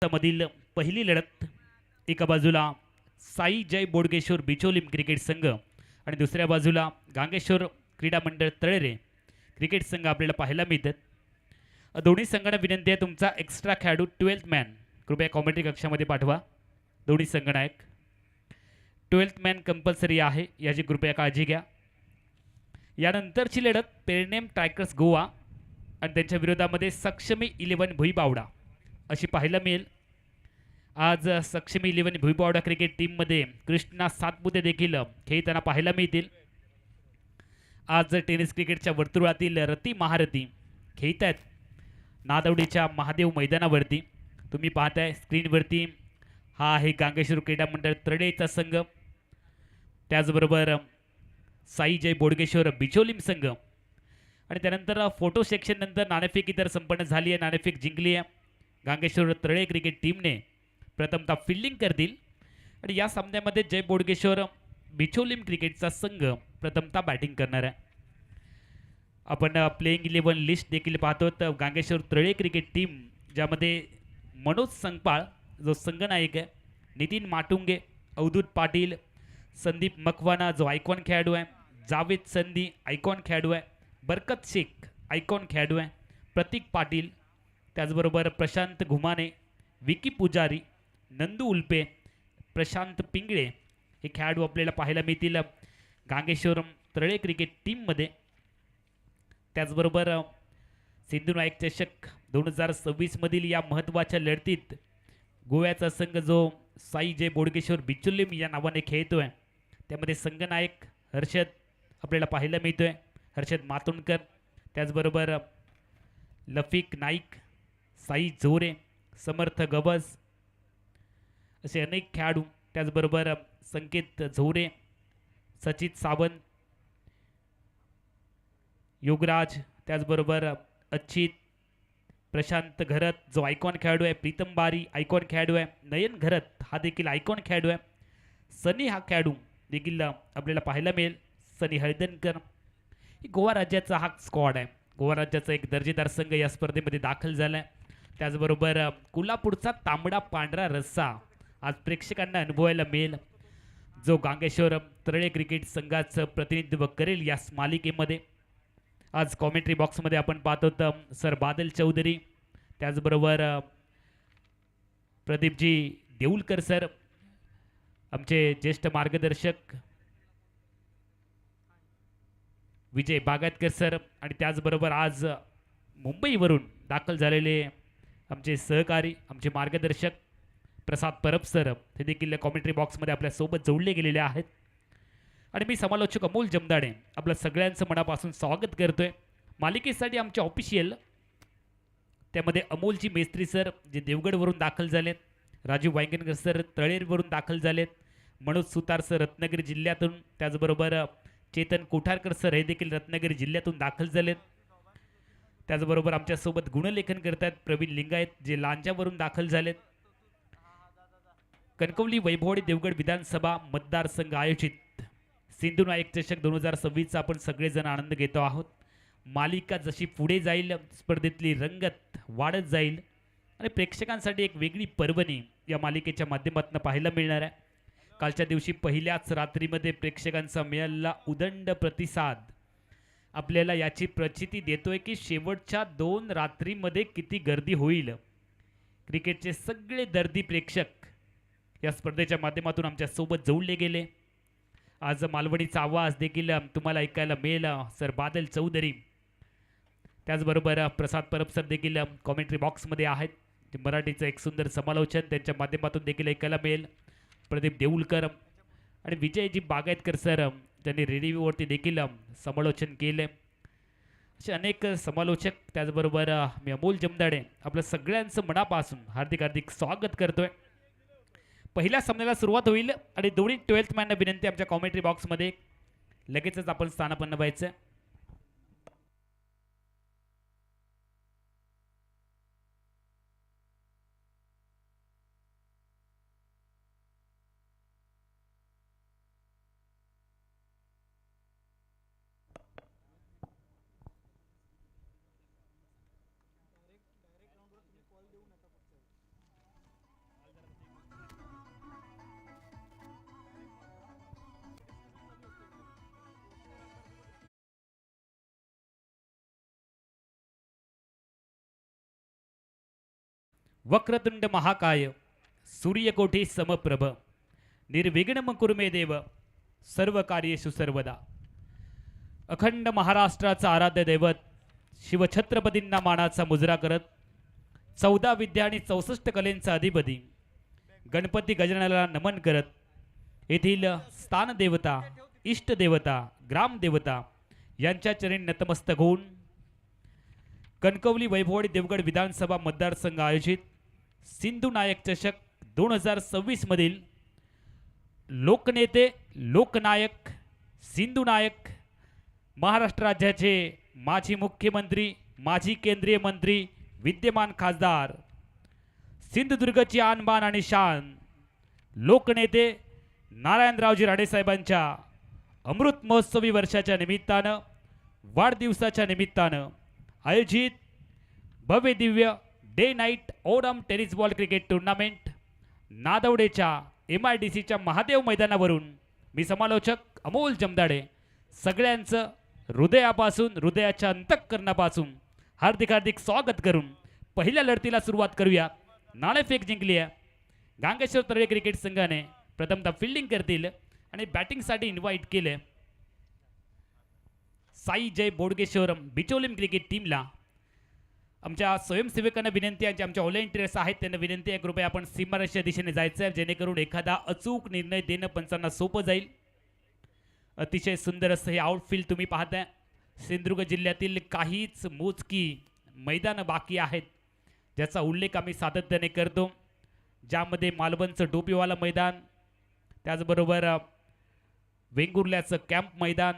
मधील पहिली लढत एका बाजूला साई जय बोडगेश्वर बिचोलीम क्रिकेट संघ आणि दुसऱ्या बाजूला गांगेश्वर क्रीडा मंडळ तळेरे क्रिकेट संघ आपल्याला पाहायला मिळतात। दोन्ही संघांना विनंती आहे तुमचा एक्स्ट्रा खेळाडू 12th मॅन कृपया कॉमेंट्री कक्षामध्ये पाठवा। दोन्ही संघनायक 12th मॅन कंपल्सरी आहे याची कृपया काळजी घ्या। यानंतरची लढत पेरनेम टायगर्स गोवा आणि त्यांच्या विरोधामध्ये सक्षमी 11 भुईबावडा अशी पाहायला मिळेल। आज सक्षमी 11 भुईबावडा क्रिकेट टीममध्ये कृष्णा सातपुते देखील खेळताना पाहायला मिळतील। आज टेनिस क्रिकेटच्या वर्तुळातील रती महारथी खेळत आहेत नादवडीच्या महादेव मैदानावरती। तुम्ही पाहताय स्क्रीनवरती हा आहे गांगेश्वर क्रीडा मंडळ तळेचा संघ, त्याचबरोबर साई जय बोडगेश्वर बिचोलीम संघ आणि त्यानंतर फोटो सेक्शन नंतर नाणेफेक इतर संपन्न झाली आहे। नाणेफेक जिंकली आहे गांगेश्वर तळे क्रिकेट टीमने। प्रथमतः फिल्डिंग करतील आणि या सामन्यामध्ये जय बोडगेश्वर बिचोलीम क्रिकेटचा संघ प्रथमतः बॅटिंग करणार आहे। आपण प्लेइंग 11 लिस्ट देखील पाहतो तर गांगेश्वर तळे क्रिकेट टीम ज्यामध्ये मनोज संगपाळ जो संघनायक आहे, नितीन माटुंगे, अवधूत पाटील, संदीप मकवाना जो आयकॉन खेळाडू आहे, जावेद संधी आयकॉन खेळाडू आहे, बरकत शेख आयकॉन खेळाडू आहे, प्रतीक पाटील, त्याचबरोबर प्रशांत घुमाने, विकी पुजारी, नंदू उल्पे, प्रशांत पिंगळे हे खेळाडू आपल्याला पाहायला मिळतील गांगेश्वर तळे क्रिकेट टीममध्ये। त्याचबरोबर सिंधू नायक चषक 2026 मधील या महत्त्वाच्या लढतीत गोव्याचा संघ जो साई जय बोडगेश्वर बिचोलीम या नावाने खेळतोय त्यामध्ये संघनायक हर्षद आपल्याला पाहायला मिळतोय, हर्षद मातोंडकर, त्याचबरोबर लफिक नाईक, साई जोरे, समर्थ गबज असे अनेक खेळाडू, त्याचबरोबर संकेत झोरे, सचित सावंत, योगराज, त्याचबरोबर अच्युत, प्रशांत घरत जो आयकॉन खेळाडू आहे, प्रीतम बारी आयकॉन खेळाडू आहे, नयन घरत हा देखील आयकॉन खेळाडू आहे, सनी हा खेळाडू देखील आपल्याला पाहायला मिळेल, सनी हळदनकर। गोवा राज्याचा हा स्क्वॉड आहे, गोवा राज्याचा एक दर्जेदार संघ या स्पर्धेमध्ये दाखल झाला आहे। त्याचबरोबर कोल्हापूरचा तांबडा पांढरा रस्सा आज प्रेक्षकांना अनुभवायला मिळेल जो गांगेश्वर तळे क्रिकेट संघाचं प्रतिनिधित्व करेल या मालिकेमध्ये। आज कॉमेंट्री बॉक्समध्ये आपण पाहतो तर सर बादल चौधरी, त्याचबरोबर प्रदीपजी देऊलकर सर आमचे ज्येष्ठ मार्गदर्शक, विजय बागायतकर सर आणि त्याचबरोबर आज मुंबईवरून दाखल झालेले आमचे सहकारी, आमचे मार्गदर्शक प्रसाद परब सर हे देखील कॉमेंट्री बॉक्समध्ये आपल्यासोबत जोडले गेलेले आहेत। आणि मी समालोचक अमोल जमदाडे आपलं सगळ्यांचं मनापासून स्वागत करतोय मालिकेसाठी। आमचे ऑफिशियल त्यामध्ये अमोलजी मेस्त्री सर जे देवगडवरून दाखल झालेत, राजीव वांगणकर सर तळेरवरून दाखल झालेत, मनोज सुतार सर रत्नागिरी जिल्ह्यातून, त्याचबरोबर चेतन कोठारकर सर हे देखील रत्नागिरी जिल्ह्यातून दाखल झालेत। त्याचबरोबर आमच्यासोबत गुणलेखन करतात प्रवीण लिंगायत जे लांजावरून दाखल झालेत। कणकवली वैभववाडी देवगड विधानसभा मतदारसंघ आयोजित सिंधू नायक चषक 2026 आपण सगळेजण आनंद घेतो आहोत। मालिका जशी पुढे जाईल स्पर्धेतली रंगत वाढत जाईल आणि प्रेक्षकांसाठी एक वेगळी पर्वणी या मालिकेच्या माध्यमातून पाहायला मिळणार आहे। कालच्या दिवशी पहिल्याच रात्रीमध्ये प्रेक्षकांचा मिळालेला उदंड प्रतिसाद आपल्याला याची प्रचिती देतोय की शेवटच्या 2 रात्रीमध्ये किती गर्दी होईल। क्रिकेटचे सगळे दर्दी प्रेक्षक या स्पर्धेच्या माध्यमातून आमच्या सोबत जोडले गेले। आज मालवणीचा आवाज देखील तुम्हाला ऐकायला मिळेल सर बादल चौधरी, त्याचबरोबर प्रसाद परब सर देखील कॉमेंट्री बॉक्समध्ये आहेत, मराठीचं एक सुंदर समालोचन त्यांच्या माध्यमातून देखील ऐकायला मिळेल। प्रदीप देऊलकर आणि विजयजी बागायतकर सर त्यांनी रेडिओवरती देखील समालोचन केले। असे अनेक समालोचक, त्याचबरोबर मी अमोल जमदाडे आपलं सगळ्यांचं मनापासून हार्दिक हार्दिक स्वागत करतोय। पहिल्या सामन्याला सुरुवात होईल आणि दोन्ही 12th मॅनना विनंती आमच्या कॉमेंट्री बॉक्समध्ये लगेचच आपण स्थानापन्न व्हायचं। वक्रतुंड महाकाय सूर्यकोटी समप्रभ निर्विघ्नं कुरु मे देव सर्व कार्येषु सर्वदा. अखंड महाराष्ट्राचा आराध्य दैवत शिवछत्रपतींना मानाचा मुजरा करत 14 विद्या आणि 64 कलेंचा अधिपती गणपती गजाननाला नमन करत येथील स्थानदेवता, इष्टदेवता, ग्रामदेवता यांच्या चरणी नतमस्तक होऊन कणकवली वैभववाडी देवगड विधानसभा मतदारसंघ आयोजित सिंधू नायक चषक 2026 मधील लोकनेते, लोकनायक, सिंधू नायक, महाराष्ट्र राज्याचे माजी मुख्यमंत्री, माजी केंद्रीय मंत्री, विद्यमान खासदार, सिंधुदुर्गची आणबाण आणि शान, लोकनेते नारायणरावजी राणे साहेबांच्या अमृत महोत्सवी वर्षाच्या निमित्तानं, वाढदिवसाच्या निमित्तानं आयोजित भव्य दिव्य डे नाईट ओरम टेनिस बॉल क्रिकेट टुर्नामेंट नादवडेच्या MIDCच्या महादेव मैदानावरून मी समालोचक अमोल जमदाडे सगळ्यांचं हृदयापासून, हृदयाच्या अंतःकरणापासून हार्दिक हार्दिक स्वागत करून पहिल्या लढतीला सुरुवात करूया. नाणेफेक जिंकली आहे. गांगेश्वर तळे क्रिकेट संघाने प्रथमतः फिल्डिंग करतील आणि बॅटिंगसाठी इन्व्हाइट केले साई जय बोडगेश्वर बिचोलीम क्रिकेट टीमला. आमच्या स्वयंसेवकांना विनंती आहे, आमच्या ऑनलाईन ट्रेडर्स आहेत त्यांना विनंती आहे, कृपया आपण सीमारेषेच्या दिशेने जायचं आहे जेणेकरून एखादा अचूक निर्णय देणं पंचांना सोपं जाईल. अतिशय सुंदर असं हे आउटफील्ड तुम्ही पाहताय. सिंधुदुर्ग जिल्ह्यातील काहीच मोजकी मैदानं बाकी आहेत ज्याचा उल्लेख आम्ही सातत्याने करतो, ज्यामध्ये मालवणचं डोपीवाला मैदान, त्याचबरोबर वेंगुर्ल्याचं कॅम्प मैदान,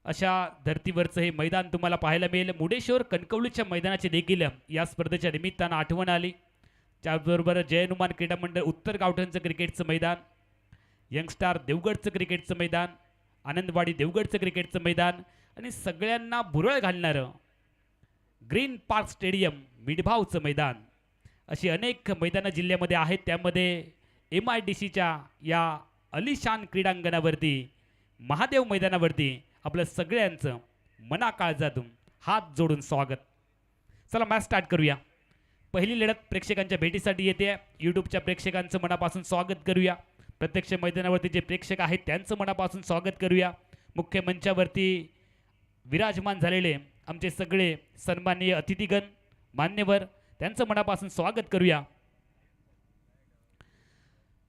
अशा धर्तीवरचं हे मैदान तुम्हाला पाहायला मिळेल. मुडेश्वर कणकवलीच्या मैदानाची देखील या स्पर्धेच्या निमित्तानं आठवण आली. त्याचबरोबर जय हनुमान क्रीडा मंडळ उत्तर गावठणचं क्रिकेटचं मैदान, यंगस्टार देवगडचं क्रिकेटचं मैदान, आनंदवाडी देवगडचं क्रिकेटचं मैदान आणि सगळ्यांना भुरळ घालणारं ग्रीन पार्क स्टेडियम मिडभावचं मैदान, अशी अनेक मैदानं जिल्ह्यामध्ये आहेत. त्यामध्ये MIDCच्या या अलिशान क्रीडांगणावरती, महादेव मैदानावरती आपलं सगळ्यांचं मनाकाळजातून हात जोडून स्वागत. चला मॅच स्टार्ट करूया. पहिली लढत प्रेक्षकांच्या भेटीसाठी येते. यूट्यूबच्या प्रेक्षकांचं मनापासून स्वागत करूया. प्रत्यक्ष मैदानावरती जे प्रेक्षक आहेत त्यांचं मनापासून स्वागत करूया. मुख्य मंचावरती विराजमान झालेले आमचे सगळे सन्माननीय अतिथीगण, मान्यवर, त्यांचं मनापासून स्वागत करूया.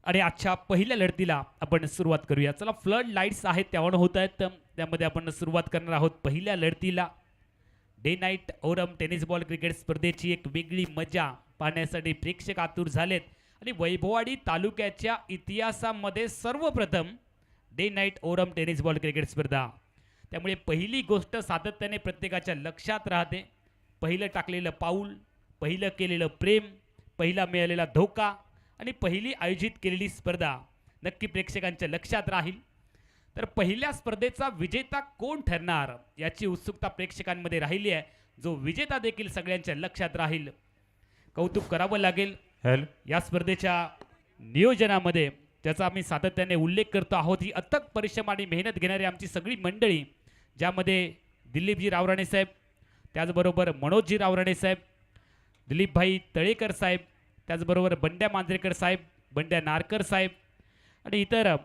आणि आजच्या पहिल्या लढतीला आपण सुरुवात करूया. चला, फ्लड लाईट्स आहेत त्या ऑन होत आहेत, त्यामध्ये आपण सुरुवात करणार आहोत पहिल्या लढतीला. डे नाईट ओरम टेनिस बॉल क्रिकेट स्पर्धेची एक वेगळी मजा पाहण्यासाठी प्रेक्षक आतुर झालेत आणि वैभववाडी तालुक्याच्या इतिहासामध्ये सर्वप्रथम डे नाईट ओरम टेनिस बॉल क्रिकेट स्पर्धा. त्यामुळे पहिली गोष्ट सातत्याने प्रत्येकाच्या लक्षात राहते. पहिलं टाकलेलं पाऊल, पहिलं केलेलं प्रेम, पहिला मिळालेला धोका आणि पहिली आयोजित केलेली स्पर्धा नक्की प्रेक्षकांच्या लक्षात राहील. तर पहिल्या स्पर्धेचा विजेता कोण ठरणार याची उत्सुकता प्रेक्षकांमध्ये राहिली आहे. जो विजेता देखील सगळ्यांच्या लक्षात राहील. कौतुक करावं लागेल या स्पर्धेच्या नियोजनामध्ये, ज्याचा आम्ही सातत्याने उल्लेख करतो आहोत. ही अथक परिश्रम आणि मेहनत घेणारी आमची सगळी मंडळी, ज्यामध्ये दिलीपजी रावराणे साहेब, त्याचबरोबर मनोजजी रावराणे साहेब, दिलीपभाई तळेकर साहेब, त्याचबरोबर बंड्या मांजरेकर साहेब, बंड्या नारकर साहेब आणि इतर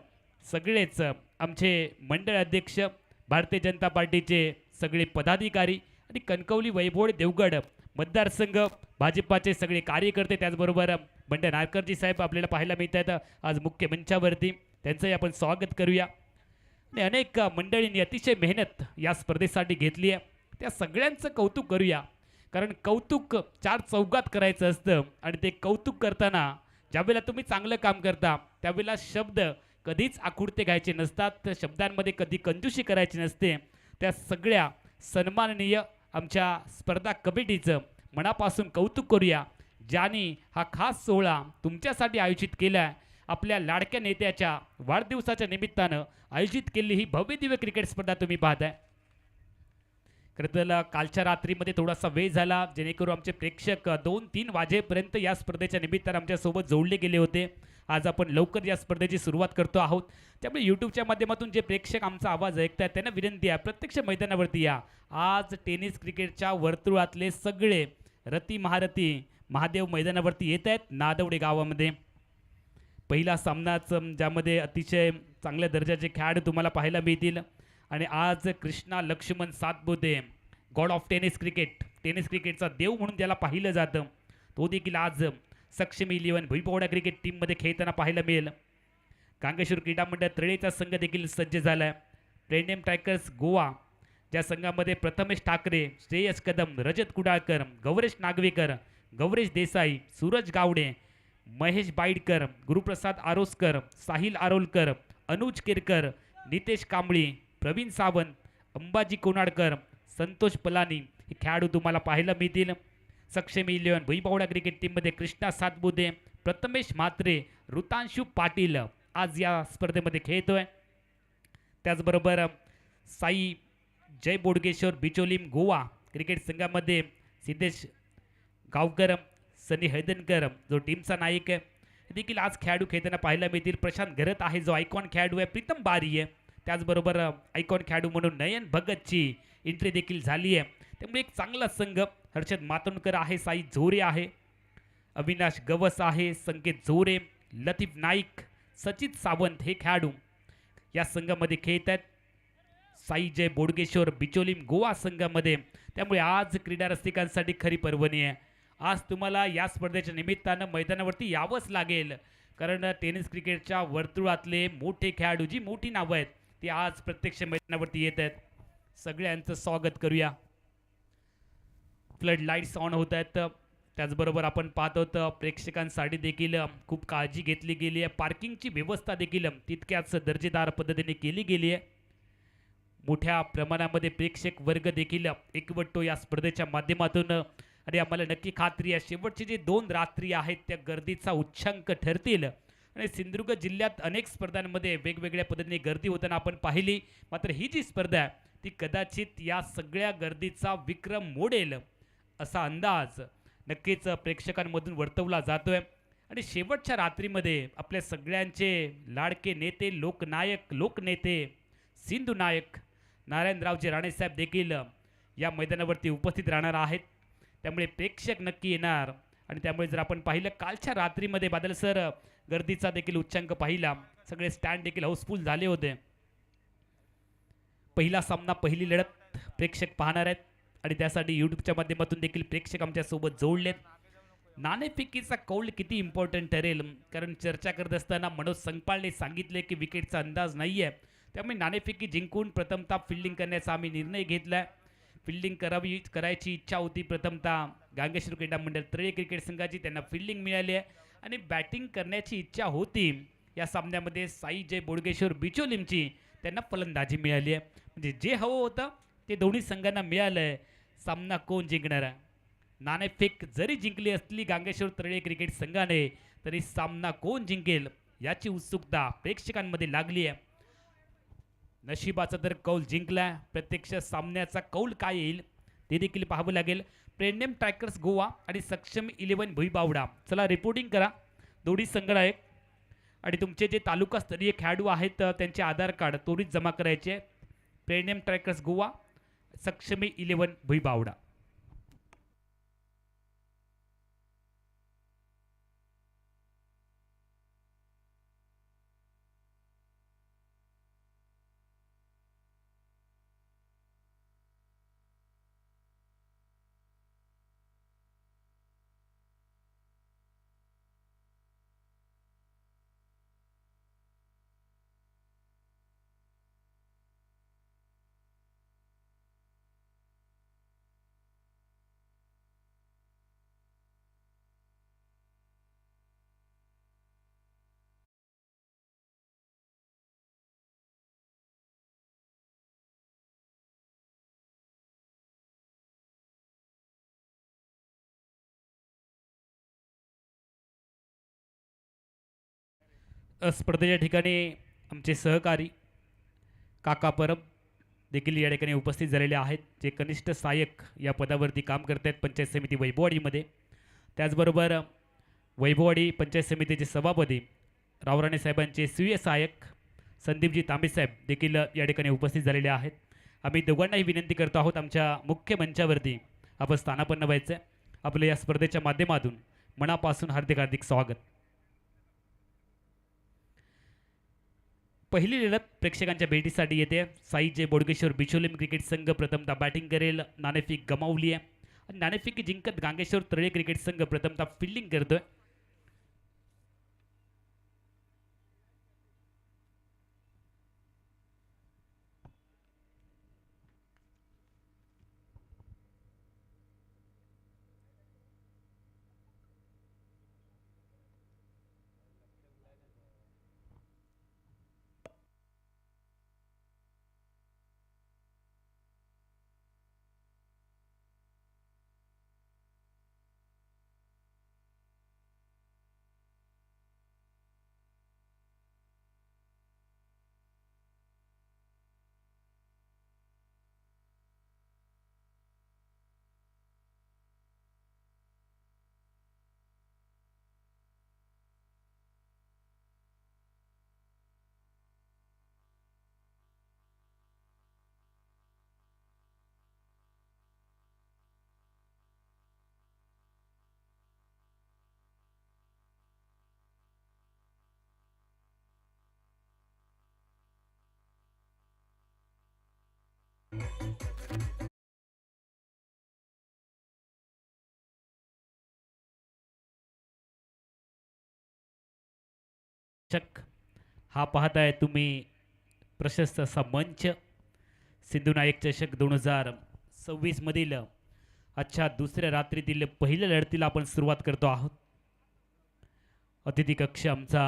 सगळेच आमचे मंडळ अध्यक्ष, भारतीय जनता पार्टीचे सगळे पदाधिकारी आणि कणकवली वैभववाडी देवगड मतदारसंघ भाजपाचे सगळे कार्यकर्ते, त्याचबरोबर बंड्या नारकरजी साहेब आपल्याला पाहायला मिळत आहेत आज मुख्य मंचावरती. त्यांचंही आपण स्वागत करूया. आणि अनेक मंडळींनी अतिशय मेहनत या स्पर्धेसाठी घेतली आहे. त्या सगळ्यांचं कौतुक करूया, कारण कौतुक चार चौघात करायचं असतं आणि ते कौतुक करताना ज्यावेळेला तुम्ही चांगलं काम करता त्यावेळेला शब्द कधीच आखुडते घ्यायचे नसतात, त्या शब्दांमध्ये कधी कंजूशी करायची नसते. त्या सगळ्या सन्माननीय आमच्या स्पर्धा कमिटीचं मनापासून कौतुक करूया, ज्यांनी हा खास सोहळा तुमच्यासाठी आयोजित केला आहे. आपल्या लाडक्या नेत्याच्या वाढदिवसाच्या निमित्तानं आयोजित केलेली ही भव्य दिव्य क्रिकेट स्पर्धा तुम्ही पाहताय. खरं तर कालच्या रात्रीमध्ये थोडासा वेळ झाला, जेणेकरून आमचे प्रेक्षक 2-3 वाजेपर्यंत या स्पर्धेच्या निमित्तानं आमच्यासोबत जोडले गेले होते. आज आपण लवकर या स्पर्धेची सुरुवात करतो आहोत. त्यामुळे यूट्यूबच्या माध्यमातून जे प्रेक्षक आमचा आवाज ऐकतात त्यांना विनंती आहे, प्रत्यक्ष मैदानावरती या. आज टेनिस क्रिकेटच्या वर्तुळातले सगळे रती महारथी महादेव मैदानावरती येत आहेत नादवडे गावामध्ये. पहिला सामनाच ज्यामध्ये अतिशय चांगल्या दर्जाचे खेळाडू तुम्हाला पाहायला मिळतील. आणि आज Krishna Laxman Satpute, god of tennis क्रिकेटचा देव म्हणून त्याला पाहिलं जातं, तो देखील आज सक्षम 11 भुईपोवडा क्रिकेट टीममध्ये खेळताना पाहायला मिळेल. गांगेश्वर क्रीडा मंडळ तळेचा संघ देखील सज्ज झाला आहे. प्रेंडेम टायगर्स गोवा ज्या संघामध्ये प्रथमेश ठाकरे, श्रेयस कदम, रजत कुडाळकर, गौरेश नागवेकर, गौरेश देसाई, सूरज गावडे, महेश बाईडकर, गुरुप्रसाद आरोसकर, साहिल आरोलकर, अनुज केरकर, नितेश कांबळी, प्रवीण सावंत, अंबाजी कोनाडकर, संतोष पलानी हे खेळाडू तुम्हाला पाहायला मिळतील. सक्षम 11 भुईपोवडा क्रिकेट टीममध्ये कृष्णा सातपुते, प्रथमेश म्हात्रे, ऋतांशू पाटील आज या स्पर्धेमध्ये खेळतोय. त्याचबरोबर साई जय बोडगेश्वर बिचोलीम गोवा क्रिकेट संघामध्ये सिद्धेश गावकर, सनी हैदनकर जो टीमचा नायक आहे देखील आज खेळाडू खेळताना पाहायला मिळतील. प्रशांत घरत आहे जो आयकॉन खेळाडू आहे. प्रीतम बारी आहे त्याचबरोबर आयकॉन खेळाडू म्हणून नयन भगतची एंट्री देखील झाली आहे. त्यामुळे एक चांगला संघ. हर्षद मातोंडकर आहे, साई झोरे आहे, अविनाश गवस आहे, संकेत झोरे, लतीफ नाईक, सचित सावंत हे खेळाडू या संघामध्ये खेळत आहेत साई जय बोडगेश्वर बिचोलीम गोवा संघामध्ये. त्यामुळे आज क्रीडा रसिकांसाठी खरी पर्वणी आहे. आज तुम्हाला या स्पर्धेच्या निमित्तानं मैदानावरती यावंच लागेल, कारण टेनिस क्रिकेटच्या वर्तुळातले मोठे खेळाडू जी मोठी नावं आहेत ती आज प्रत्यक्ष मैदानावरती येत आहेत. सगळ्यांचं स्वागत करूया. फ्लड लाईट्स ऑन होत आहेत. त्याचबरोबर आपण पाहत आहोत प्रेक्षकांसाठी देखील खूप काळजी घेतली गेली आहे. पार्किंगची व्यवस्था देखील तितक्याच दर्जेदार पद्धतीने केली गेली आहे. मोठ्या प्रमाणामध्ये प्रेक्षक वर्ग देखील एकवटतो या स्पर्धेच्या माध्यमातून. आणि आम्हाला नक्की खात्री आहे शेवटचे जे 2 रात्री आहेत त्या गर्दीचा उच्चांक ठरतील. आणि सिंधुदुर्ग जिल्ह्यात अनेक स्पर्धांमध्ये वेगवेगळ्या पद्धतीने गर्दी होताना आपण पाहिली, मात्र ही जी स्पर्धा आहे ती कदाचित या सगळ्या गर्दीचा विक्रम मोडेल असा अंदाज नक्कीच प्रेक्षकांमधून वर्तवला जातोय. आणि शेवटच्या रात्रीमध्ये आपल्या सगळ्यांचे लाडके नेते, लोकनेते, सिंधू नायक नारायणरावजी राणेसाहेब देखील या मैदानावरती उपस्थित राहणार आहेत. त्यामुळे प्रेक्षक नक्की येणार. आणि त्यामुळे जर आपण पाहिलं कालच्या रात्रीमध्ये बादल सर गर्दीचा देखील उच्चांक पाहिला, सगळे स्टँड देखील हाऊसफुल झाले होते. पहिला सामना, पहिली लढत प्रेक्षक पाहणार आहेत आणि त्यासाठी यूट्यूबच्या माध्यमातून देखील प्रेक्षक आमच्यासोबत जोडलेत. नाणेफेकीचा कौल किती इम्पॉर्टंट ठरेल, कारण चर्चा करत असताना मनोज संगपाळने सांगितले की विकेटचा अंदाज नाही आहे, त्यामुळे नाणेफेकी जिंकून प्रथमतः फिल्डिंग करण्याचा आम्ही निर्णय घेतला आहे. फिल्डिंग करायची इच्छा होती प्रथमतः गांगेश्वर क्रीडा मंडळ तळे क्रिकेट संघाची, त्यांना फिल्डिंग मिळाली आहे. आणि बॅटिंग करण्याची इच्छा होती या सामन्यामध्ये साई जय बोडगेश्वर बिचोलीमची, त्यांना फलंदाजी मिळाली आहे. म्हणजे जे हवं होतं ते दोन्ही संघांना मिळालं आहे. सामना कोण जिंकणार आहे? नाणेफेक जरी जिंकली असली गांगेश्वर तळे क्रिकेट संघाने, तरी सामना कोण जिंकेल याची उत्सुकता प्रेक्षकांमध्ये लागली आहे. नशिबाचा तर कौल जिंकला, प्रत्यक्ष सामन्याचा कौल काय येईल ते देखील पाहावं लागेल. प्रेंडेम टायगर्स गोवा आणि सक्षम 11 भुईबावडा, चला रिपोर्टिंग करा दोन्ही संघनायक. आणि तुमचे जे तालुकास्तरीय खेळाडू आहेत त्यांचे आधार कार्ड त्वरित जमा करायचे. प्रेंडेम टायगर्स गोवा, सक्षम 11 भुईबावडा. स्पर्धेच्या ठिकाणी आमचे सहकारी काका परब देखील या ठिकाणी उपस्थित झालेले आहेत, जे कनिष्ठ सहाय्यक या पदावरती काम करत आहेत पंचायत समिती वैभववाडीमध्ये. त्याचबरोबर वैभववाडी पंचायत समितीचे सभापती रावराणे साहेबांचे स्वीय सहाय्यक संदीपजी तांबेसाहेब देखील या ठिकाणी उपस्थित झालेले आहेत. आम्ही दोघांनाही विनंती करतो आहोत आमच्या मुख्य मंचावरती आपण स्थानापन्न व्हायचं आहे. आपलं या स्पर्धेच्या माध्यमातून मनापासून हार्दिक हार्दिक स्वागत. पहिली लढत प्रेक्षकांच्या भेटीसाठी येते. साई जे बोडगेश्वर बिचोलीम क्रिकेट संघ प्रथमतः बॅटिंग करेल. नाणेफेक गमावली आहे आणि नाणेफेक जिंकत गांगेश्वर तळे क्रिकेट संघ प्रथमतः फिल्डिंग करतोय. चक हा पाहताय तुम्ही प्रशस्त असा मंच. सिंधुनायक चषक 2026 मधील आजच्या दुसऱ्या रात्रीतील पहिल्या लढतीला आपण सुरुवात करतो आहोत. अतिथी कक्ष आमचा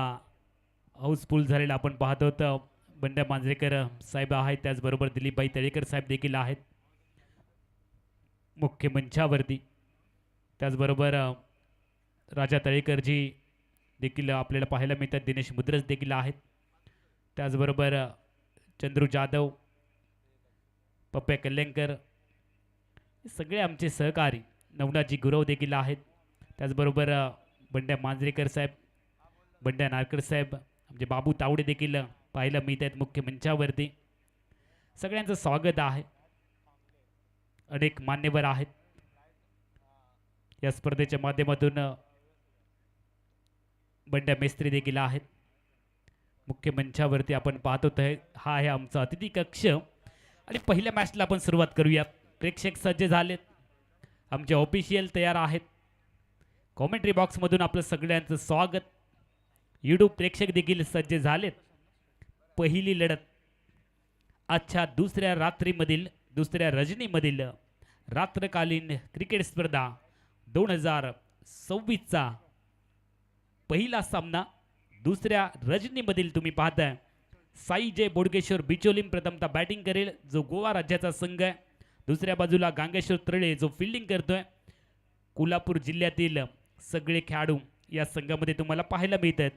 हाऊसफुल झालेला आपण पाहतो. होतं बंड्या मांजरेकर साहेब आहेत, त्याचबरोबर दिलीपभाई तळेकर साहेब देखील आहेत मुख्य मंचावरती. त्याचबरोबर राजा तळेकरजी देखील आपल्याला पाहायला मिळतात. दिनेश मुद्रस देखील आहेत. त्याचबरोबर चंद्रू जाधव, पप्प्या कल्याणकर सगळे आमचे सहकारी. नवनाथजी गुरव देखील आहेत. त्याचबरोबर बंड्या मांजरेकर साहेब, बंड्या नारकर साहेब, आमचे बाबू तावडे देखील पाहायला मिळत आहेत मुख्य मंचावरती. सगळ्यांचं स्वागत आहे. अनेक मान्यवर आहेत या स्पर्धेच्या माध्यमातून. बंड्या मेस्त्री देखील आहेत मुख्य मंचावरती आपण पाहतो. हा आहे आमचा अतिथी कक्ष आणि पहिल्या मॅचला आपण सुरुवात करूया. प्रेक्षक सज्ज झालेत, आमचे ऑफिशियल तयार आहेत. कॉमेंट्री बॉक्समधून आपलं सगळ्यांचं स्वागत. यूट्यूब प्रेक्षक देखील सज्ज झालेत. पहिली लढत आजच्या दुसऱ्या रात्रीमधील, दुसऱ्या रजनीमधील रात्रकालीन क्रिकेट स्पर्धा 2026चा पहिला सामना दुसऱ्या रजनीमधील तुम्ही पाहताय. साई जय बोडगेश्वर बिचोलीम प्रथमतः बॅटिंग करेल, जो गोवा राज्याचा संघ आहे. दुसऱ्या बाजूला गांगेश्वर तळे जो फिल्डिंग करतोय. कोल्हापूर जिल्ह्यातील सगळे खेळाडू या संघामध्ये तुम्हाला पाहायला मिळतात.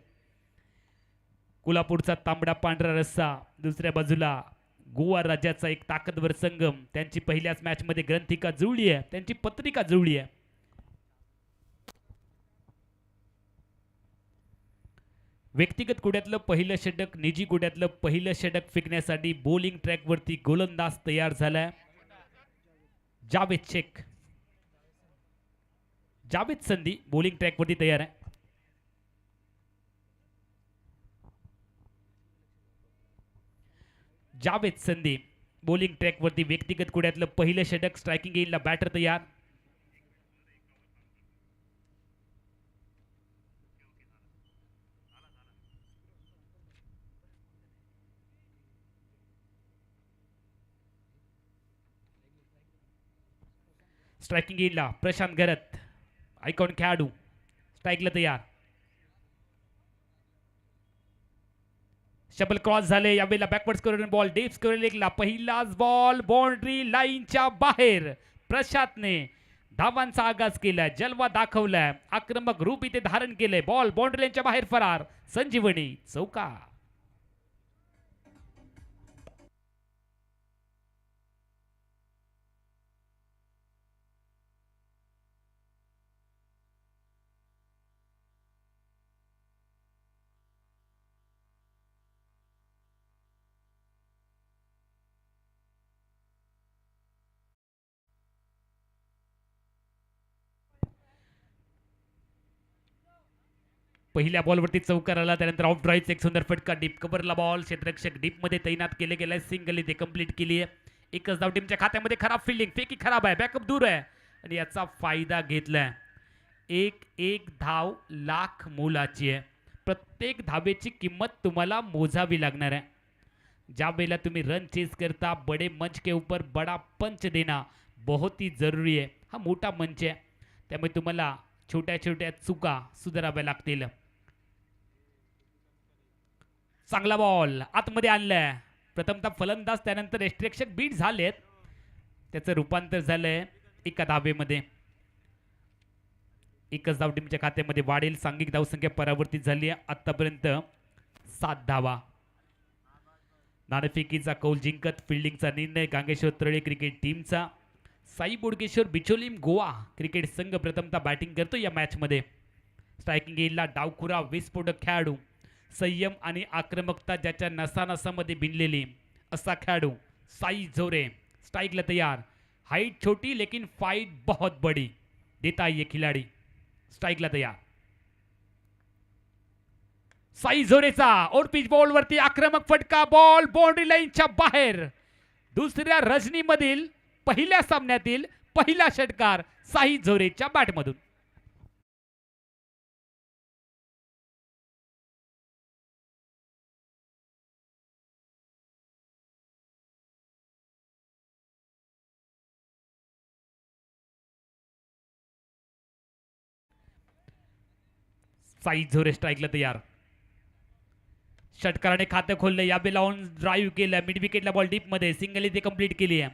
कोल्हापूरचा तांबडा पांढरा रस्सा, दुसऱ्या बाजूला गोवा राज्याचा एक ताकदवर संघ. त्यांची पहिल्याच मॅचमध्ये ग्रंथिका जुळली आहे, त्यांची पत्रिका जुळली आहे. व्यक्तिगत कुड्यातलं पहिलं षटक, निजी कुड्यातलं पहिलं षटक फेकण्यासाठी बॉलिंग ट्रॅकवरती गोलंदाज तयार झालाय. जावेद शेख, जावेद संधी बॉलिंग ट्रॅकवरती तयार आहे. जावेद संधी बॉलिंग ट्रॅकवरती व्यक्तिगत कुड्यातलं पहिलं षटक. स्ट्रायकिंग एंडला बॅटर तयार. स्ट्रायकिंग एंडला प्रशांत घरत, आयकॉन खेळाडू, स्ट्राईकला तयार. शबल क्रॉस झाले. यावेळेला backward square ball deep square लेगला. पहिलाच बॉल बाउंड्री लाईनच्या बाहेर. प्रशांतने धावांचा आगाज केलाय, जलवा दाखवलाय, आक्रमक रूप इथे धारण केलंय. बॉल बाउंड्री लाईनच्या बाहेर फरार. संजीवनी चौका. पहिल्या बॉलवरती चौकार आला, त्यानंतर ऑफ ड्राईव्ह एक सुंदर फटका, डीप कव्हरला बॉल, क्षेत्ररक्षक डीपमध्ये तैनात केले गेलाय, सिंगल इथे कंप्लीट केली आहे. एकच धाव टीमच्या खात्यामध्ये. खराब फिल्डिंग, फेकी खराब आहे, बॅकअप दूर आहे आणि याचा फायदा घेतलाय. एक एक धाव लाख मोलाची आहे. प्रत्येक धावेची किंमत तुम्हाला मोजावी लागणार आहे. ज्या वेळेला तुम्ही रन चेस करता, बड़े मंच के ऊपर बड़ा पंच देना बहुत ही जरूरी आहे. हा मोठा मंच आहे, त्यामुळे तुम्हाला छोट्या छोट्या चुका सुधाराव्या लागतील. चांगला बॉल आतमध्ये आणलाय. प्रथमतः फलंदाज, त्यानंतर यष्टिरक्षक बीट झालेत, त्याचं रूपांतर झालंय एका धावेमध्ये. एकच धाव टीमच्या खात्यामध्ये वाढेल. सांघिक धावसंख्या परावर्तित झाली आहे आतापर्यंत 7 धावा. नाणेफेकीचा कौल जिंकत फिल्डिंगचा निर्णय गांगेश्वर तळे क्रिकेट टीमचा. साई बोडगेश्वर बिचोलीम गोवा क्रिकेट संघ प्रथमतः बॅटिंग करतो या मॅचमध्ये. स्ट्रायकिंग एजला डावखुरा विस्फोटक खेळाडू, संयम आणि आक्रमकता ज्याच्या नसानसामध्ये भिनलेली असा खेळाडू साई झोरे. स्ट्राइकला तैयार. हाइट छोटी लेकिन फाइट बहुत बड़ी देता ये खिलाड़ी. स्ट्राइकला तैयार. साई झोरेचा और पिच बॉलवरती आक्रमक फटका, बॉल बाउंड्री लाईनच्या बाहेर. दुसऱ्या रजनीमधील पहिल्या सामन्यातील पहिला षटकार साई झोरेच्या बॅटमधून. साई झोरे स्ट्राइकला तैयार. षटकाराने खातं खोललं, याबे लावून ड्राईव्ह केलं, मिड विकेटला बॉल डीप मध्ये, सिंगल इथे कंप्लीट केली आहे.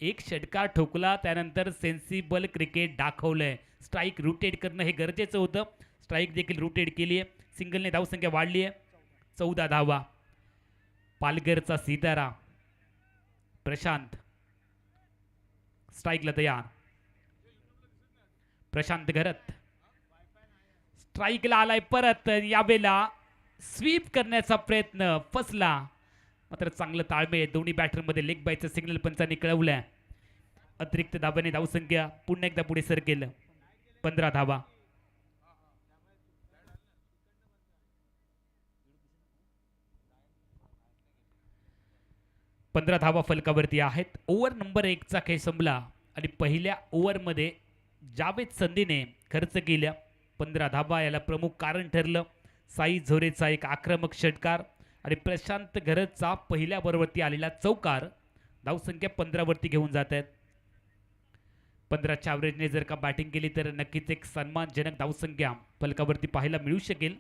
एक षटकार ठोकला, त्यानंतर सेन्सिबल क्रिकेट दाखवलंय. स्ट्राइक रुटेट करणं हे गरजेचं होतं. स्ट्राइक देखील रुटेट केली आहे. सिंगलने धावसंख्या वाढली आहे 14 धावा. पालघरचा सितारा प्रशांत स्ट्राइकला तयार. प्रशांत घरत स्ट्राइकला आलाय परत. यावेळेला स्वीप करण्याचा प्रयत्न फसला, मात्र चांगलं ताळमेळ दोन्ही बॅटरमध्ये. Leg बायचं signal पंचांनी कळवलंय. अतिरिक्त धाब्याने धावसंख्या पुन्हा एकदा पुढे सरकेल. 15 धावा. फलकावरती आहेत. ओव्हर नंबर 1 चा खेळ संपला आणि पहिल्या ओव्हरमध्ये जावेद संधीने खर्च केल्या 15 धावा. याला प्रमुख कारण ठरलं साई झोरेचा एक आक्रमक षटकार आणि प्रशांत घरतचा पहिल्या बरोबरती आलेला चौकार. धावसंख्या 15 वरती घेऊन जात आहेत. 15च्या ॲव्हरेजने जर का बॅटिंग केली तर नक्कीच एक सन्मानजनक धावसंख्या फलकावरती पाहायला मिळू शकेल.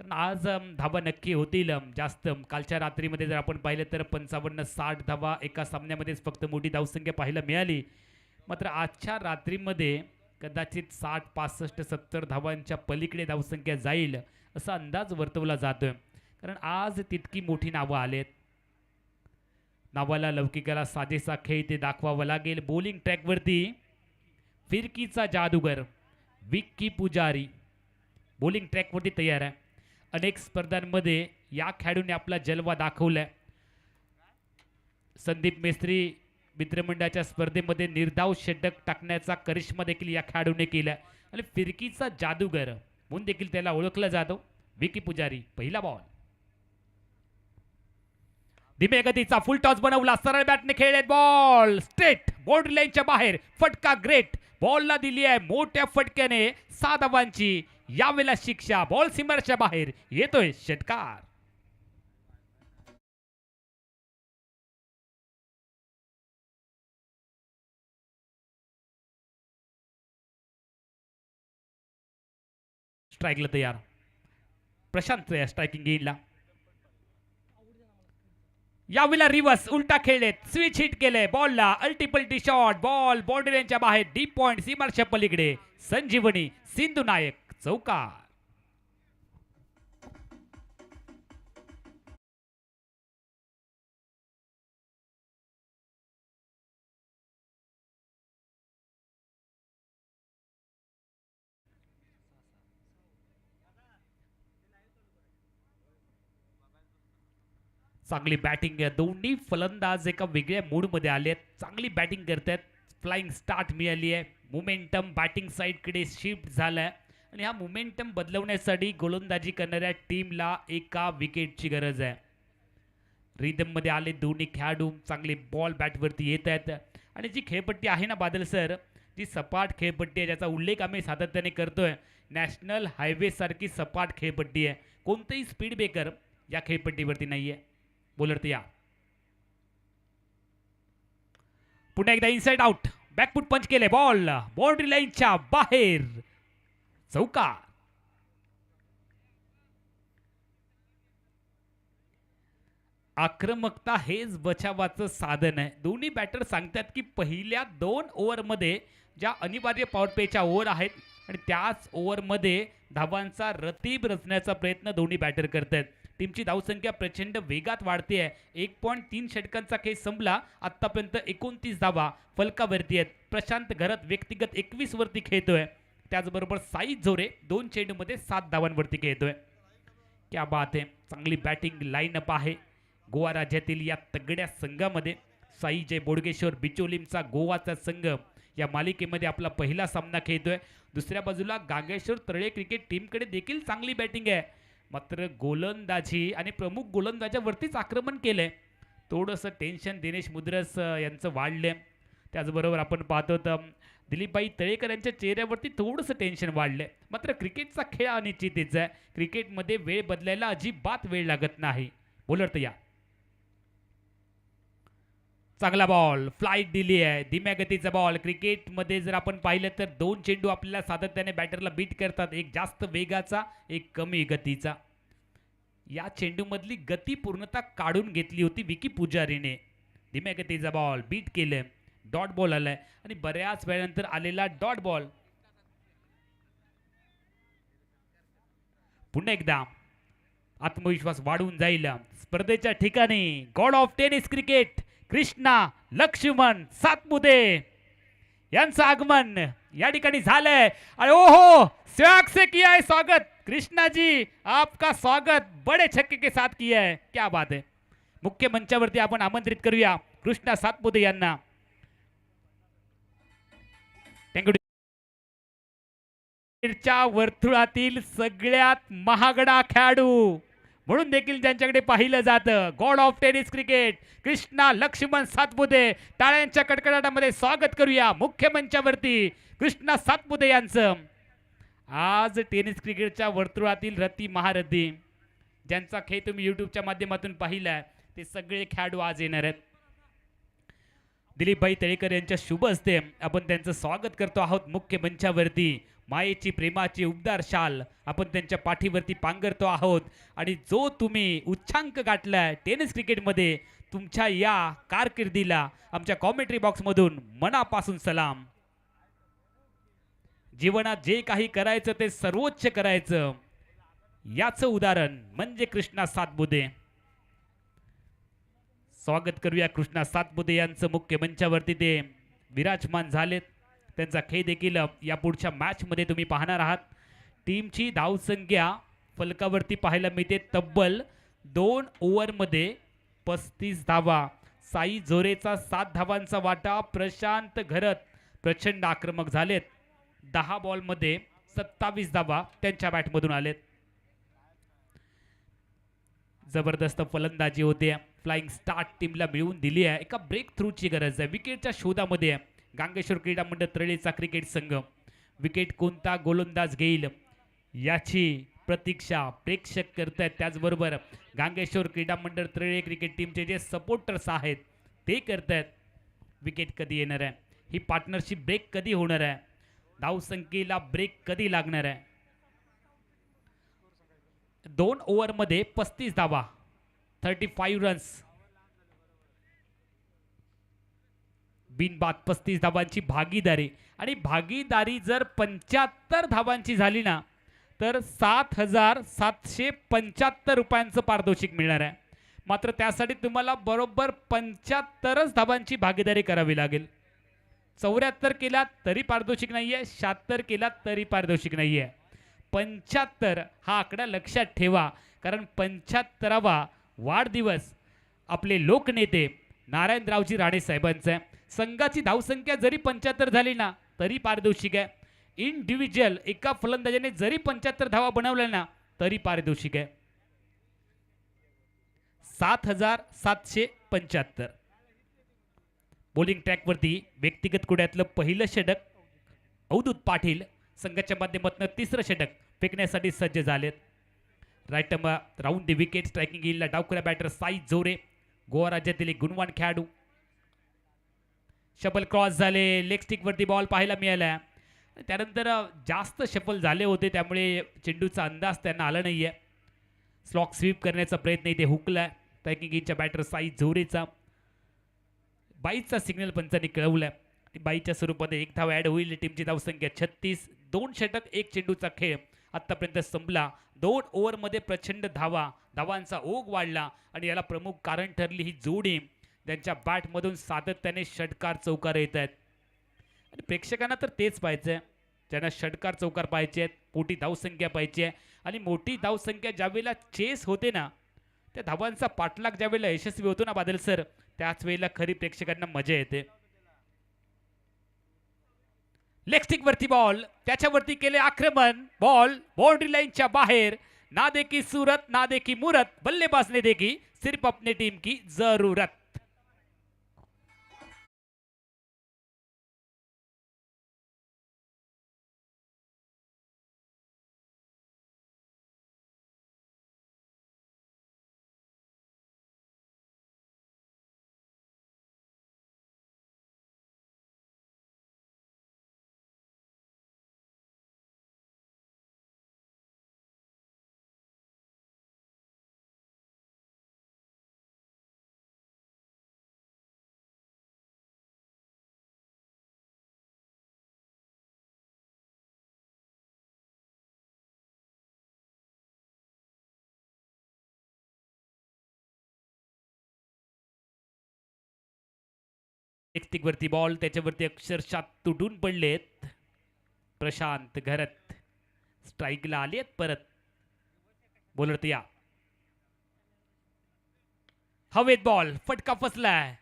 कारण आज धावा नक्की होतील जास्त. कालच्या रात्रीमध्ये जर आपण पाहिलं तर 55-60 धावा एका सामन्यामध्येच फक्त मोठी धावसंख्या पाहायला मिळाली. मात्र आजच्या रात्रीमध्ये कदाचित 60, 65, 70 धावांच्या पलीकडे धावसंख्या जाईल असा अंदाज वर्तवला जातोय. कारण आज तितकी मोठी नावं आलेत. नावाला लौकिकाला साजेसा खेळ ते दाखवावा लागेल. बॉलिंग ट्रॅकवरती फिरकीचा जादूगर विक्की पुजारी बॉलिंग ट्रॅकवरती तयार आहे. अनेक स्पर्धांमध्ये या खेळाडूने आपला जलवा दाखवलाय. संदीप मेस्त्री मित्रमंडळाच्या स्पर्धेमध्ये निर्धाव षटक टाकण्याचा करिश्मा देखील या खेळाडूने केला आणि फिरकीचा जादूगर म्हणून देखील त्याला ओळखलं जातो. विकी पुजारी. पहिला बॉल धीमे गतीचा फुल टॉस बनवला, सरळ बॅटने खेळलेत, बॉल स्ट्रेट बाउंड्री लाईनच्या बाहेर. फटका ग्रेट. बॉलला दिली आहे मोठ्या फटक्याने 6 धावांची. यावेळेला शिक्षा. बॉल सीमारेषेच्या बाहेर येतोय षटकार. स्ट्राइकला तयार. प्रशांत स्ट्राइकिंग गेला. यावेळेला रिव्हर्स उलटा खेळलेत, स्विच हिट केले बॉलला. अल्टीपल्टी शॉट, बॉल बाउंड्री लाईनच्या बाहेर, डीप पॉइंट सीमारेषेच्या पलीकडे. संजीवनी सिंधू नायक चौकार. चांगली बॅटिंग. दोन्ही फलंदाज एका वेगळ्या मूडमध्ये आलेत. चांगली बॅटिंग करतात. फ्लाइंग स्टार्ट मिळाली आहे. मोमेंटम बॅटिंग साईडकडे शिफ्ट झालाय आणि हा मोमेंटम बदलवण्यासाठी गोलंदाजी करणाऱ्या टीमला एका विकेटची गरज आहे. रिदममध्ये आले दोन्ही खेळाडू, चांगले बॉल बॅटवरती येत आहेत आणि जी खेळपट्टी आहे ना बादल सर, जी सपाट खेळपट्टी आहे ज्याचा उल्लेख आम्ही सातत्याने करतोय, नॅशनल हायवे सारखी सपाट खेळपट्टी आहे. कोणतेही स्पीड ब्रेकर या खेळपट्टीवरती नाही आहे. बोलर या पुन्हा एकदा इनसाइड आउट, बॅकफूट पंच केले, बॉल बाउंड्री लाईनच्या बाहेर, चौकार. आक्रमकता हेच बचावाचं साधन आहे. दोन्ही बॅटर सांगतात की पहिल्या 2 ओव्हरमध्ये ज्या अनिवार्य पॉवर प्लेच्या ओव्हर आहेत आणि त्याच ओव्हरमध्ये धावांचा रतीब रचण्याचा प्रयत्न दोन्ही बॅटर करत आहेत. टीमची धावसंख्या प्रचंड वेगात वाढते आहे. 1.3 षटकांचा खेळ संपला, आत्तापर्यंत 29 धावा फलकावरती आहेत. प्रशांत घरत व्यक्तिगत 21 वरती खेळतोय, त्याचबरोबर साई जोरे 2 चेंडूमध्ये 7 धावांवरती खेळतोय. क्या बात आहे, चांगली बॅटिंग लाईनअप आहे गोवा राज्यातील या तगड्या संघामध्ये. साई जय बोडगेश्वर बिचोलीमचा गोवाचा संघ या मालिकेमध्ये आपला पहिला सामना खेळतोय. दुसऱ्या बाजूला गांगेश्वर तळे क्रिकेट टीमकडे देखील चांगली बॅटिंग आहे, मात्र गोलंदाजी आणि प्रमुख गोलंदाजावरतीच आक्रमण केलंय. थोडंसं टेन्शन दिनेश मुद्रस यांचं वाढलं. त्याचबरोबर आपण पाहतो तर दिलीपभाई तळेकर यांच्या चेहऱ्यावरती थोडंसं टेन्शन वाढलंय. मात्र क्रिकेटचा खेळ अनिश्चितच आहे. क्रिकेटमध्ये वेळ बदलायला अजिबात वेळ लागत नाही. बोलर तर या चांगला बॉल, फ्लाईट दिली आहे, धीम्या गतीचा बॉल. क्रिकेटमध्ये जर आपण पाहिलं तर 2 चेंडू आपल्याला सातत्याने बॅटरला बीट करतात, एक जास्त वेगाचा, एक कमी गतीचा. या चेंडूमधली गती पूर्णतः काढून घेतली होती विकी पुजारीने. धीम्या गतीचा बॉल बीट केलं, डॉट बॉल आलाय आणि बऱ्याच वेळानंतर आलेला डॉट बॉल. पुन्हा एकदा आत्मविश्वास वाढून जाईल. स्पर्धेच्या ठिकाणी god of tennis cricket Krishna Laxman Satpute यांचं आगमन या ठिकाणी झालंय. आणि ओहो, स्वागत से किया है, स्वागत कृष्णा जी, आपका स्वागत बड़े छक्के के साथ किया है. क्या बात है. मुख्य मंचावरती आपण आमंत्रित करूया कृष्णा सातपुते यांना. च्या वर्तुळातील सगळ्यात महागडा खेळाडू म्हणून देखील त्यांच्याकडे पाहिलं जातं. God of tennis cricket Krishna Laxman Satpute, टाळ्यांच्या कडकडाटामध्ये स्वागत करूया मुख्य मंचावरती कृष्णा सातपुते यांचं. आज टेनिस क्रिकेटच्या वर्तुळातील रती महारथी ज्यांचा खेळ तुम्ही यूट्यूबच्या माध्यमातून पाहिलाय, ते सगळे खेळाडू आज येणार आहेत. दिलीपभाई तळेकर यांच्या शुभ हस्ते आपण त्यांचं स्वागत करतो आहोत मुख्य मंचावरती. मायेची प्रेमाची उबदार शाल आपण त्यांच्या पाठीवरती पांघरतो आहोत. आणि जो तुम्ही उच्चांक गाठलाय टेनिस क्रिकेटमध्ये, तुमच्या या कारकिर्दीला आमच्या कॉमेंट्री बॉक्समधून मनापासून सलाम. जीवनात जे काही करायचं ते सर्वोच्च करायचं, याचं उदाहरण म्हणजे कृष्णा सातपुते. स्वागत करूया कृष्णा सातपुते यांचं मुख्य मंचावरती. ते विराजमान झालेत. त्यांचा खेळ देखील या पुढच्या मॅचमध्ये तुम्ही पाहणार आहात. टीमची धावसंख्या फलकावरती पाहायला मिळते तब्बल 2 ओव्हरमध्ये 35 धावा. साई जोरेचा 7 धावांचा वाटा. प्रशांत घरत प्रचंड आक्रमक झालेत. 10 बॉलमध्ये 27 धावा त्यांच्या बॅटमधून आलेत. जबरदस्त फलंदाजी होते. फ्लाइंग स्टार्ट टीमला मिळवून दिली आहे. एका ब्रेक थ्रूची गरज आहे. विकेटच्या शोधामध्ये आहे गांगेश्वर क्रीडा मंडळ तळेचा क्रिकेट संघ. विकेट कोणता गोलंदाज घेईल याची प्रतीक्षा प्रेक्षक करतायत. त्याचबरोबर गांगेश्वर क्रीडा मंडळ तळे क्रिकेट टीमचे जे सपोर्टर्स आहेत ते करतायत विकेट कधी येणार आहे, ही पार्टनरशिप ब्रेक कधी होणार आहे, धावसंख्येला ब्रेक कधी लागणार आहे. 2 ओव्हरमध्ये 35 धावा, 35 रन्स. बिनबाद 35 धावांची भागीदारी. आणि भागीदारी जर 75 धावांची झाली ना तर 7,775 रुपयांचं पारितोषिक मिळणार आहे. मात्र त्यासाठी तुम्हाला बरोबर 75च धावांची भागीदारी करावी लागेल. 74 केलात तरी पारितोषिक नाही आहे, 76 केलात तरी पारितोषिक नाही आहे. 75 हा आकडा लक्षात ठेवा, कारण 75वा वाढदिवस आपले लोकनेते नारायणरावजी राणे साहेबांचा आहे. संघाची धावसंख्या जरी 75 झाली ना तरी पारितोषिक आहे. इंडिव्हिज्युअल एका फलंदाजाने जरी 75 धावा बनवल्या ना तरी पारितोषिक आहे 7,775. बॉलिंग ट्रॅकवरती व्यक्तिगत कुड्यातलं पहिलं षटक अवधूत पाटील संघाच्या माध्यमातून तिसरं षटक फेकण्यासाठी सज्ज झालेत. Right round the wicket striking येईल डावखुऱ्या बॅटर साई जोरे गोवा राज्यातील एक गुणवान खेळाडू. शफल क्रॉस झाले लेग स्टिक वरती बॉल पाहायला मिळाला. त्यानंतर जास्त शफल झाले होते त्यामुळे चेंडूचा अंदाज त्यांना आला नाहीये. स्लॉक स्वीप करण्याचा प्रयत्न इथे हुकला स्ट्रायकिंग येईलच्या बॅटर साई जोरेचा. बाईचा सिग्नल पंचांनी कळवलाय. बाईच्या स्वरूपात एक धाव ऍड होईल. टीमची धावसंख्या 36. 2 षटक 1 चेंडूचा खेळ आतापर्यंत संपला. 2 ओव्हरमध्ये प्रचंड धावांचा ओघ वाढला आणि याला प्रमुख कारण ठरली ही जोडी. त्यांच्या बॅटमधून सातत्याने षटकार चौकार येत आहेत आणि प्रेक्षकांना तर तेच पाहिजे. त्यांना षटकार चौकार पाहिजे आहेत, मोठी धावसंख्या पाहिजे आहे आणि मोठी धावसंख्या ज्यावेळेला चेस होते ना त्या धावांचा पाठलाग ज्यावेळेला यशस्वी होतो ना बादल सर त्याच वेळेला खरी प्रेक्षकांना मजा येते. लेग स्टिक वरती बॉल त्याच्यावरती केले आक्रमण. बॉल बाउंड्री लाईनच्या बाहेर. ना देखी सूरत ना देखी मुरत बल्लेबाज ने देखी सिर्फ अपने टीम की जरूरत. लेग वरती बॉल त्याच्यावरती अक्षरशः तुटून पडलेत. प्रशांत घरत स्ट्राईकला आलेत परत. बॉलर या हवेत बॉल फटका फसलाय.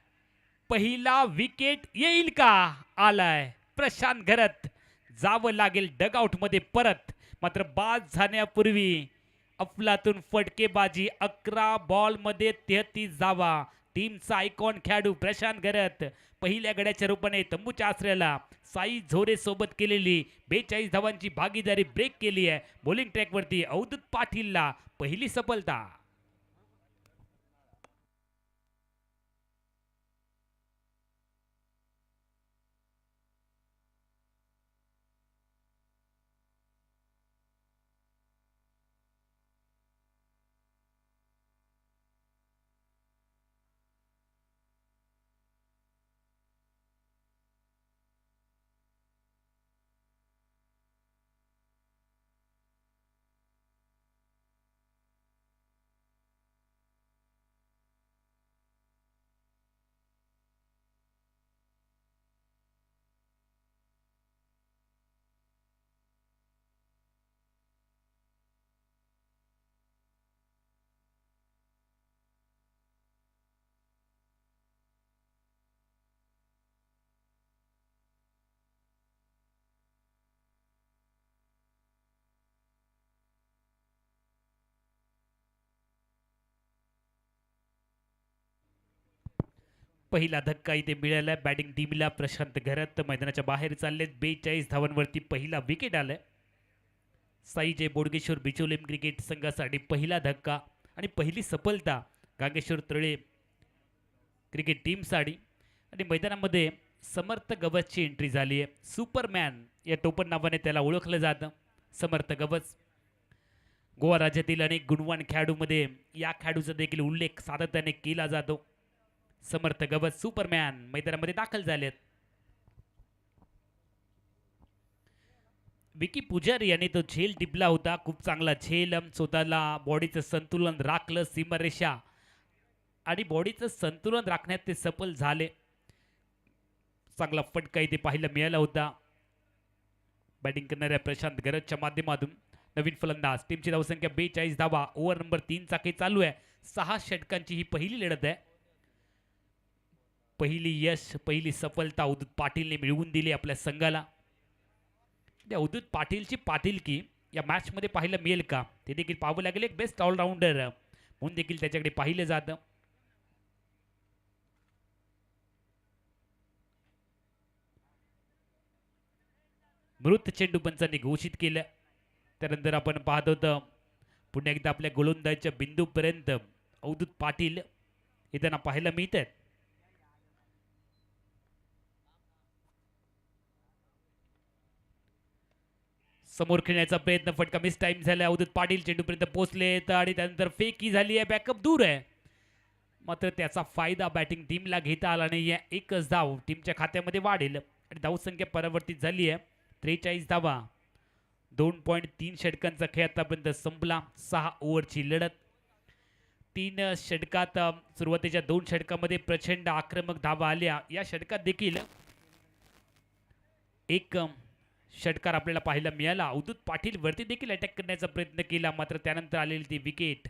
पहिला विकेट येईल का? आलाय. प्रशांत घरत जावं लागेल डगआउट मध्ये परत. मात्र बाद झाण्यापूर्वी अफलातून फटकेबाजी. 11 बॉल मध्ये 33 धावा. टीमचा आयकॉन खेळाडू प्रशांत घरत पहिल्या गड्याच्या रूपाने तंबूच्या आश्रयाला साई झोरे सोबत केलेली 42 धावांची भागीदारी ब्रेक केली आहे. बॉलिंग ट्रॅकवरती अवधूत पाटीलला पहिली सफलता. पहिला धक्का इथे मिळाला बॅटिंग टीमला. प्रशांत घरत मैदानाच्या बाहेर चाललेत. 42 धावांवरती पहिला विकेट आलाय. साई जय बोडगेश्वर बिचोलीम क्रिकेट संघासाठी पहिला धक्का आणि पहिली सफलता गांगेश्वर तळे क्रिकेट टीमसाठी. आणि मैदानामध्ये समर्थ गवसची एंट्री झाली आहे. सुपरमॅन या टोपण नावाने त्याला ओळखलं जातं. समर्थ गवस गोवा राज्यातील अनेक गुणवान खेळाडूमध्ये या खेळाडूचा देखील उल्लेख सातत्याने केला जातो. समर्थ गवस सुपरमॅन मैदानामध्ये दाखल झालेत. विकी पुजारी याने तो झेल टिपला होता. खूप चांगला झेल. स्वतःला बॉडीचं संतुलन राखलं. सीमारेषा आणि बॉडीचं संतुलन राखण्यात ते सफल झाले. चांगला फटका इथे पाहायला मिळाला होता. बॅटिंग करणाऱ्या प्रशांत घरतच्या माध्यमातून नवीन फलंदाज. टीमची धावसंख्या 42 धावा. ओव्हर नंबर 3 चा खेळ चालू आहे. 6 षटकांची ही पहिली लढत आहे. पहिली यश पहिली सफलता अवधूत पाटीलने मिळवून दिली आपल्या संघाला. ते अवधूत पाटीलची पाटीलकी या मॅचमध्ये पाहायला मिळेल का ते देखील पाहावं लागेल. एक बेस्ट ऑलराऊंडर म्हणून देखील त्याच्याकडे पाहिलं जातं. मृत चेंडू पंचांनी घोषित केलं. त्यानंतर आपण पाहत होतं पुन्हा एकदा आपल्या गोलंदाजीच्या बिंदूपर्यंत अवधूत पाटील येताना पाहायला मिळत आहेत. समोर खेळण्याचा प्रयत्न, फटका मिस टाइम झाला. अवधूत पाटील चेंडूपर्यंत पोहोचले आणि त्यानंतर फेकी झाली आहे. बॅकअप दूर आहे, मात्र त्याचा फायदा बॅटिंग टीमला घेता आला नाही आहे. एकच धाव टीमच्या खात्यामध्ये वाढेल आणि धावसंख्या परावर्तित झाली आहे 43 धावा. 2.3 षटकांचा खेळ आतापर्यंत संपला. 6 ओव्हरची लढत. 3 षटकात सुरुवातीच्या 2 षटकामध्ये प्रचंड आक्रमक धावा आल्या. या षटकात देखील एक षटकार आपल्याला पाहायला मिळाला. अवधूत पाटील वरती देखील अटॅक करण्याचा प्रयत्न केला, मात्र त्यानंतर आलेली ती विकेट.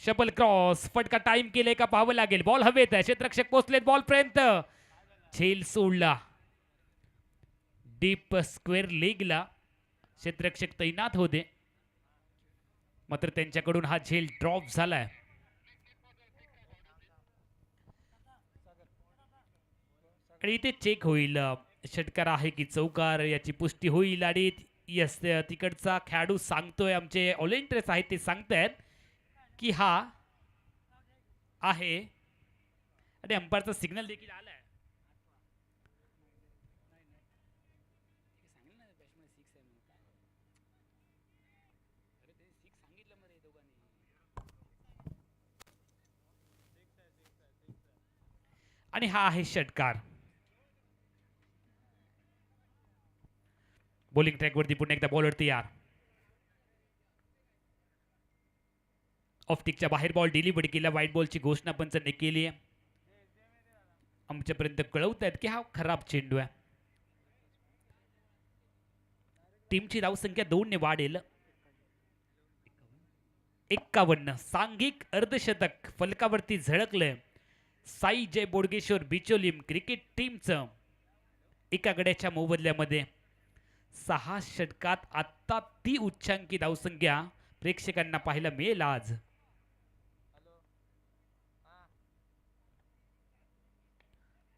शबल क्रॉस, फटका टाइम केले का पाहावं लागेल. बॉल हवेत आहे, क्षेत्ररक्षक पोहोचलेत बॉल पर्यंत. झेल सोडला डीप स्क्वेअर लेगला. क्षेत्ररक्षक तैनात होते, मात्र त्यांच्याकडून हा झेल ड्रॉप झालाय. आणि इथे चेक होईल षटकार आहे की चौकार याची पुष्टी होईल. आणि यस, तिकडचा खेळाडू सांगतोय, आमचे ऑलिंट्रेस आहेत ते सांगतायत की हा आहे आणि अंपायरचा सिग्नल देखील आलाय. आणि हा आहे षटकार. बॉलिंग ट्रॅकवरती पुन्हा एकदा बॉलर तयार. ऑफटिकच्या बाहेर बॉल डिलिव्हर केला. व्हाईट बॉलची घोषणा पंचांनी केली आहे. आमच्यापर्यंत कळवत आहेत की हा खराब चेंडू आहे. टीमची धावसंख्या 2 ने वाढेल. 51 सांघिक अर्धशतक फलकावरती झळकलंय साई जय बोडगेश्वर बिचोलीम क्रिकेट टीमचं. एका गड्याच्या मोबदल्यामध्ये 6 षटकात आता ती उच्चांकी धावसंख्या प्रेक्षकांना पाहायला मिळेल आज.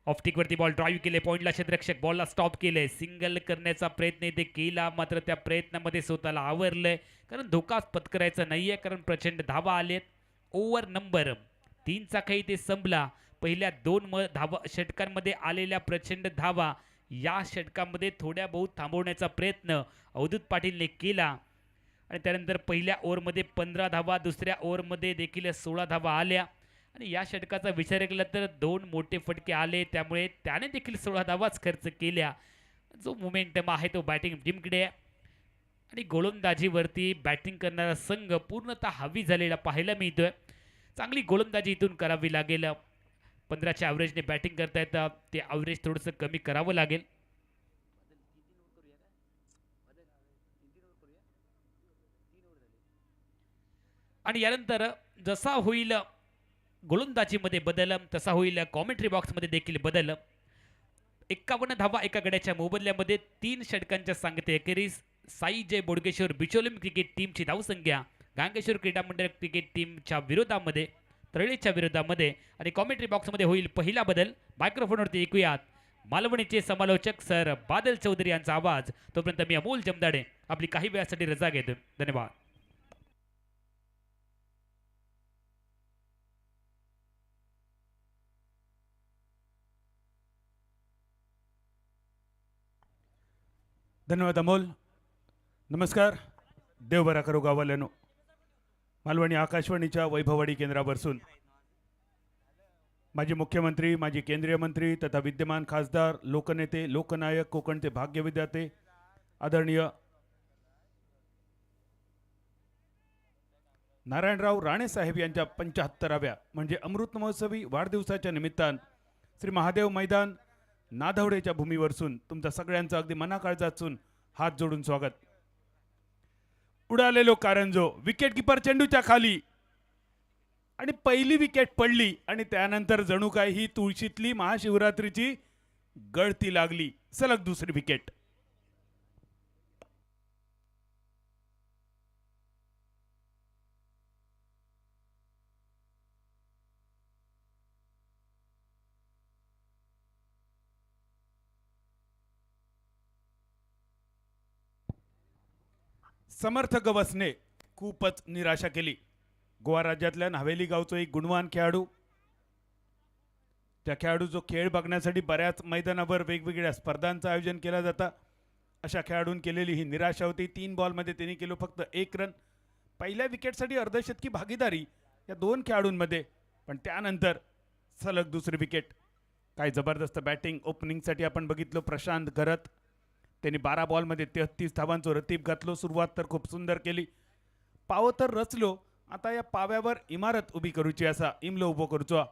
ऑफटिकवरती बॉल ड्राईव्ह केले, पॉइंटला क्षेत्ररक्षक बॉलला स्टॉप केले. सिंगल करण्याचा प्रयत्न इथे केला, मात्र त्या प्रयत्नामध्ये स्वतःला आवरलंय, कारण धोका पत्करायचा नाहीये, कारण प्रचंड धावा आलेत. ओव्हर नंबर 3चा खेळ इथे संपला. पहिल्या 2 धावा षटकांमध्ये आलेल्या प्रचंड धावा या षटकामध्ये थोड्या बहुत थांबवण्याचा प्रयत्न अवधूत पाटीलने केला. आणि त्यानंतर पहिल्या ओव्हरमध्ये 15 धावा, दुसऱ्या ओव्हरमध्ये देखील 16 धावा आल्या. आणि या षटकाचा विचार केला तर 2 मोठे फटके आले, त्यामुळे त्याने देखील 16 धावाच खर्च केल्या. जो मोमेंटम आहे तो बॅटिंग टीमकडे आहे आणि गोलंदाजीवरती बॅटिंग करणारा संघ पूर्णतः हवी झालेला पाहायला मिळतोय. चांगली गोलंदाजी इथून करावी लागेल. 15च्या ॲव्हरेजने बॅटिंग करता येतं, ते ॲव्हरेज थोडंसं कमी करावं लागेल. आणि यानंतर जसा होईल गोलंदाजीमध्ये बदल, तसा होईल कॉमेंट्री बॉक्समध्ये देखील बदल. 51 धावा एका गड्याच्या मोबदल्यामध्ये 3 षटकांच्या सांगते अखेरीस साई जय बोडगेश्वर बिचोलीम क्रिकेट टीमची धावसंख्या गांगेश्वर क्रीडा मंडळ क्रिकेट टीमच्या विरोधामध्ये, तळेच्या विरोधामध्ये. आणि कॉमेंट्री बॉक्समध्ये होईल पहिला बदल. मायक्रोफोनवरती ऐकूयात मालवणीचे समालोचक सर बादल चौधरी यांचा आवाज. तोपर्यंत मी अमोल जमदाडे आपली काही वेळासाठी रजा घेतो. धन्यवाद. धन्यवाद अमोल. नमस्कार. देवबरा करो गावाल्यानो. मालवणी आकाशवाणीच्या वैभववाडी केंद्रावरसून माजी मुख्यमंत्री, माजी केंद्रीय मंत्री तथा विद्यमान खासदार, लोकनेते, लोकनायक, कोकणचे भाग्यविधाते आदरणीय नारायणराव राणे साहेब यांच्या 75व्या म्हणजे अमृत महोत्सवी वाढदिवसाच्या निमित्तान श्री महादेव मैदान नाधवडेच्या भूमीवरसून तुमचा सगळ्यांचा अगदी मनाकाळजातून हात जोडून स्वागत. उडालेलो कारंजो, विकेट किपर चेंडूच्या खाली आणि पहिली विकेट पडली आणि त्यानंतर जणू काय ही तुळशीतली महाशिवरात्रीची गळती लागली. सलग दुसरी विकेट. समर्थ गवसने खूपच निराशा केली. गोवा राज्यातल्या नावेली गावचा एक गुणवान खेळाडू, त्या खेळाडू जो खेळ बघण्यासाठी बऱ्याच मैदानावर वेगवेगळ्या स्पर्धांचं आयोजन केलं जातं, अशा खेळाडून केलेली ही निराशा होती. 3 बॉलमध्ये त्यांनी केलं फक्त 1 रन. पहिल्या विकेटसाठी अर्धशतकी भागीदारी या 2 खेळाडूंमध्ये, पण त्यानंतर सलग दुसरी विकेट. काय जबरदस्त बॅटिंग ओपनिंगसाठी आपण बघितलं प्रशांत घरत. त्यांनी 12 बॉलमध्ये 33 धावांचं रतीब घातलो. सुरुवात तर खूप सुंदर केली. पाव तर रचलो, आता या पाव्यावर इमारत उभी करूची असा इमलो उभो करूचो.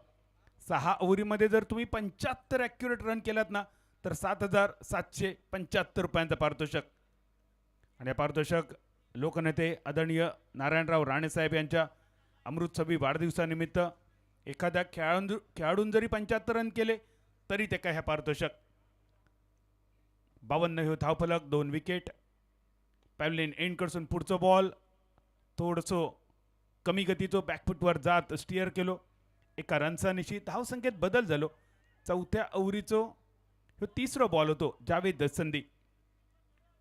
6 ओव्हरीमध्ये जर तुम्ही 75 ॲक्युरेट रन केलात ना, तर 7,775 रुपयांचं पारितोषिक. आणि पारितोषिक लोकनेते आदरणीय नारायणराव राणेसाहेब यांच्या अमृतसवी वाढदिवसानिमित्त एखाद्या खेळाडून जरी 75 रन केले तरी ते काय ह्या पारितोषिक. 52 हे धावफलक, 2 विकेट. पॅव्हलिन एंड कडसून पुढचं बॉल थोडंसं कमी गतीचो बॅकफुटवर जात स्टिअर केलो. एका रनसानिशी धावसंख्येत बदल झालो. चौथ्या ओव्हरीचो ह्यो तिसरो बॉल होतो जावेद दसंदी.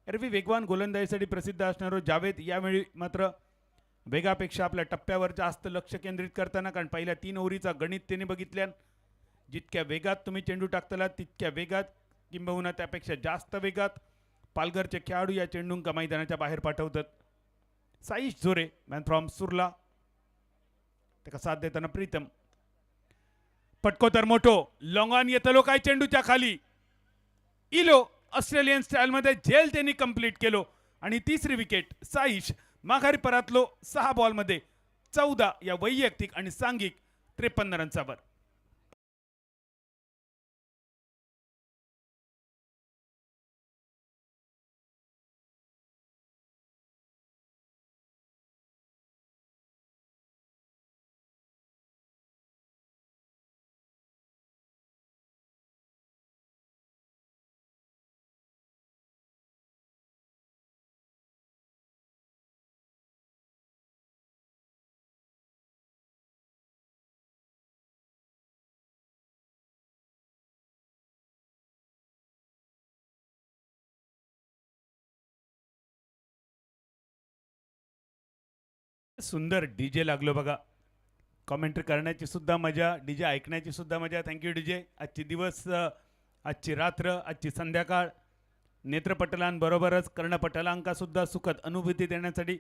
एरवी वेगवान गोलंदाजीसाठी प्रसिद्ध असणारो जावेद यावेळी मात्र वेगापेक्षा आपल्या टप्प्यावर जास्त लक्ष केंद्रित करताना, कारण पहिल्या 3 ओव्हरीचा गणित त्याने बघितल्यान जितक्या वेगात तुम्ही चेंडू टाकताला तितक्या वेगात किंबहुना त्यापेक्षा जास्त वेगात पालघरचे खेळाडू या चेंडूंका मैदानाच्या बाहेर पाठवतात. साईश झोरे मॅन फ्रॉम सुरला, त्याका साथ देताना प्रीतम. पटको तर मोठो लॉंगान येतलो काय चेंडूच्या खाली इलो. ऑस्ट्रेलियन स्टाईलमध्ये झेल त्यांनी कंप्लीट केलो आणि तिसरी विकेट. साईश माघारी परतलो 6 बॉलमध्ये 14 या वैयक्तिक आणि सांघिक 53 रन्सावर. सुंदर डीजे लागलो बघा. कॉमेंट्री करण्याची सुद्धा मजा, डीजे ऐकण्याची सुद्धा मजा. Thank you DJ. आजची दिवस, आजची रात्र, आजची संध्याकाळ नेत्रपटलांबरोबरच कर्णपटलांका सुद्धा सुखद अनुभूती देण्यासाठी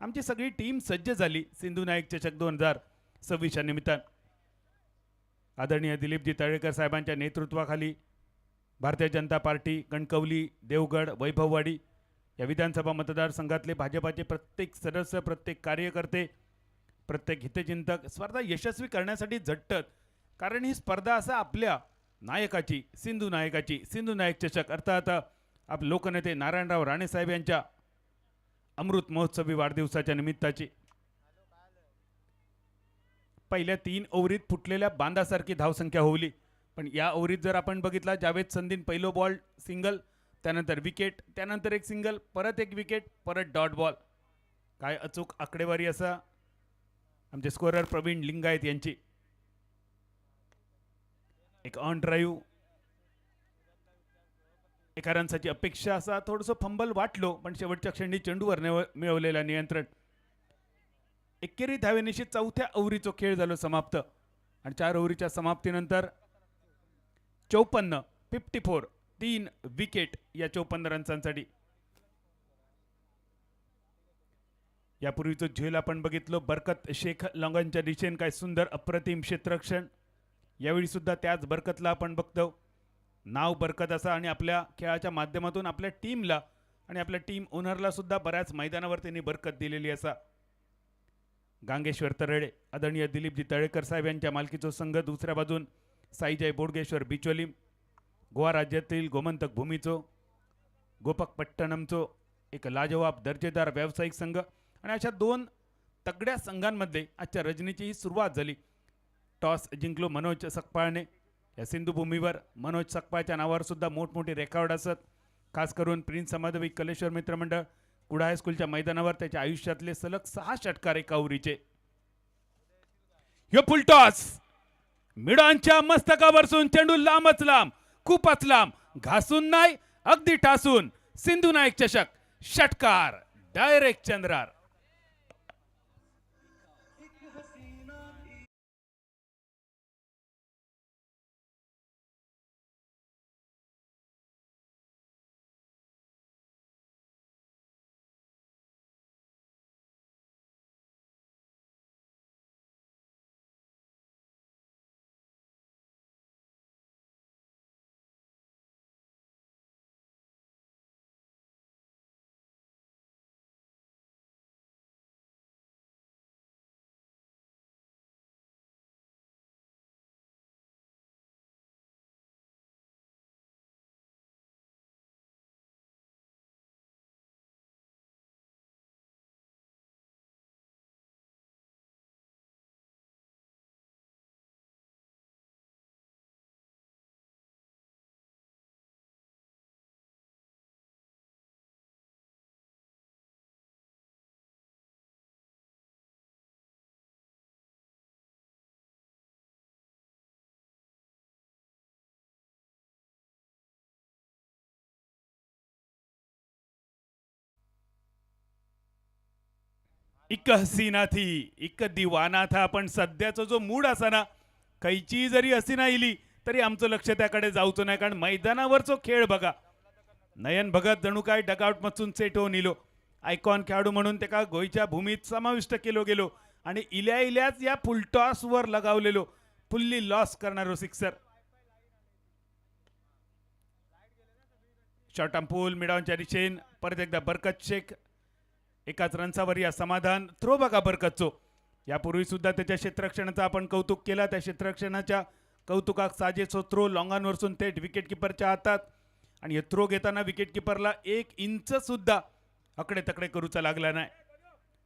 आमची सगळी टीम सज्ज झाली. सिंधू नायक चषक 2026 या निमित्तानं आदरणीय दिलीपजी तळेकर साहेबांच्या नेतृत्वाखाली भारतीय जनता पार्टी कणकवली, देवगड, वैभववाडी या विधानसभा मतदारसंघातले भाजपाचे प्रत्येक सदस्य, प्रत्येक कार्यकर्ते, प्रत्येक हितचिंतक स्पर्धा यशस्वी करण्यासाठी झटतात. कारण ही स्पर्धा असं आपल्या नायकाची, सिंधू नायक चषक अर्थात आप लोकनेते नारायणराव राणेसाहेब यांच्या अमृत महोत्सवी वाढदिवसाच्या निमित्ताची. पहिल्या 3 ओव्हरीत फुटलेल्या बांधासारखी धावसंख्या होवली, पण या ओव्हरीत जर आपण बघितला जावेद संदीन पहिलो बॉल सिंगल, त्यानंतर विकेट, त्यानंतर एक सिंगल, परत एक विकेट, परत डॉट बॉल. काय अचूक आकडेवारी असा आमचे स्कोरर प्रवीण लिंगायत यांची. एक ऑन ड्राईव्ह, एका रनसाठी अपेक्षा असा थोडंसं फंबल वाटलो, पण शेवटच्या क्षणी चेंडूवर मिळवलेला नियंत्रण. एकेरी धावेनिशी चौथ्या ओव्हरीचो खेळ झालो समाप्त आणि 4 ओव्हरीच्या समाप्तीनंतर 54 3 विकेट या 54 रन्सांसाठी. यापूर्वीचं झेल आपण बघितलं बरकत शेख लॉंगनच्या दिशेने. काय सुंदर अप्रतिम क्षेत्ररक्षण. यावेळी सुद्धा त्याच बरकतला आपण बघतो. नाव बरकत असा आणि आपल्या खेळाच्या माध्यमातून आपल्या टीमला आणि आपल्या टीम ओनरला सुद्धा बऱ्याच मैदानावर त्यांनी बरकत दिलेली असा. गांगेश्वर तरडे आदरणीय दिलीपजी तळेकर साहेब यांच्या मालकीचा संघ. दुसऱ्या बाजून साईजय बोडगेश्वर बिचोलीम, गोवा राज्यातील गोमंतक भूमीचो, गोपकपट्टणमचो एक लाजवाब दर्जेदार व्यावसायिक संघ. आणि अशा 2 तगड्या संघांमध्ये आजच्या रजनीची ही सुरुवात झाली. टॉस जिंकलो मनोज सकपाळने. या सिंधुभूमीवर मनोज सकपाळच्या नावावर सुद्धा मोठमोठे रेकॉर्ड असत. खास करून प्रिन्स समाधवी कलेश्वर मित्रमंडळ कुडा हायस्कूलच्या मैदानावर त्याच्या आयुष्यातले सलग 6 षटकार एका उरीचे. ह्यो फुल टॉस मिडानच्या मस्तकावरसून चेंडू लांबच लांब, खूपच लांब, घासून नाही अगदी ठासून सिंधू नायक चषक षटकार डायरेक्ट चंद्रार. इक हसीना थी इक दिवाना था. पण सध्याचा जो मूड असा ना, कैची जरी हसीना इली तरी आमचं लक्ष त्याकडे जाऊचं नाही. कारण मैदानावरचो खेळ बघा. नयन भगत जणू काय डगआउट मधून सेट होऊन इलो. आयकॉन खेळाडू म्हणून त्याका गोयच्या भूमीत समाविष्ट केलो गेलो आणि इल्या इल्याच या फुलटॉस वर लगावलेलो फुल्ली लॉस करणारो सिक्सर. शॉर्ट पूल मिडावनच्या दिशेन परत एकदा बरकत शेख एकाच रनसावर या समाधान. थ्रो बघा बरकतचो. यापूर्वी सुद्धा त्याच्या क्षेत्ररक्षणाचं आपण कौतुक केला. त्या क्षेत्ररक्षणाच्या कौतुकाक साजेसो थ्रो लॉंगांवरसून थेट विकेट किपरच्या हातात आणि हे थ्रो घेताना विकेट किपरला 1 इंच सुद्धा अकडे तकडे करूचा लागला नाही.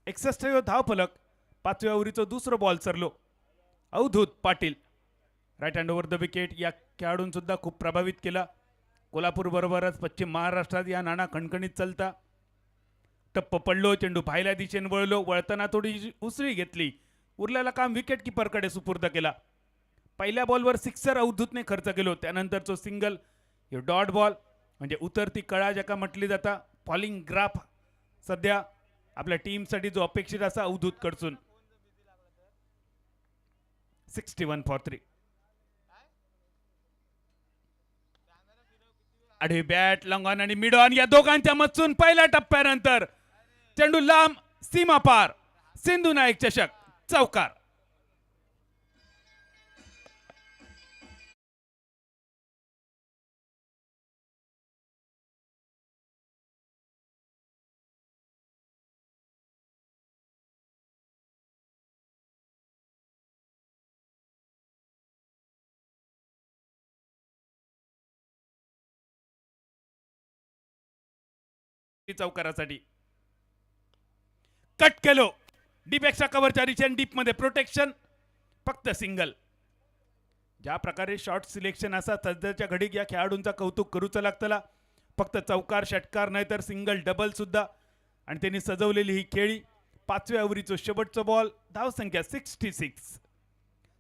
61 धाव फलक. 5व्या ओव्हरीचो दुसरो बॉल सरलो. Avdhoot Patil right hand over the wicket. या खेळाडून सुद्धा खूप प्रभावित केला. कोल्हापूर बरोबरच पश्चिम महाराष्ट्रात या नाणा खणखणीत चालता. टप्प पडलो. चेंडू पाहिल्या दिशेने वळलो. वळताना थोडी उसळी घेतली. उरलेला काम विकेट किपरकडे सुपूर्द केला. पहिल्या बॉलवर सिक्सर अवधूतने खर्च केलो. त्यानंतरचो सिंगल हे डॉट बॉल म्हणजे उतरती कळा ज्याका म्हटली जाता. फॉलिंग ग्राफ सध्या आपल्या टीमसाठी जो अपेक्षित असा अवधूत कडसून. 61 फॉर 3. आडवी बॅट लंगॉन आणि मिड ऑन या दोघांच्या मधून पहिल्या टप्प्यानंतर चेंडू लांब सीमा पार. सिंधू नायक चषक चौकार. चौकारासाठी कट केलो. डीपेक्षा कव्हरच्या रिचन डीप मध्ये प्रोटेक्शन. फक्त सिंगल. ज्या प्रकारे शॉर्ट सिलेक्शन असा सध्याच्या घडीक या खेळाडूंचा कौतुक करूचं लागतला. फक्त चौकार षटकार नाही तर सिंगल डबल सुद्धा. आणि त्यांनी सजवलेली ही खेळी. 5व्या ओव्हरीचो शेवटचा बॉल. धावसंख्या 66.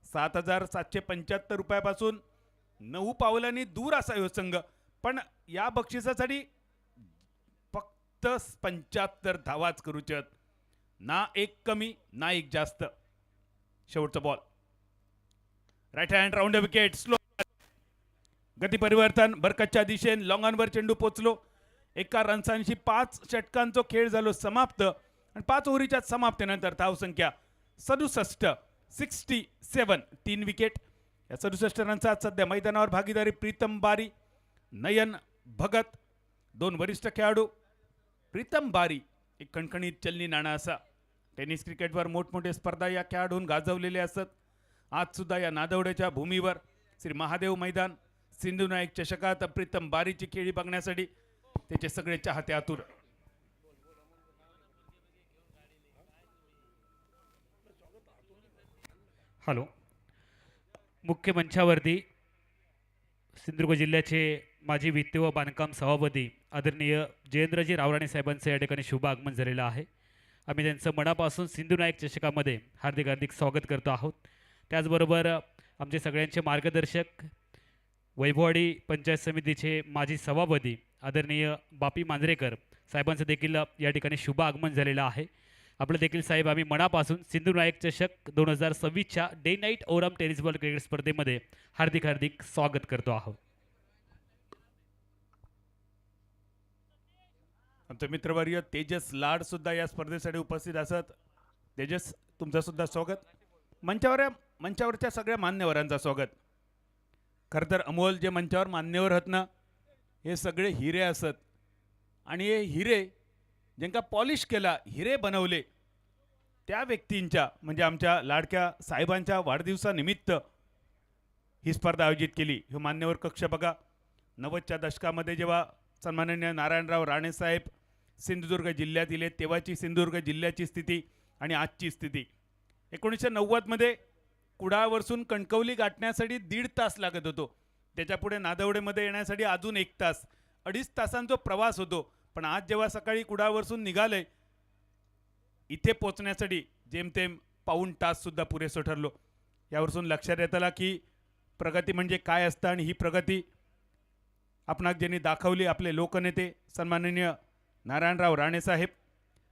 7,775 रुपयापासून 9 पावलांनी दूर असा ह्यो संघ. पण या बक्षिसासाठी 75 धावाच करूच्यात. ना एक कमी ना एक जास्त. शेवटचा ball. Right hand round wicket. Slow गती परिवर्तन. बरकतच्या दिशेने लॉंगॉनवर चेंडू पोचलो. एका रनसांशी 5 षटकांचो खेळ झालो समाप्त. आणि 5 ओव्हरीच्या समाप्तीनंतर धावसंख्या 67. 67. 3 विकेट. या 67 रनचा सध्या मैदानावर भागीदारी प्रीतम बारी, नयन भगत 2 वरिष्ठ खेळाडू. प्रीतम बारी एक खणखणीत चलनी नाणा असा. टेनिस क्रिकेटवर मोठमोठे स्पर्धा या खेळाडून गाजवलेले असत. आज सुद्धा या नादवड्याच्या भूमीवर श्री महादेव मैदान सिंधू नायक चषकात प्रीतम बारीची खेळी बघण्यासाठी त्याचे सगळे चाहते आतुर. हॅलो. मुख्य मंचावरती सिंधुदुर्ग जिल्ह्याचे माजी वित्त व बांधकाम सभापती आदरणीय जयेंद्रजी रावराणे साहेबांचं या ठिकाणी शुभ आगमन झालेलं आहे. आम्ही त्यांचं मनापासून सिंधू नायक चषकामध्ये हार्दिक हार्दिक स्वागत करतो आहोत. त्याचबरोबर आमचे सगळ्यांचे मार्गदर्शक वैभववाडी पंचायत समितीचे माजी सभापती आदरणीय बापी मांजरेकर साहेबांचं देखील या ठिकाणी शुभ आगमन झालेलं आहे. आपलं देखील साहेब आम्ही मनापासून सिंधू नायक चषक 2026च्या डे नाईट ओरम टेनिस बॉल क्रिकेट स्पर्धेमध्ये हार्दिक हार्दिक स्वागत करतो आहोत. आमचे मित्रवर्य तेजस लाड सुद्धा या स्पर्धेसाठी उपस्थित असत. तेजस, तुमचं सुद्धा स्वागत. मंचावरच्या सगळ्या मान्यवरांचं स्वागत. खरं तर अमोल जे मंचावर मान्यवर आहेत ना, हे सगळे हिरे असत आणि हे हिरे ज्यांका पॉलिश केला, हिरे बनवले, त्या व्यक्तींच्या म्हणजे आमच्या लाडक्या साहेबांच्या वाढदिवसानिमित्त ही स्पर्धा आयोजित केली. हे मान्यवर कक्ष बघा. 90च्या दशकामध्ये जेव्हा सन्माननीय नारायणराव राणे साहेब सिंधुदुर्ग जिल्ह्यात दिले, तेव्हाची सिंधुदुर्ग जिल्ह्याची स्थिती आणि आजची स्थिती. 1990मध्ये कुडाळवरसून कणकवली गाठण्यासाठी 1.5 तास लागत होतो. त्याच्यापुढे नादवडेमध्ये येण्यासाठी अजून 1 तास, 2.5 तासांचा प्रवास होतो. पण आज जेव्हा सकाळी कुडाळवरसून निघाले, इथे पोचण्यासाठी जेमतेम पाऊण तास सुद्धा पुरेसं ठरलो. यावरसून लक्षात येताला की प्रगती म्हणजे काय असतं आणि ही प्रगती आपणाक ज्यांनी दाखवली आपले लोकनेते सन्माननीय नारायणराव राणे साहेब.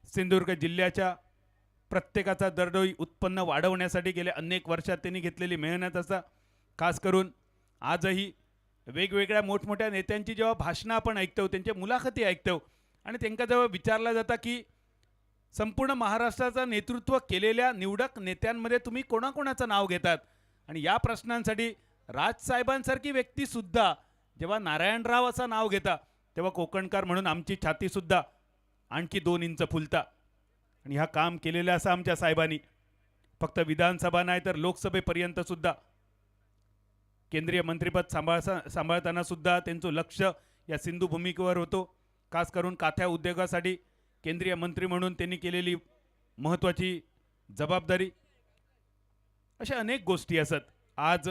सिंधुदुर्ग जिल्ह्याच्या प्रत्येकाचा दरडोई उत्पन्न वाढवण्यासाठी गेल्या अनेक वर्षात त्यांनी घेतलेली मेहनत असा. खास करून आजही वेगवेगळ्या मोठमोठ्या नेत्यांची जेव्हा भाषणं आपण ऐकतो, त्यांच्या मुलाखती ऐकतो आणि त्यांना जेव्हा विचारलं जातं की संपूर्ण महाराष्ट्राचं नेतृत्व केलेल्या निवडक नेत्यांमध्ये तुम्ही कोणाकोणाचं नाव घेतात, आणि या प्रश्नांसाठी राजसाहेबांसारखी व्यक्तीसुद्धा जेव्हा नारायणराव असं नाव घेता, तेव्हा कोकणकार म्हणून आमची छातीसुद्धा आणखी 2 इंच फुलता. आणि हा काम केलेलं असं आमच्या साहेबांनी फक्त विधानसभा नाही तर लोकसभेपर्यंतसुद्धा केंद्रीय मंत्रिपद सांभाळताना सुद्धा त्यांचं लक्ष या सिंधू भूमिकेवर होतो. खास करून काथ्या उद्योगासाठी केंद्रीय मंत्री म्हणून त्यांनी केलेली महत्त्वाची जबाबदारी, अशा अनेक गोष्टी असत. आज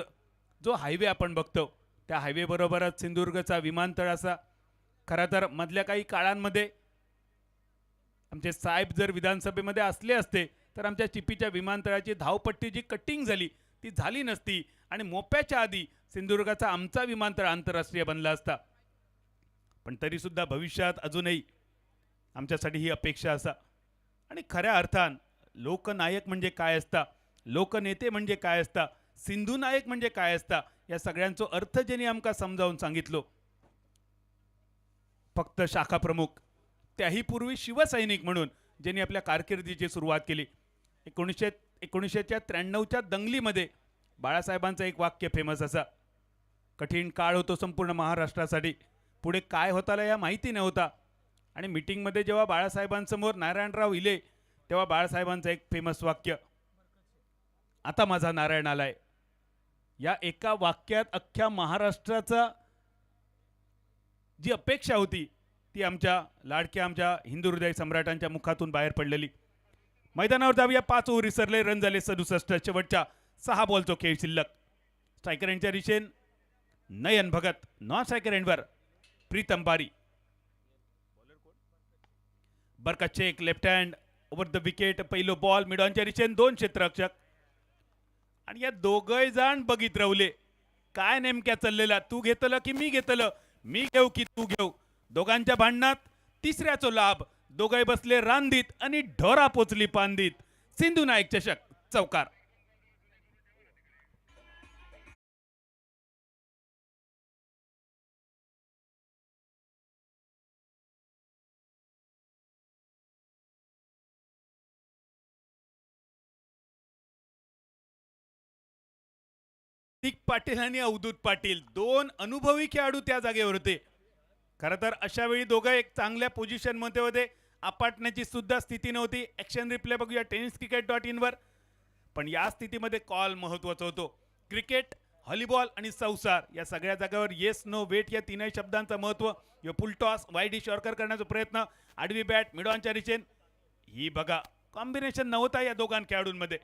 जो हायवे आपण बघतो, त्या हायवेबरोबरच सिंधुदुर्गचा विमानतळ असा. खरं तर मधल्या काही काळांमध्ये आमचे साहेब जर विधानसभेमध्ये असले असते तर आमच्या चिपीच्या विमानतळाची धावपट्टी जी कटिंग झाली ती झाली नसती आणि मोप्याच्या आधी सिंधुदुर्गाचा आमचा विमानतळ आंतरराष्ट्रीय बनला असता. पण तरीसुद्धा भविष्यात अजूनही आमच्यासाठी ही अपेक्षा असा. आणि खऱ्या अर्थान लोकनायक म्हणजे काय असता, लोकनेते म्हणजे काय असता, सिंधू नायक म्हणजे काय असता, या सगळ्यांचा अर्थ ज्यांनी आमका समजावून सांगितलो. फक्त शाखा प्रमुख, त्याही पूर्वी शिवसैनिक म्हणून ज्यांनी आपल्या कारकिर्दीची सुरुवात केली. 1993च्या दंगलीमध्ये बाळासाहेबांचं एक वाक्य फेमस असा, कठीण काळ होतो संपूर्ण महाराष्ट्रासाठी, पुढे काय होताला या माहिती नव्हता. आणि मीटिंगमध्ये जेव्हा बाळासाहेबांसमोर नारायणराव इले, तेव्हा बाळासाहेबांचं एक फेमस वाक्य, आता माझा नारायण आलाय. या एका वाक्यात अख्ख्या महाराष्ट्राचा जी अपेक्षा होती ती आमच्या लाडक्या आमच्या हिंदू हृदय सम्राटांच्या मुखातून बाहेर पडलेली. मैदानावर जाऊया. 5 ओव्हर विसरले, रन झाले 67. शेवटच्या 6 बॉलचा खेळ शिल्लक. स्ट्रायकर यांच्या दिशेन नयन भगत, नॉन स्ट्रायकर एंडवर प्रीतम बारी. बरका चेक left hand over the wicket. पहिलो बॉल मिडॉनच्या दिशेन 2 क्षेत्ररक्षक आणि या दोघंही जण बघित रावले काय नेमक्या चाललेला, तू घेतलं की मी घेतलं, मी घेऊ की तू घेऊ. दोघांच्या भांडणात तिसऱ्याचो लाभ. दोघे बसले रांदीत आणि ढोरा पोचली पांदीत. सिंधू नायक चषक चौकार. पाटील आणि अवधूत पाटील 2 अनुभवी खेळाडू त्या जागेवर होते. खरं तर अशा वेळी दोघं एक चांगल्या पोझिशन मध्ये होते. आपटण्याची सुद्धा स्थिती नव्हती. ॲक्शन रिप्ले बघूया tenniscricket.in वर. पण या स्थितीमध्ये कॉल महत्त्वाचा होतो. क्रिकेट, हॉलीबॉल आणि संसार या सगळ्या जागेवर येस नो वेट या 3 शब्दांचं महत्त्व. यो फुल टॉस, वाईड शॉर्कर करण्याचा प्रयत्न, आडवी बॅट मिडॉनच्या दिशेन, ही बघा कॉम्बिनेशन नव्हता या दोघां खेळाडूंमध्ये.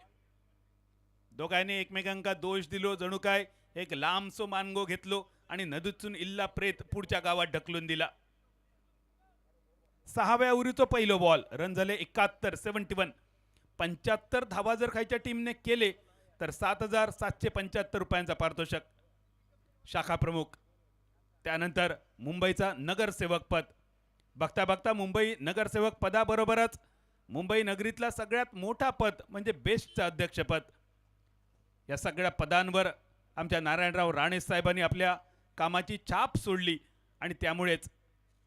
दोघांनी एकमेकांका दोष दिलो, जणू काय एक लांबसो मानगो घेतलो आणि नदीतून इल्ला प्रेत पुढच्या गावात ढकलून दिला. 6व्या ओव्हरीचो पहिलो बॉल. रन झाले 71. 75 धावा जर खायच्या टीमने केले तर 7,775 रुपयांचा पारितोषिक. शाखा प्रमुख. त्यानंतर मुंबईचा नगरसेवक पद. बघता बघता मुंबई नगरसेवक पदाबरोबरच मुंबई नगरीतला सगळ्यात मोठा पद म्हणजे बेस्टचं अध्यक्षपद. या सगळ्या पदांवर आमच्या नारायणराव राणे साहेबांनी आपल्या कामाची छाप सोडली आणि त्यामुळेच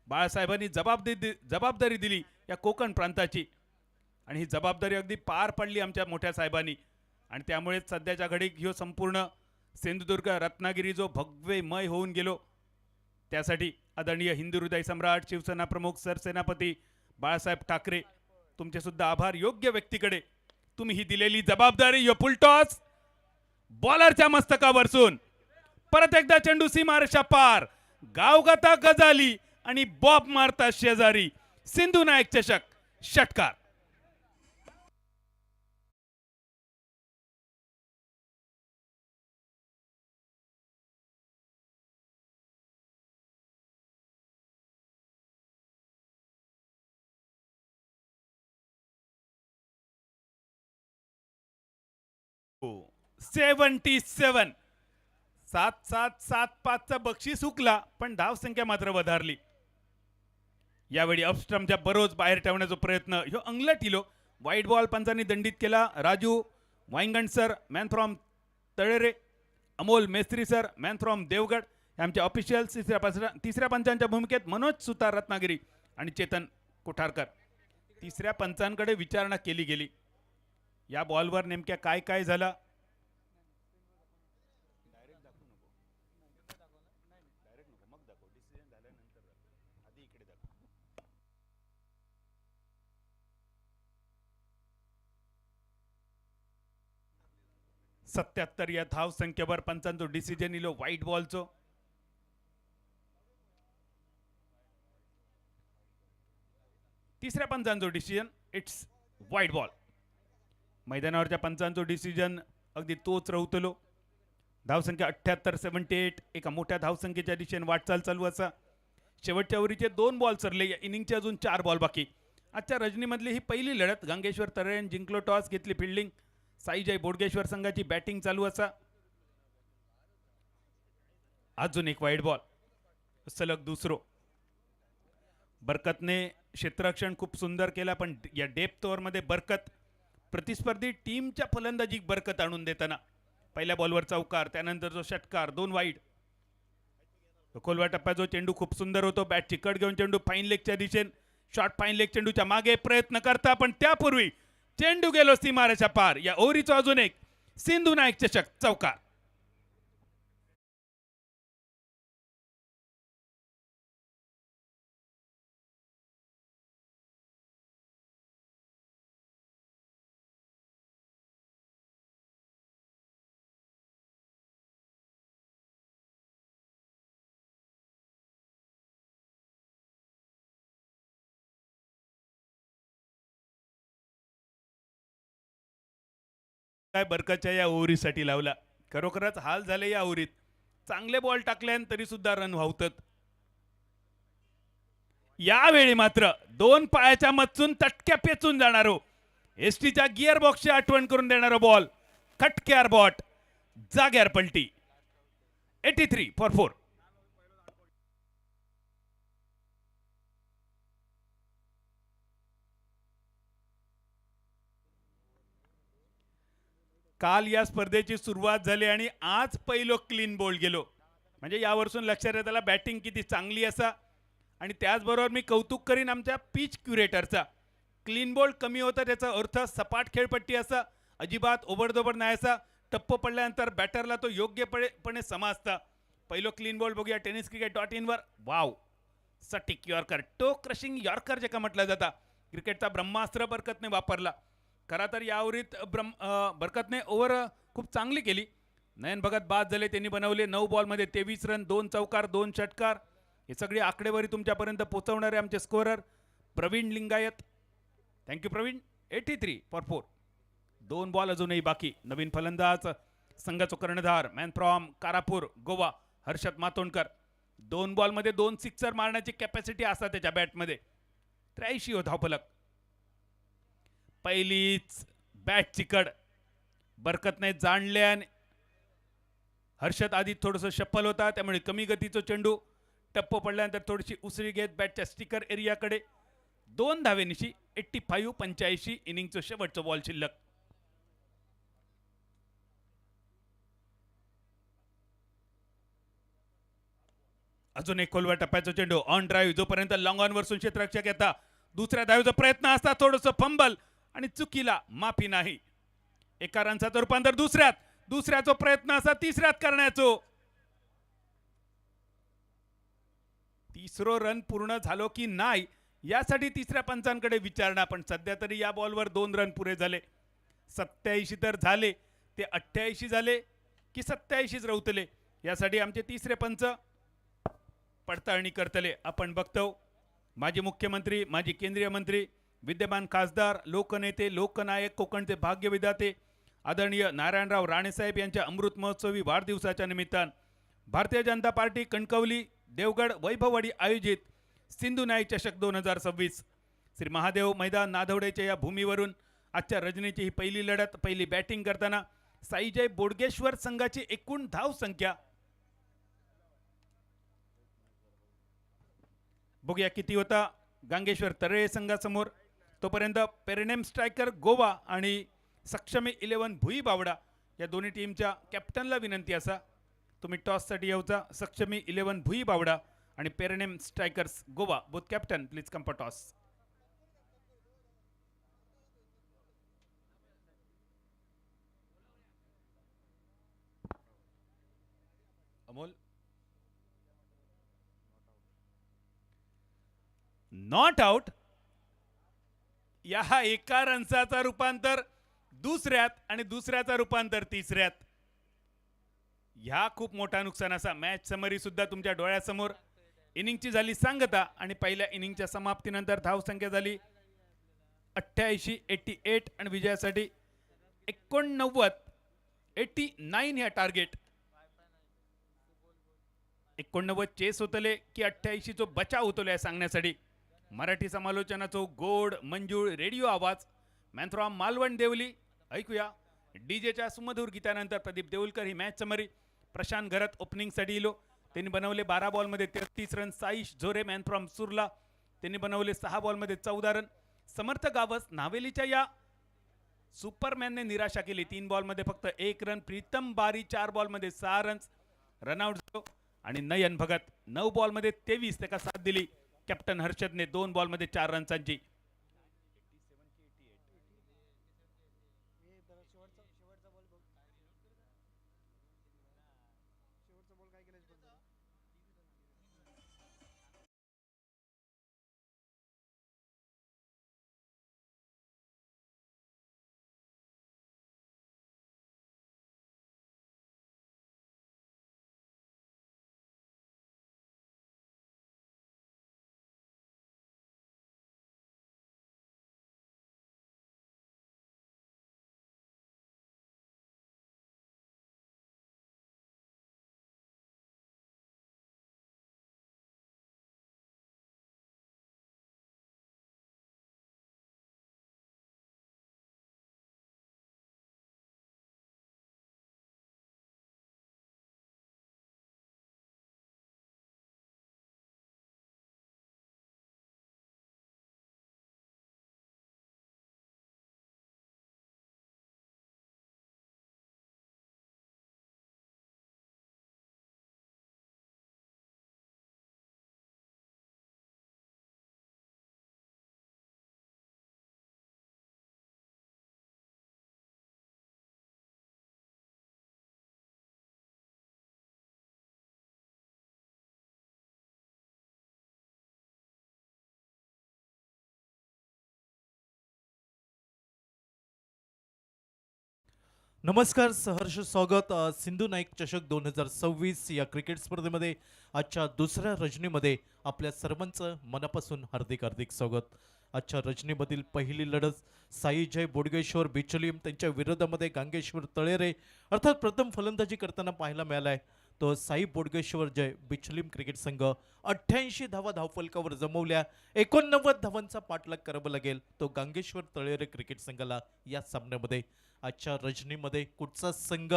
बाळासाहेबांनी जबाबदारी दिली या कोकण प्रांताची आणि ही जबाबदारी अगदी पार पडली आमच्या मोठ्या साहेबांनी आणि त्यामुळेच सध्याच्या घडीत ह्यो संपूर्ण सिंधुदुर्ग रत्नागिरी जो भगवेमय होऊन गेलो. त्यासाठी आदरणीय हिंदू हृदय सम्राट शिवसेना प्रमुख सरसेनापती बाळासाहेब ठाकरे तुमचे सुद्धा आभार. योग्य व्यक्तीकडे तुम्ही ही दिलेली जबाबदारी. यो फुलटॉस बॉलरच्या मस्तकावरसून परत एकदा चेंडू सीमारेषा पार. गावगाता गजाली आणि बॉब मारता शेजारी. सिंधू नायक चषक षटकार. हो 77. 7-7-7-5चा बक्षीस हुकला पण धावसंख्या मात्र वधारली. यावेळी अपस्ट्रमच्या बरोज बाहेर ठेवण्याचा प्रयत्न ह्यो अंगलट इलो. वाईट बॉल पंचांनी दंडित केला. Raju Waingan sir man from Talere, Amol Mestri sir man from Devgad आमचे ऑफिशियल. तिसऱ्या पंचांच्या भूमिकेत मनोज सुतार रत्नागिरी आणि चेतन कोठारकर. तिसऱ्या पंचांकडे विचारणा केली गेली. या बॉलवर नेमक्या काय काय झालं 77 या धाव संख्येवर पंचांचो डिसिजन इलो वाईट बॉलचो. तिसऱ्या पंचांचो डिसिजन इट्स वाईट बॉल. मैदानावरच्या पंचांचो डिसिजन अगदी तोच राहतलो. धावसंख्या 78-78 एका मोठ्या धावसंख्येच्या दिशेने वाटचाल चालू असा. शेवटच्या ओव्हरीचे 2 बॉल सरले. या इनिंगचे अजून 4 बॉल बाकी. आजच्या रजनीमधली ही पहिली लढत. गंगेश्वर तळेरेन जिंकलो टॉस, घेतली फिल्डिंग. साईजय बोडगेश्वर संघाची बॅटिंग चालू असा. अजून एक वाईट बॉल सलग दुसरो. बरकतने क्षेत्ररक्षण खूप सुंदर केला पण या डेप्थ ओव्हरमध्ये बरकत प्रतिस्पर्धी टीमच्या फलंदाजीक बरकत आणून देताना पहिल्या बॉलवर चौकार, त्यानंतर जो षटकार, 2 वाईड. खोलवा टप्प्यात जो चेंडू खूप सुंदर होतो. बॅट चिकट घेऊन चेंडू फाईन लेगच्या दिशेने शॉर्ट फाईन लेग चेंडूच्या मागे प्रयत्न करता पण त्यापूर्वी चेंडू गेलो सीमारेषा पार. या ओव्हरीचा अजून एक सिंधू नायक चषक चौकार. काय बरकतच्या या ओव्हरीसाठी लावला. खरोखरच हाल झाले या ओव्हरीत. चांगले बॉल टाकल्यान तरी सुद्धा रन व्हावतात. यावेळी मात्र 2 पायाच्या मधून तटक्या पेचून जाणारो एसटीच्या गिअर बॉक्सची आठवण करून देणारो बॉल. खटक्यार बॉट जाग्यार पलटी. 83 फॉर 4. काल या स्पर्धेची सुरुवात झाली आणि आज पहिलो क्लीन बोल्ड गेलो. म्हणजे यावरून लक्षात येत आला बॅटिंग किती चांगली असा. आणि त्याचबरोबर मी कौतुक करीन आमच्या पिच क्युरेटरचा. क्लीन बोल्ड कमी होता त्याचा अर्थ सपाट खेळपट्टी असा, अजिबात ओबडधोबड नाही असा. टप्प पडल्यानंतर बॅटरला तो योग्यपणे समजता. पहिलो क्लीन बोल्ड बघूया tenniscricket.in वर. वाव सटिक यॉर्कर, टो क्रशिंग यॉर्कर जे का म्हटलं जाता. क्रिकेटचा ब्रह्मास्त्र बरकतने वापरला. खरा तर या ओव्हरीत बरकतने ओव्हर खूप चांगली केली. नयन भगत बाद झाले, त्यांनी बनवले 9 बॉलमध्ये 23 रन, 2 चौकार, 2 षटकार. हे सगळी आकडेवारी तुमच्यापर्यंत पोहोचवणारे आमचे scorer Praveen Lingayat. Thank you Praveen. 83 for 4. 2 ball अजूनही बाकी. नवीन फलंदाज संघाचा कर्णधार मॅन फ्रॉम कारापूर गोवा हर्षद मातोंडकर. 2 बॉलमध्ये 2 सिक्सर मारण्याची कॅपॅसिटी असतात त्याच्या बॅटमध्ये. 83 हो धावफलक. पहिलीच बॅट चिकड बरकत नाही जाणल्यान. हर्षद आधी थोडंसं शफल होता त्यामुळे कमी गतीचा चेंडू टप्प पडल्यानंतर थोडीशी उसळी घेत बॅटच्या स्टिकर एरियाकडे 2 धावेनिशी 85 इनिंगचं शेवटचं बॉल शिल्लक. अजून एक खोलवर टप्प्याचा चेंडू ऑन ड्राईव्ह जोपर्यंत लॉंग ऑन वरसून क्षेत्ररक्षक येता. दुसऱ्या धावेचा प्रयत्न असता थोडंसं फंबल आणि चुकीला माफी नाही. एका रनचा रूपांतर दुसऱ्याचा प्रयत्न असा तिसऱ्यात करण्याचो. तिसरो रन पूर्ण झालो की नाही यासाठी तिसऱ्या पंचांकडे विचारणा. पण सध्या तरी या बॉलवर 2 रन पुरे झाले. 87 तर झाले ते 88 झाले की 87च रवतले यासाठी आमचे तिसरे पंच पडताळणी करतले. आपण बघतो माजी मुख्यमंत्री माजी केंद्रीय मंत्री विद्यमान खासदार लोकनेते लोकनायक कोकणचे भाग्यविधाते आदरणीय नारायणराव राणेसाहेब यांच्या अमृत महोत्सवी वाढदिवसाच्या निमित्तानं भारतीय जनता पार्टी कणकवली देवगड वैभववाडी आयोजित सिंधू नाईक चषक 2026 श्री महादेव मैदान नाधवडेच्या या भूमीवरून आजच्या रजनीची ही पहिली लढत. पहिली बॅटिंग करताना साईजय बोडगेश्वर संघाची एकूण धाव संख्या बघूया किती होता गांगेश्वर तळे संघासमोर. तोपर्यंत पेरेनेम स्ट्रायकर गोवा आणि सक्षमी 11 भुई बावडा या दोन्ही टीमच्या कॅप्टनला विनंती असा तुम्ही टॉससाठी येऊचा. सक्षमी 11 भुई बावडा आणि Pernem strikers Goa both captain please come for toss. Amol not out. या एका रनचा रूपांतर दुसऱ्यात आणि दुसऱ्याचा रूपांतर तिसऱ्यात. ह्या खूप मोठा नुकसान असा. मॅच समरी सुद्धा तुमच्या डोळ्यासमोर. इनिंगची झाली सांगता आणि पहिल्या इनिंगच्या समाप्तीनंतर धावसंख्या झाली 88 आणि विजयासाठी 89 ह्या टार्गेट. 89 चेस होतले की 88 चो बचाव होतले सांगण्यासाठी मराठी समालोचनाचो गोड मंजूळ रेडिओ आवाज मॅन फ्रॉम मालवण देवली. ऐकूया डीजेच्या सुमधुर गीतानंतर प्रदीप देऊलकर ही मॅच समरी. प्रशांत घरत ओपनिंगसाठी इलो. त्यांनी बनवले 12 बॉलमध्ये 33 run. Saish Zore man from Surla त्यांनी बनवले 6 बॉलमध्ये 14 रन. समर्थ गावस नावेलीच्या या सुपरमॅनने निराशा केली. 3 बॉलमध्ये फक्त 1 रन. प्रीतम बारी 4 बॉलमध्ये 6 रन्स रनआउट झालो. आणि नयन भगत 9 बॉलमध्ये 23 त्याला साथ दिली. कॅप्टन हर्षदने 2 बॉलमध्ये 4 रन्सांची. नमस्कार सहर्ष स्वागत सिंधू नाईक चषक 2026 या क्रिकेट स्पर्धेमध्ये आजच्या दुसऱ्या रजनीमध्ये आपल्या सर्वांचं मनापासून हार्दिक स्वागत. आजच्या रजनीमधील पहिली लढत साई जय बोडगेश्वर बिचोलीम त्यांच्या विरोधामध्ये गांगेश्वर तळेरे अर्थात प्रथम फलंदाजी करताना पाहायला मिळालाय. तो साई बोडगेश्वर जय बिचोलीम क्रिकेट संघ 88 धावा धावफलकावर जमवल्या. 89 धावांचा पाठलाग करावा लागेल तो गांगेश्वर तळेरे क्रिकेट संघाला या सामन्यामध्ये. आजच्या रजनीमध्ये कुठचा संघ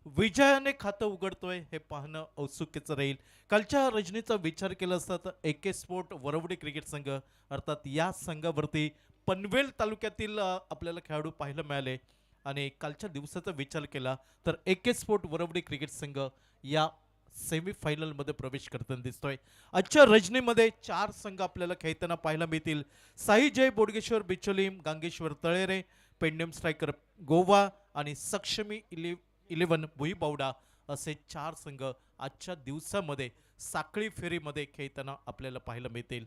विजयाने खातं उघडतोय हे पाहणं औत्सुक्याचं राहील. कालच्या रजनीचा विचार केला असता तर AK स्पोर्ट वरवडी क्रिकेट संघ अर्थात या संघावरती पनवेल तालुक्यातील आपल्याला खेळाडू पाहायला मिळाले आणि कालच्या दिवसाचा विचार केला तर AK स्पोर्ट वरवडी क्रिकेट संघ या सेमीफायनलमध्ये प्रवेश करताना दिसतोय. आजच्या रजनीमध्ये 4 संघ आपल्याला खेळताना पाहायला मिळतील. साई जय बोडगेश्वर बिचोलीम, गांगेश्वर तळेरे, पेंडम स्ट्रायकर गोवा आणि सक्षमी 11 भुईबावडा असे 4 संघ आजच्या दिवसामध्ये साखळी फेरीमध्ये खेळताना आपल्याला पाहायला मिळतील.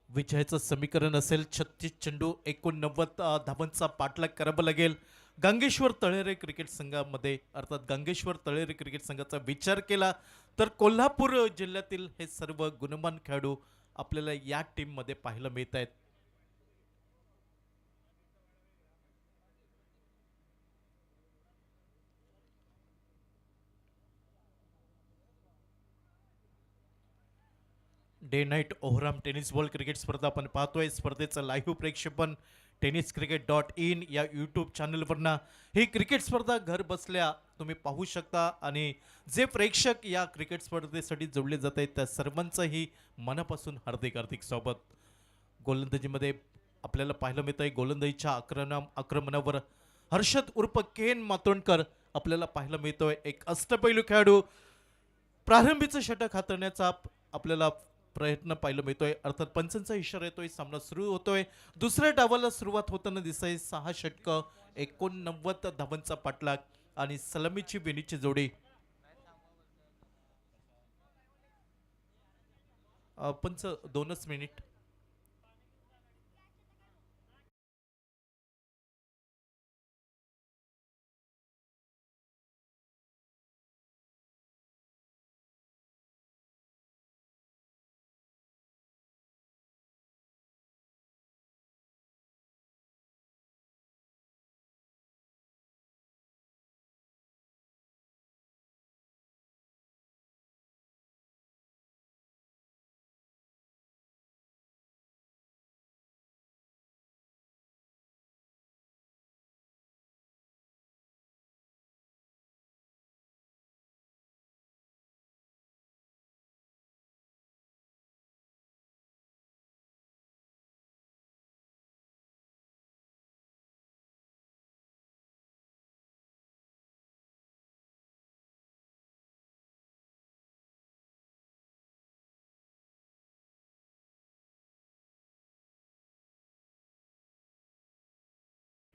विजयाचं समीकरण असेल 36 चेंडू 89 धावांचा पाठलाग करावा लागेल. गांगेश्वर तळेरे क्रिकेट संघामध्ये अर्थात गांगेश्वर तळेरे क्रिकेट संघाचा विचार केला तर कोल्हापूर जिल्ह्यातील हे सर्व गुणवान खेळाडू आपल्याला या टीममध्ये पाहायला मिळत आहेत. डे नाईट ओहराम टेनिस बॉल क्रिकेट स्पर्धा आपण पाहतोय. स्पर्धेचं लाईव्ह प्रेक्षेपण tenniscricket.in या यूट्यूब चॅनलवरनं ही क्रिकेट स्पर्धा घर बसल्या तुम्ही पाहू शकता आणि जे प्रेक्षक या क्रिकेट स्पर्धेसाठी जोडले जात आहेत त्या सर्वांचंही मनापासून हार्दिक हार्दिक स्वागत. गोलंदाजीमध्ये आपल्याला पाहायला मिळत आहे गोलंदाजीच्या आक्रमणावर हर्षद उर्फ केन मातोंडकर आपल्याला पाहायला मिळतोय. एक अष्टपैलू खेळाडू प्रारंभीचं षटक हाताळण्याचा आपल्याला प्रयत्न पाहायला मिळतोय. अर्थात पंचांचा इशारा येतोय, सामना सुरू होतोय. दुसऱ्या डावाला सुरुवात होताना दिसतंय 6 षटकं 89 धावांचा पाठलाग आणि सलामीची विनीची जोडी. पंच 2च मिनिट.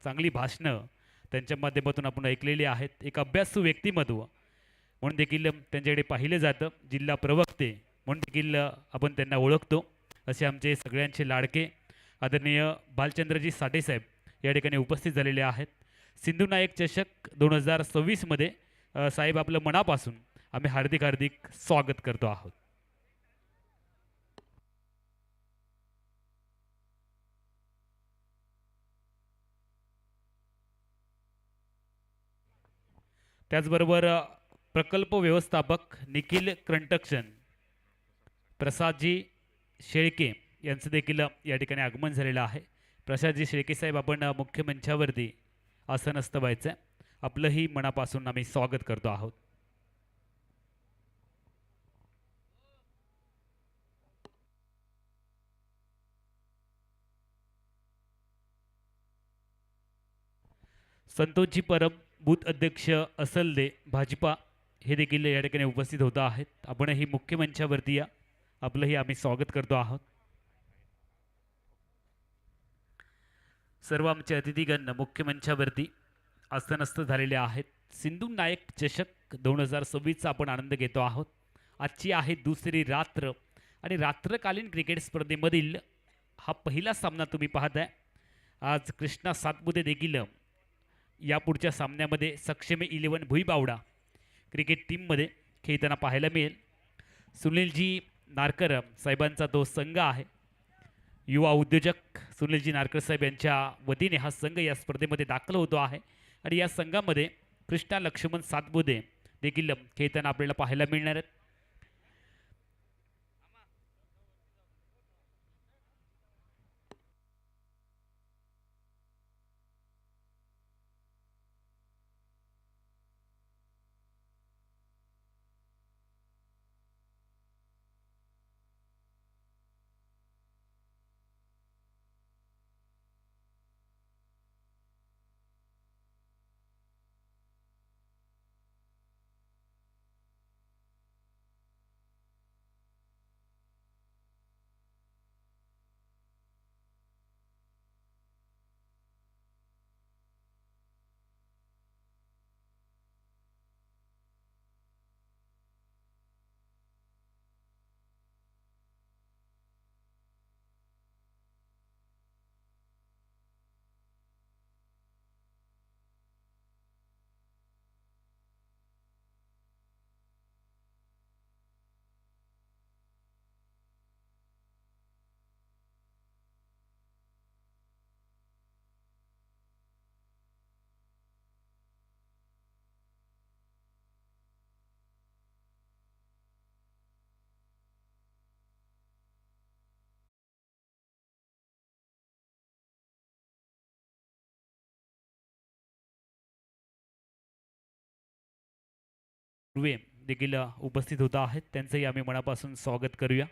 चांगली भाषणं त्यांच्या माध्यमातून आपण ऐकलेली आहेत. एक अभ्यासू व्यक्तिमत्व म्हणून देखील त्यांच्याकडे पाहिलं जातं. जिल्हा प्रवक्ते म्हणून देखील आपण त्यांना ओळखतो. असे आमचे सगळ्यांचे लाडके आदरणीय भालचंद्रजी साठे साहेब या ठिकाणी उपस्थित झालेले आहेत. सिंधू नायक चषक 2026मध्ये साहेब आपलं मनापासून आम्ही हार्दिक हार्दिक स्वागत करतो आहोत. त्याचबरोबर प्रकल्प व्यवस्थापक निखिल कंटक्शन प्रसादजी शेळके यांचं देखील या ठिकाणी आगमन झालेलं आहे. प्रसादजी शेळके साहेब आपण मुख्य मंचावरती आसनस्थ व्हायचं आहे. आपलंही मनापासून आम्ही स्वागत करतो आहोत. संतोषजी परब बूथ अध्यक्ष असलदे भाजपा हे देखील या ठिकाणी उपस्थित होत आहेत. आपणही मुख्य मंचावरती या, आपलंही आम्ही स्वागत करतो आहोत. सर्व आमचे अतिथीगण मुख्य मंचावरती आसनस्थ झालेले आहेत. सिंधू नायक चषक 2026चा आपण आनंद घेतो आहोत. आजची आहे दुसरी रात्र आणि रात्रकालीन क्रिकेट स्पर्धेमधील हा पहिला सामना तुम्ही पाहताय. आज कृष्णा सातपुते देखील या पुढच्या सामन्यामध्ये सक्षमी 11 भुईबावडा क्रिकेट टीममध्ये खेळताना पाहायला मिळेल. सुनीलजी नारकर साहेबांचा तो संघ आहे. युवा उद्योजक सुनीलजी नारकर साहेब यांच्या वतीने हा संघ या स्पर्धेमध्ये दाखल होतो आहे आणि या संघामध्ये कृष्णा लक्ष्मण सातबुदे देखील खेळताना आपल्याला पाहायला मिळणार आहेत. पूर्वे देखील उपस्थित होता आहेत, त्यांचंही आम्ही मनापासून स्वागत करूया.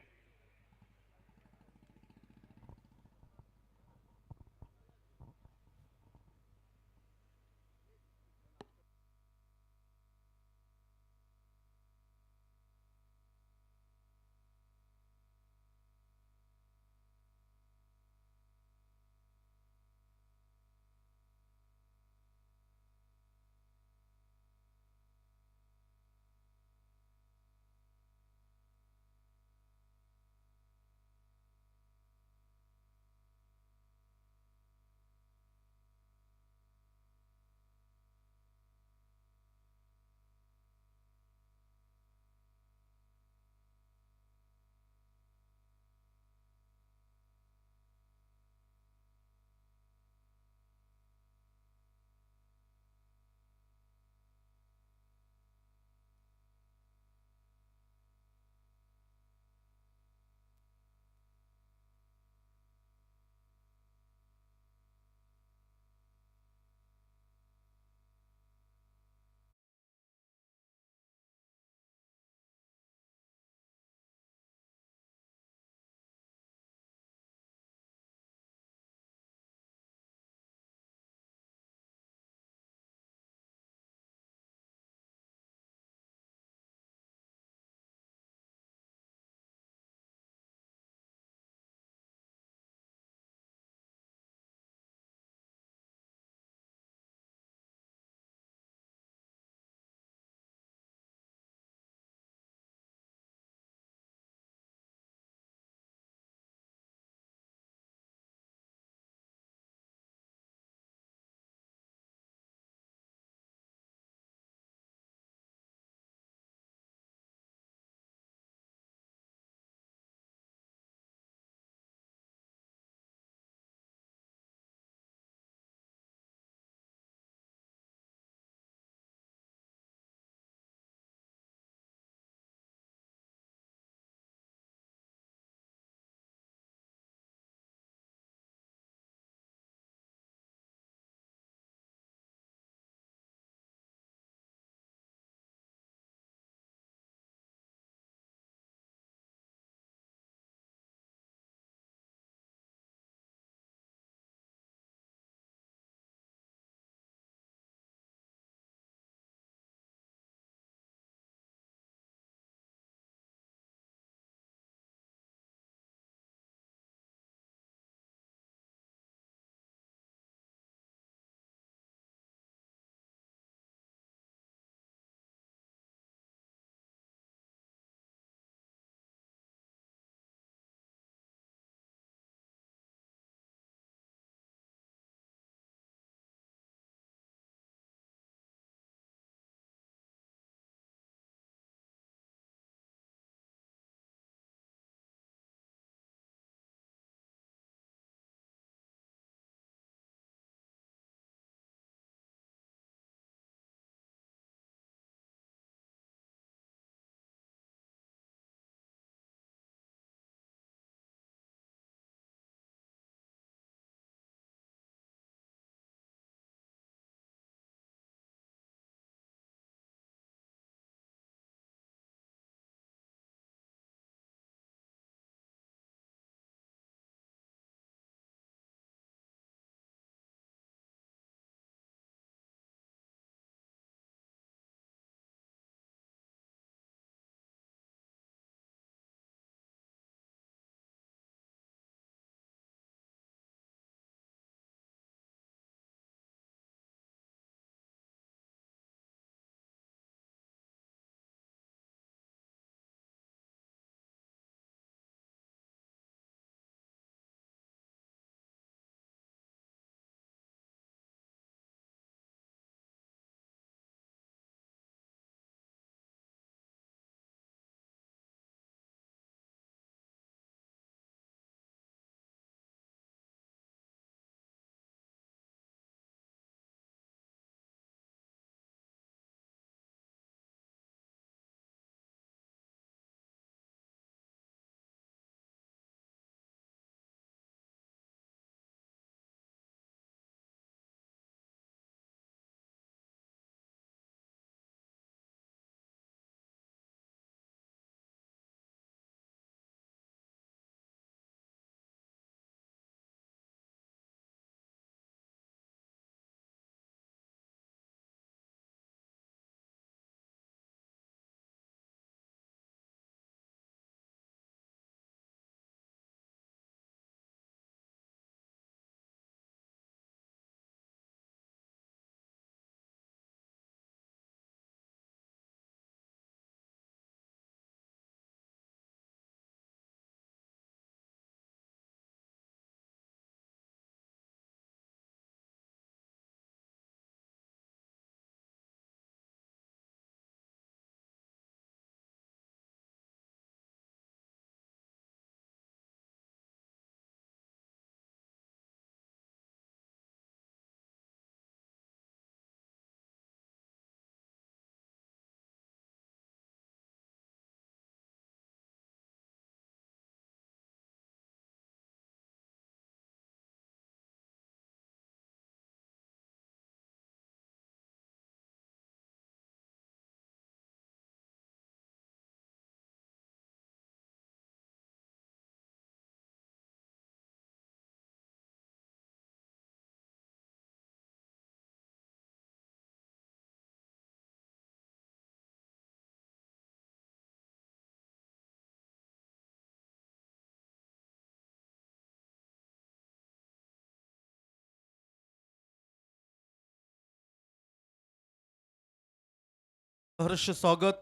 हर्ष स्वागत.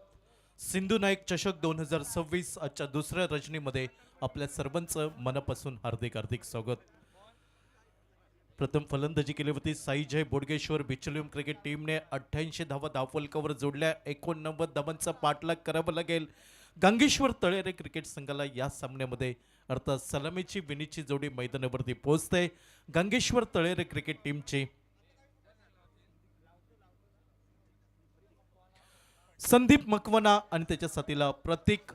सिंधू नाईक चषक 2026 आजच्या दुसऱ्या रजनीमध्ये आपल्या सर्वांचं मनापासून हार्दिक हार्दिक स्वागत. प्रथम फलंदाजी केली होती साई जय बोडगेश्वर बिचोलीम क्रिकेट टीमने 88 धावा धावफलकावर जोडल्या. 89 धावांचा पाठलाग करावा लागेल गांगेश्वर तळेरे क्रिकेट संघाला या सामन्यामध्ये. अर्थात सलामीची विनीची जोडी मैदानावरती पोहोचते. गांगेश्वर तळेरे क्रिकेट टीमची संदीप मकवाना आणि त्याच्या साथीला प्रतीक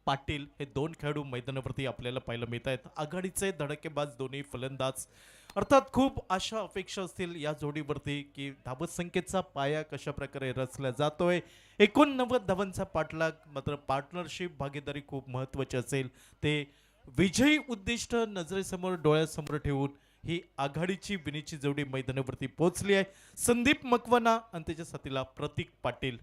पाटील हे दोन खेळाडू मैदानावरती आपल्याला पाहायला मिळत आहेत. आघाडीचे धडकेबाज दोन्ही फलंदाज. अर्थात खूप आशा अपेक्षा असतील या जोडीवरती की धावत संख्येचा पाया कशा प्रकारे रचला जातोय. 89 धावांचा पाठलाग. मात्र पार्टनरशिप भागीदारी खूप महत्वाची असेल. ते विजयी उद्दिष्ट नजरेसमोर डोळ्यासमोर ठेवून ही आघाडीची विनीची जोडी मैदानावरती पोहोचली आहे. संदीप मकवाना आणि त्याच्या साथीला प्रतीक पाटील.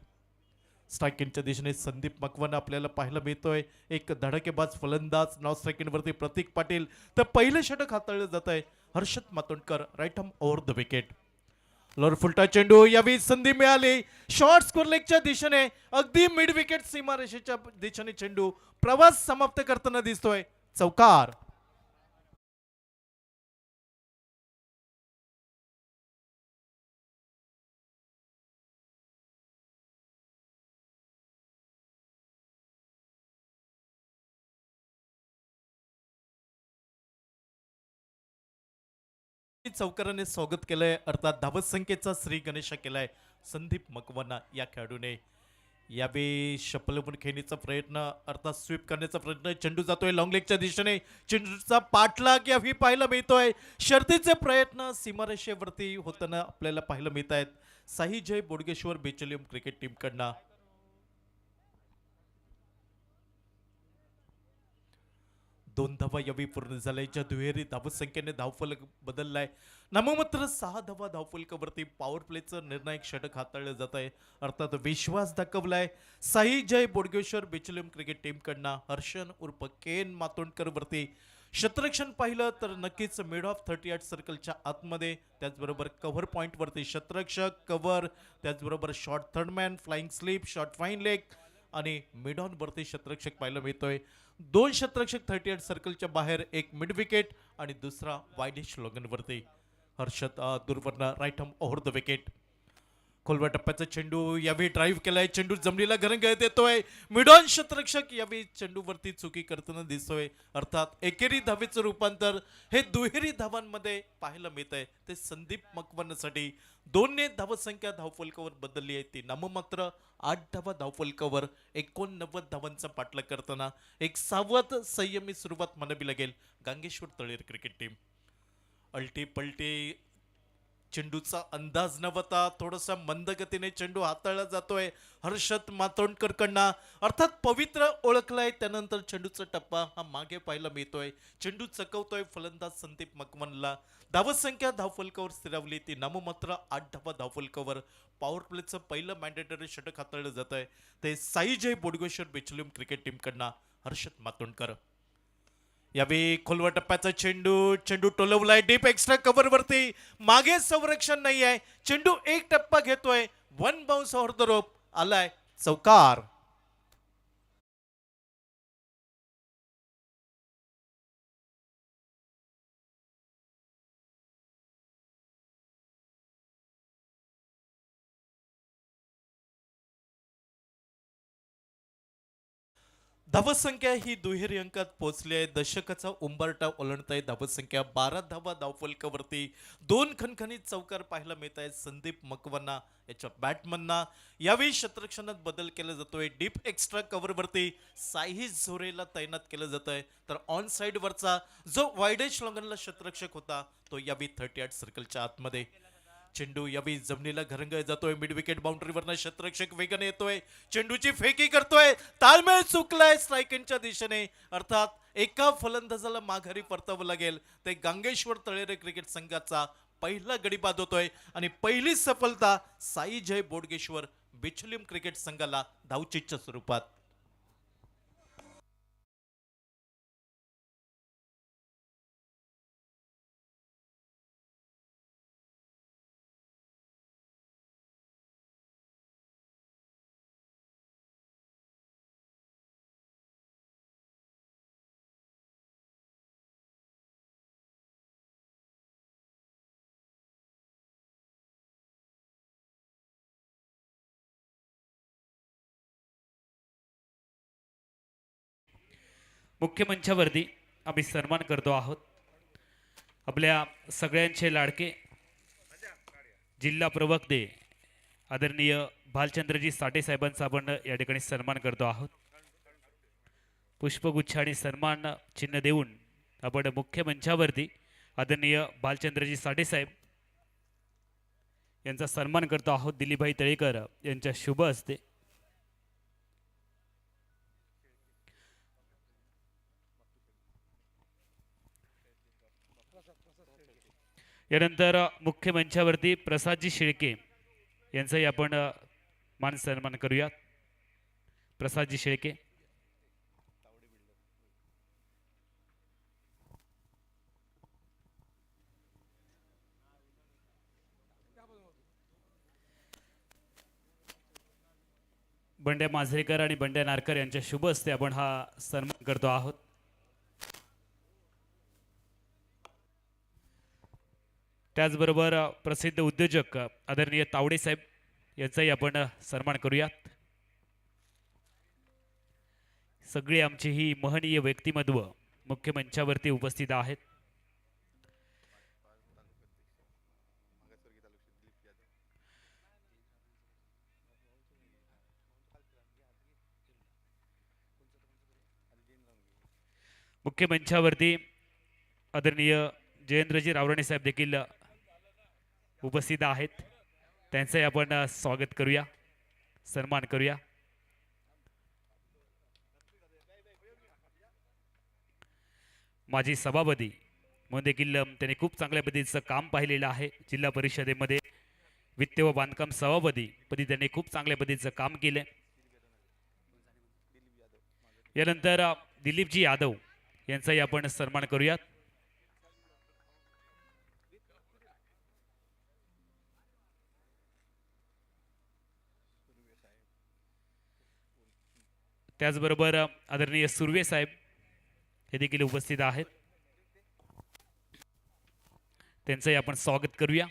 स्ट्रायकिंगच्या दिशेने संदीप मकवाना आपल्याला पाहायला मिळतोय. एक धडकेबाज फलंदाज. नॉन स्ट्रायकिंगवरती प्रतीक पाटील. तर पहिलं षटक हाताळलं जात आहे Harshad Matondkar right arm over the wicket. Lower फुलटा चेंडू. यावेळी संधी मिळाली शॉर्ट स्कोर लेगच्या दिशेने. अगदी मिड विकेट सीमारेषेच्या दिशेने चेंडू प्रवास समाप्त करताना दिसतोय. चौकार. चौकाराने स्वागत केलंय. अर्थात धावत संख्येचा श्री गणेश केलाय संदीप मकवाना या खेळाडूने. यावेळी शपलमून खेळण्याचा प्रयत्न अर्थात स्वीप करण्याचा प्रयत्न. चेंडू जातोय लॉंग लेगच्या दिशेने. चेंडूचा पाठलाग यावेळी पाहायला मिळतोय. शर्तीचे प्रयत्न सीमारेषेवरती होताना आपल्याला पाहायला मिळत आहेत साई जय बोडगेश्वर बिचोलीम क्रिकेट टीम कडनं. दोन धावा यावी पूर्ण झाल्या. ज्या दुहेरी धावत संख्येने धावफलक बदललाय. नाममात्र 6 धावा धावफलकावरती पॉवर प्लेचं निर्णायक षटक हाताळलं जात आहे. अर्थात विश्वास दाखवलाय साई जय बोडगेश्वर बिचोलीम क्रिकेट टीम कडनं. हर्षन उर्फ केन मातोंडकर वरती क्षेत्ररक्षण पाहिलं तर नक्कीच मिड ऑफ 38 सर्कलच्या आतमध्ये. त्याचबरोबर कव्हर पॉइंट वरती क्षेत्ररक्षक कव्हर. त्याचबरोबर short third man flying sleep short fine leg आणि मिड ऑन वरती क्षेत्ररक्षक पाहायला मिळतोय. 2 क्षेत्ररक्षक 38 सर्कलच्या बाहेर. एक मिड विकेट आणि दुसरा वायडिश लोगन वरती. हर्षद दूरवरनं right arm over the wicket. खोलवा टप्प्याचा चेंडू यावेळी ड्राईव्ह केलाय. चेंडू जमिनीला घरंगळत येतोय. मिडॉन क्षेत्ररक्षक यावेळी चेंडूवरती चुकी करताना दिसतोय. अर्थात एकेरी धावेचं रूपांतर हे दुहेरी धावांमध्ये पाहायला मिळत आहे. ते संदीप मकवानासाठी 2 धावत संख्या धावफलकावर बदलली आहे. ती नाममात्र 8 धावा धावफलकावर 89 धावांचा पाठलाग करताना एक सावध संयमी सुरुवात म्हणावी लागेल गांगेश्वर तळेरे क्रिकेट टीम. अल्टी पलटी चेंडूचा अंदाज नव्हता. थोडासा मंद गतीने चेंडू हाताळला जातोय हर्षद मातोंडकर कडनं. अर्थात पवित्र ओळखलाय. त्यानंतर चेंडूचा टप्पा हा मागे पाहायला मिळतोय. चेंडू चकवतोय फलंदाज संदीप मकवानाला. धावत संख्या धावफलकावर स्थिरावली. ती नाममात्र 8 धावा धावफलकावर. पॉवर प्लेचं पहिलं मॅन्डेटरी षटक हाताळलं जात आहे ते साई जय बोडगेश्वर बिचोलीम क्रिकेट टीम कडनं हर्षद मातोंडकर. यावेळी खोलवा टप्प्याचा चेंडू टोलवलाय डीप एक्स्ट्रा कव्हर वरती. मागे संरक्षण नाही आहे. चेंडू एक टप्पा घेतोय. 1 बाउन्स ओव्हर द रोप आलाय. चौकार. धावत संख्या ही दुहेरी अंकात पोहोचली आहे. दशकाचा उंबरठा ओलांडत आहे. धावत संख्या 12 धावा धावफलकावरती. 2 खणखणीत चौकार पाहायला मिळत आहेत संदीप मकवाना याच्या बॅटमनना. यावेळी क्षेत्ररक्षणात बदल केला जातोय. डीप एक्स्ट्रा कव्हर वरती साहिल झोरेला तैनात केलं जात आहे. तर ऑन साइड वरचा जो वायडेश लॉंगनला क्षेत्ररक्षक होता तो यावेळी 38 सर्कलच्या आतमध्ये. चेंडू यावेळी जमिनीला घरंगळ जातोय. मिड विकेट बाउंड्रीवरनं क्षेत्ररक्षक वेगाने येतोय. चेंडूची फेकी करतोय. ताळमेळ चुकलाय स्ट्रायकिंगच्या दिशेने. अर्थात एका फलंदाजाला माघारी परतावं लागेल. ते गांगेश्वर तळेरे क्रिकेट संघाचा पहिला गडी बाद होतोय आणि पहिली सफलता साई जय बोडगेश्वर बिचोलीम क्रिकेट संघाला धावचीच्या स्वरूपात. मुख्य मंचावरती आम्ही सन्मान करतो आहोत आपल्या सगळ्यांचे लाडके जिल्हा प्रवक्ते आदरणीय भालचंद्रजी साठे साहेबांचा आपण या ठिकाणी सन्मान करतो आहोत. पुष्पगुच्छ आणि सन्मान चिन्ह देऊन आपण मुख्य मंचावरती आदरणीय भालचंद्रजी साठे साहेब यांचा सन्मान करतो आहोत. दिलीपभाई तळेकर यांच्या शुभ हस्ते. यानंतर मुख्य मंचावरती प्रसादजी शेळके यांचाही आपण मान सन्मान करूयात. प्रसादजी शेळके. बंड्या मांजरेकर आणि बंड्या नारकर यांच्या शुभ हस्ते आपण हा सन्मान करतो आहोत. त्याचबरोबर प्रसिद्ध उद्योजक आदरणीय तावडे साहेब यांचाही आपण सन्मान करूयात. सगळी आमची ही महनीय व्यक्तिमत्व मुख्य मंचावरती उपस्थित आहेत. मुख्य मंचावरती आदरणीय जयेंद्रजी रावराणे साहेब देखील उपस्थित आहेत. त्यांचंही आपण स्वागत करूया, सन्मान करूया. माजी सभापती म्हणून देखील त्यांनी खूप चांगल्या पद्धतीचं काम पाहिलेलं आहे. जिल्हा परिषदेमध्ये वित्त व बांधकाम सभापती पदी त्यांनी खूप चांगल्या पद्धतीचं काम केलं. यानंतर दिलीपजी यादव यांचाही आपण सन्मान करूयात. त्याचबरोबर आदरणीय सुर्वे साहेब हे देखील उपस्थित आहेत. त्यांचंही आपण स्वागत करूया.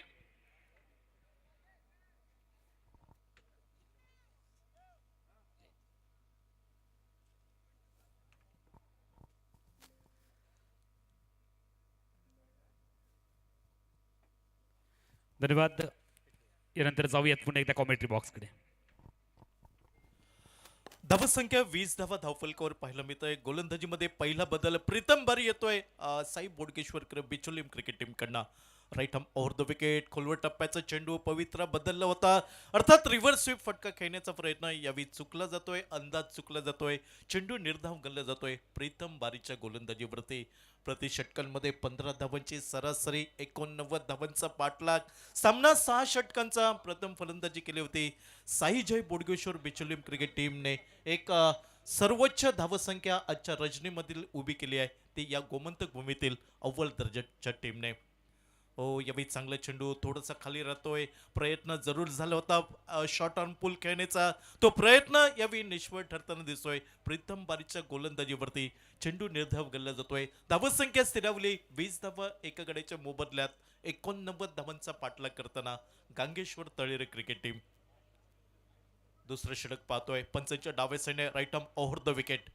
धन्यवाद. यानंतर जाऊयात पुन्हा एकदा कॉमेंट्री बॉक्सकडे. धावसंख्या 20 धावा धावफलकावर पाहायला मिळतोय. गोलंदाजीमध्ये पहिला बदल प्रीतम बारी येतोय साई बोडगेश्वर बिचोलीम क्रिकेट टीम कडनं. Right hand over the wicket. खोलवर टप्प्याचा चेंडू पवित्रा बदलला होता. अर्थात रिव्हर्स स्वीप फटका खेळण्याचा प्रयत्न यावेळी चुकला जातोय. अंदाज चुकला जातोय. चेंडू निर्धाव गणला जातोय प्रीतम बारीच्या गोलंदाजीवरती. प्रति षटकांमध्ये 15 धावांची सरासरी, 89 धावांचा पाठलाग. सामना 6 षटकांचा. प्रथम फलंदाजी केली होती साई जय बोडगेश्वर बिचोलीम क्रिकेट टीमने. एक सर्वोच्च धावसंख्या आजच्या रजनीमधील उभी केली आहे ती या गोमंतक भूमीतील अव्वल दर्जाच्या टीमने. हो, यावेळी चांगला चेंडू थोडासा खाली राहतोय. प्रयत्न जरूर झाला होता शॉर्ट ऑन पुल खेळण्याचा. तो प्रयत्न यावेळी निष्फळ ठरताना दिसतोय. प्रीतम बारीच्या गोलंदाजीवरती चेंडू निर्धाव गल्ला जातोय. धावसंख्या स्थिरावली. 20 धावा एका गड्याच्या मोबदल्यात 89 धावांचा पाठलाग करताना गांगेश्वर तळेरे क्रिकेट टीम. दुसरं षटक पाहतोय. पंचांच्या डाव्या साईडने right arm over the wicket.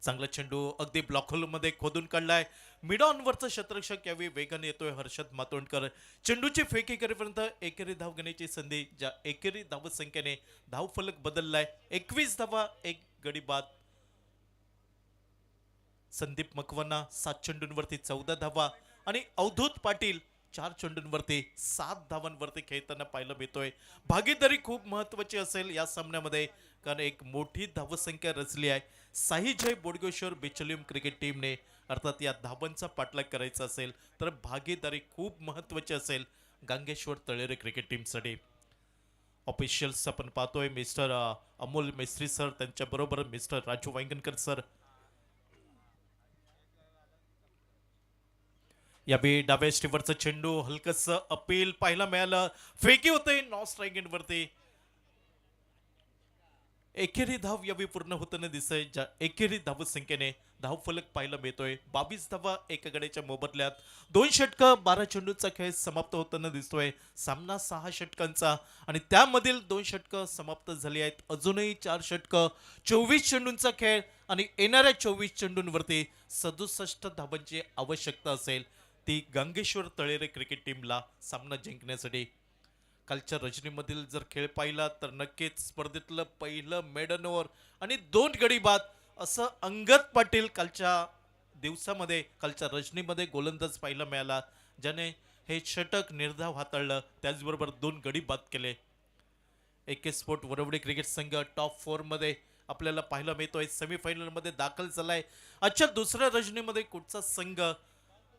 चांगला चेंडू अगदी ब्लॉक होल मध्ये खोदून काढलाय. मिड ऑन वरचा क्षेत्ररक्षक यावेळी वेगाने येतोय हर्षद मातोंडकर. चेंडूची फेकी करेपर्यंत एकेरी धाव घेण्याची संधी. ज्या एकेरी धावसंख्येने धावफलक बदललाय. 21 धावा एक गडी बाद. संदीप मकवाना 7 चेंडूंवरती 14 धावा आणि अवधूत पाटील 4 चेंडूंवरती 7 धावांवरती खेळताना पाहायला मिळतोय. भागीदारी खूप महत्वाची असेल या सामन्यामध्ये कारण एक मोठी धावसंख्या रचली आहे साई जय बोडगेश्वर बिचोलीम क्रिकेट टीमने. अर्थात या धावांचा पाठलाग करायचा असेल तर भागीदारी खूप महत्वाची असेल गांगेश्वर तळेरे क्रिकेट टीमसाठी. ऑफिशियल्स आपण पाहतोय मिस्टर अमोल मिस्त्री सर, त्यांच्याबरोबर मिस्टर राजू वांगणकर सर. यावेळी डाव्या स्टीवरचा चेंडू हलकस अपील पाहायला मिळालं. फेकी होते नॉन स्ट्राईक एंड वरती. एकेरी धाव यावेळी पूर्ण होताना दिसतंय. ज्या एकेरी धाव संख्येने धाव फलक पाहायला मिळतोय. 22 धावा एका गड्याच्या मोबदल्यात 2 षटकं 12 चेंडूचा खेळ समाप्त होताना दिसतोय. सामना 6 षटकांचा आणि त्यामधील 2 षटकं समाप्त झाली आहेत. अजूनही 4 षटकं 24 चेंडूंचा खेळ आणि येणाऱ्या 24 चेंडूंवरती 67 धावांची आवश्यकता असेल ती गंगेश्वर तळेरे क्रिकेट टीमला सामना जिंकण्यासाठी. कालच्या रजनीमधील जर खेळ पाहिला तर नक्कीच स्पर्धेतलं पहिलं मेडन ओव्हर आणि 2 गडी बाद असं अंगद पाटील कालच्या दिवसामध्ये कालच्या रजनीमध्ये गोलंदाज पाहायला मिळाला, ज्याने हे षटक निर्धाव हाताळलं, त्याचबरोबर 2 गडी बाद केले. एके स्पोर्ट वरवडे क्रिकेट संघ टॉप 4 मध्ये आपल्याला पाहायला मिळतोय. सेमीफायनल मध्ये दाखल झालाय. आजच्या दुसऱ्या रजनीमध्ये कुठचा संघ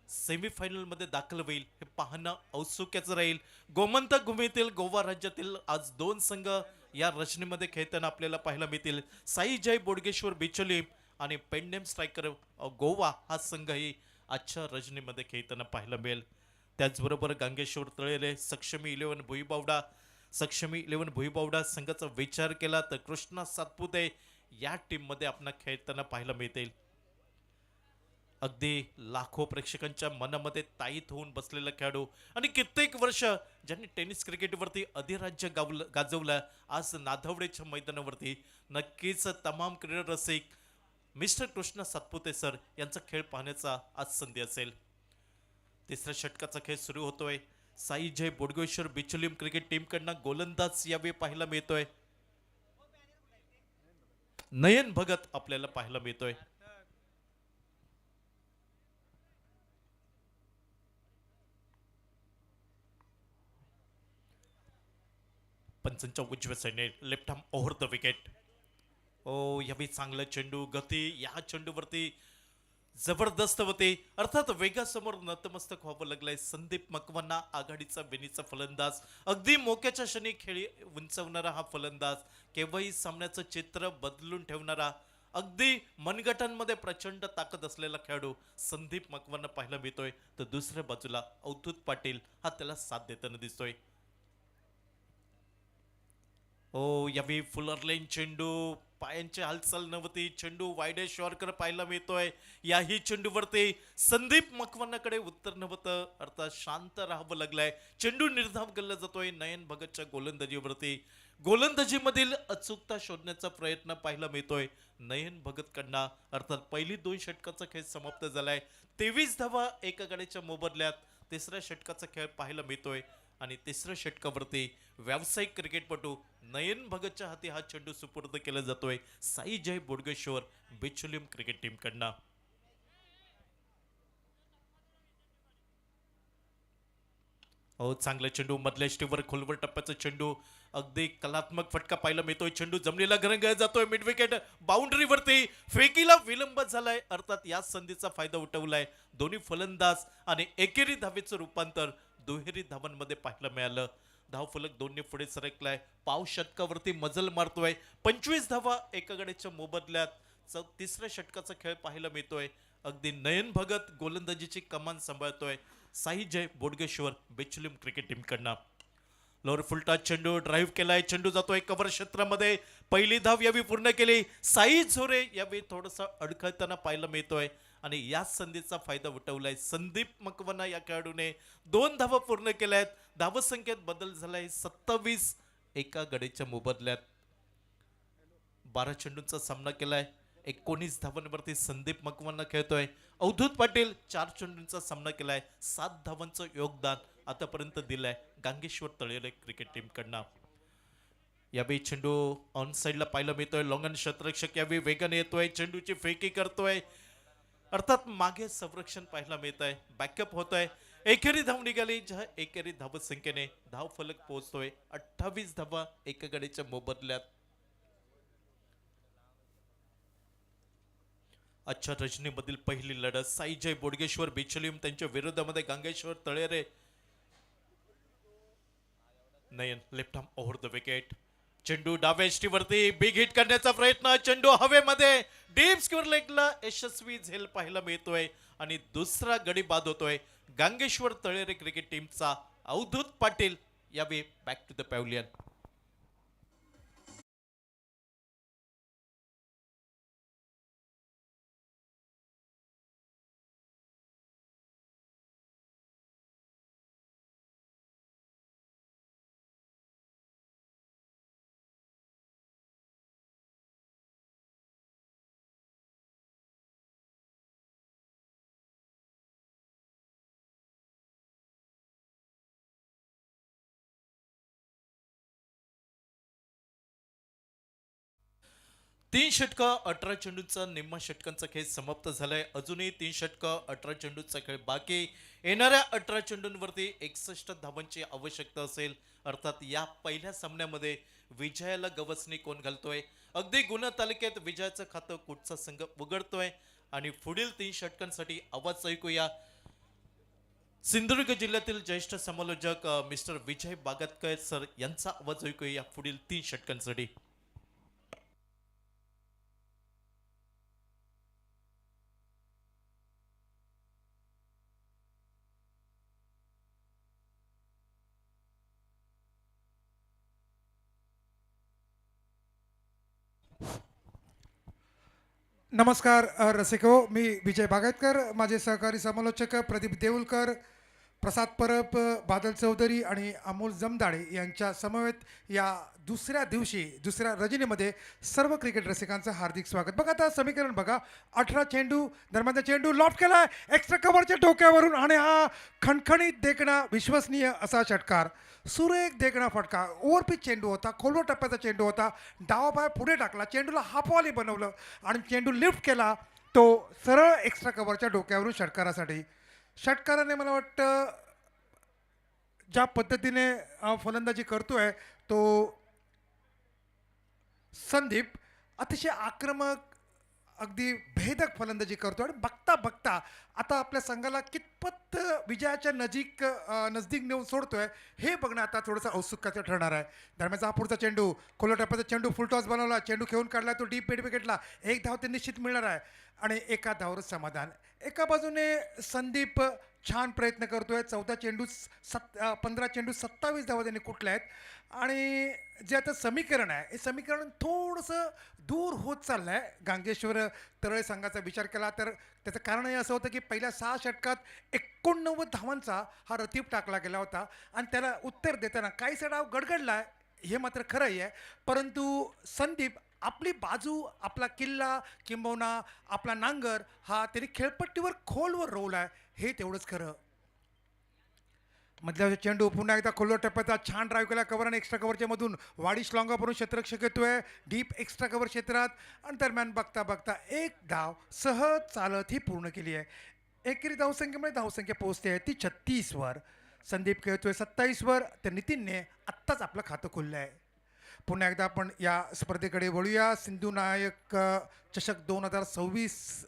सेमीफायनल मध्ये दाखल होईल हे पाहणं औत्सुक्याचं राहील. गोमंतक भूमीतील गोवा राज्यातील आज 2 संघ या रचनेमध्ये खेळताना आपल्याला पाहायला मिळतील. साई जय बोडगेश्वर बिचोली आणि पेंडेम स्ट्रायकर गोवा हा संघही आजच्या रजनीमध्ये खेळताना पाहायला मिळेल. त्याचबरोबर गंगेश्वर तळेरे सक्षमी 11 भुईबावडा संघाचा विचार केला तर कृष्णा सातपुते या टीम मध्ये आपल्याला खेळताना पाहायला मिळतील. अगदी लाखो प्रेक्षकांच्या मनामध्ये ताईत होऊन बसलेला खेळाडू आणि कित्येक वर्ष ज्यांनी टेनिस क्रिकेटवरती अधिराज्य गाजवलं, आज नाधवडेच्या मैदानावरती नक्कीच तमाम क्रीडा रसिक मिस्टर कृष्णा सातपुते सर यांचा खेळ पाहण्याचा आज संधी असेल. तिसऱ्या षटकाचा खेळ सुरू होतोय. साई जय बोडगेश्वर बिचोलीम क्रिकेट टीमकडनं गोलंदाज यावेळी पाहायला मिळतोय. नयन भगत आपल्याला पाहायला मिळतोय. पंचांच्या उजव्या साईडने left arm over the wicket. ओ यावेळी चांगला चेंडू, गती या चेंडूवरती जबरदस्त होते. अर्थात वेगासमोर नतमस्तक व्हावं लागलंय. संदीप मकवाना आघाडीचा वेणीचा फलंदाज, अगदी मोक्याच्या क्षणी खेळी उंचवणारा हा फलंदाज, केव्हाही सामन्याचं चित्र बदलून ठेवणारा, अगदी मनगटांमध्ये प्रचंड ताकद असलेला खेळाडू संदीप मकवाना पाहायला मिळतोय. तर दुसऱ्या बाजूला अवधूत पाटील हा त्याला साथ देताना दिसतोय. ओ यावेळी फुलर लेन चेंडू, पायांची हालचाल नव्हती, चेंडू वायडेश्वरकर पाहायला मिळतोय. याही चेंडूवरती संदीप मकवानाकडे उत्तर नव्हतं, अर्थात शांत राहावं लागलंय. चेंडू निर्धाव केला जातोय नयन भगतच्या गोलंदाजीवरती. गोलंदाजीमधील अचूकता शोधण्याचा प्रयत्न पाहायला मिळतोय नयन भगतकडनं. अर्थात पहिली 2 षटकाचा खेळ समाप्त झालाय. 23 धावा एका गड्याच्या मोबदल्यात तिसऱ्या षटकाचा खेळ पाहायला मिळतोय आणि तिसऱ्या षटकावरती व्यावसायिक क्रिकेटपटू नयन भगतच्या हाती हा चेंडू सुपूर्द केला जातोय साई जय बोडगेश्वर बिचोलीम क्रिकेट टीमकडनं. हो चांगला चेंडू, मधल्या स्टीवर खोलवर टप्प्याचा चेंडू, अगदी कलात्मक फटका पाहायला मिळतोय. चेंडू जमिनीला घरंगळला जातोय. मिड विकेट बाउंड्रीवरती फेकीला विलंब झालाय. अर्थात या संधीचा फायदा उठवलाय दोन्ही फलंदाज आणि एकेरी धावेचं रूपांतर दुहेरी धावांमध्ये पाहायला मिळालं. धाव फलक दोन्ही पुढे सरकलाय. पाव षटकावरती मजल मारतोय. 25 धावा एका गड्याच्या मोबदल्यात तिसऱ्या षटकाचा खेळ पाहायला मिळतोय. अगदी नयन भगत गोलंदाजीची कमान सांभाळतोय साई जय बोडगेश्वर बिचोलीम क्रिकेट टीमकडनं. लोअर फुलटा चेंडू ड्राईव्ह केलाय. चेंडू जातोय कव्हर क्षेत्रामध्ये. पहिली धाव यावेळी पूर्ण केली. साई झोरे यावेळी थोडंसं अडखळताना पाहायला मिळतोय आणि याच संधीचा फायदा उठवलाय संदीप मकवाना या खेळाडूने. 2 धावा पूर्ण केल्यात. धावसंख्येत बदल झालाय 27 एका गडीच्या मोबदल्यात. 12 चेंडूंचा सामना केलाय. 19 धावांवरती संदीप मकवाना खेळतोय. अवधूत पाटील 4 चेंडूंचा सामना केलाय. 7 धावांचं योगदान आतापर्यंत दिलंय गांगेश्वर तळेरे क्रिकेट टीमकडनं. यावेळी चेंडू ऑन साईडला पाहायला मिळतोय. लॉंगन क्षेत्ररक्षक यावेळी वेगाने येतोय. चेंडूची फेकी करतोय. अर्थात मागे संरक्षण पाहायला मिळत आहे. बॅकअप होत आहे. एकेरी धाव निघाली. ज्या एकेरी धाव संख्येने धाव फलक पोहोचतोय 28 धावा एका गडीच्या मोबदल्यात. आजच्या रजनीमधील पहिली लढत साई जय बोडगेश्वर बिचोलीम त्यांच्या विरोधामध्ये Gangeshwar Talere. Nayan left arm over the wicket. चेंडू डाव्या एष्टीवरती बिग हिट करण्याचा प्रयत्न. चेंडू हवेमध्ये डीप स्क्वेअर लेगला यशस्वी झेल पाहायला मिळतोय आणि दुसरा गडी बाद होतोय गांगेश्वर तळेरे क्रिकेट टीमचा. अवधूत पाटील यावेळी बॅक टू द पॅव्हलियन. तीन षटकं 18 चेंडूचा निम्मा षटकांचा खेळ समाप्त झालाय. अजूनही 3 षटकं 18 चेंडूचा खेळ बाकी. येणाऱ्या 18 चेंडूंवरती 61 धावांची आवश्यकता असेल. अर्थात या पहिल्या सामन्यामध्ये विजयाला गवसणी कोण घालतोय, अगदी गुन्हा तालुक्यात विजयाचं खातं कुठचा संघ उघडतोय आणि पुढील 3 षटकांसाठी आवाज ऐकूया. सिंधुदुर्ग जिल्ह्यातील ज्येष्ठ समालोचक मिस्टर विजय बागतकर सर यांचा आवाज ऐकूया या पुढील 3 षटकांसाठी. नमस्कार रसिको, मी विजय बागायतकर, माझे सहकारी समालोचक प्रदीप देऊलकर, प्रसाद परब, बादल चौधरी आणि अमोल जमदाडे यांच्या समवेत या दुसऱ्या दिवशी दुसऱ्या रजनीमध्ये सर्व क्रिकेट रसिकांचं हार्दिक स्वागत. बघा आता समीकरण बघा. 18 चेंडू दरम्यानचा चेंडू लॉफ्ट केलाय एक्स्ट्रा कव्हरच्या डोक्यावरून आणि हा खणखणीत देखणा विश्वसनीय असा षटकार, सुरेख देखणा फटका. ओव्हरपिच चेंडू होता, खोलवर टप्प्याचा चेंडू होता, डावा पाय पुढे टाकला, चेंडूला हाफवॉली बनवलं आणि चेंडू लिफ्ट केला तो सरळ एक्स्ट्रा कव्हरच्या डोक्यावरून षटकारासाठी. षटकाराने मला वाटतं ज्या पद्धतीने फलंदाजी करतोय तो संदीप अतिशय आक्रमक अगदी भेदक फलंदाजी करतो आणि बघता बघता आता आपल्या संघाला कितपत विजयाच्या नजदीक नेऊन सोडतोय हे बघणं आता थोडंसं औत्सुक्याचं ठरणार आहे. दरम्यानचा हा पुढचा चेंडू, खोला टप्प्याचा चेंडू, फुल टॉस बनवला, चेंडू खेळून काढला, तो डीप मिड विकेटला. एक धाव ते निश्चित मिळणार आहे आणि एका धावावर समाधान. एका बाजूने संदीप छान प्रयत्न करतोय. 14 चेंडू 15 चेंडू 27 धावा त्यांनी कुठल्या आहेत आणि जे आता समीकरण आहे हे समीकरण थोडंसं दूर होत चाललं आहे. गांगेश्वर तळळे संघाचा विचार केला तर त्याचं कारण हे असं होतं की पहिल्या 6 षटकात 89 धावांचा हा रतीब टाकला गेला होता आणि त्याला उत्तर देताना काहीसा डाव गडगडला आहे हे मात्र खरंही आहे. परंतु संदीप आपली बाजू, आपला किल्ला किंबहुना आपला नांगर हा त्यांनी खेळपट्टीवर खोलवर रोवला आहे हे तेवढंच खरं. मधल्या चेंडू पुन्हा एकदा खोलवर टप्प्याचा छान ड्राईव्ह केला कव्हर आणि एक्स्ट्रा कव्हरच्या मधून वाडी श्लॉंगावरून क्षेत्ररक्षक येतोय डीप एक्स्ट्रा कव्हर क्षेत्रात आणि दरम्यान बघता बघता एक धाव सहज चालत ही पूर्ण केली आहे. एकेरी धावसंख्येमुळे धावसंख्या पोहोचते आहे ती 36 वर. संदीप खेळतोय 27 वर, तर नितीनने आत्ताच आपलं खातं खोललं आहे. पुन्हा एकदा आपण या स्पर्धेकडे वळूया. सिंधू नायक चषक 2026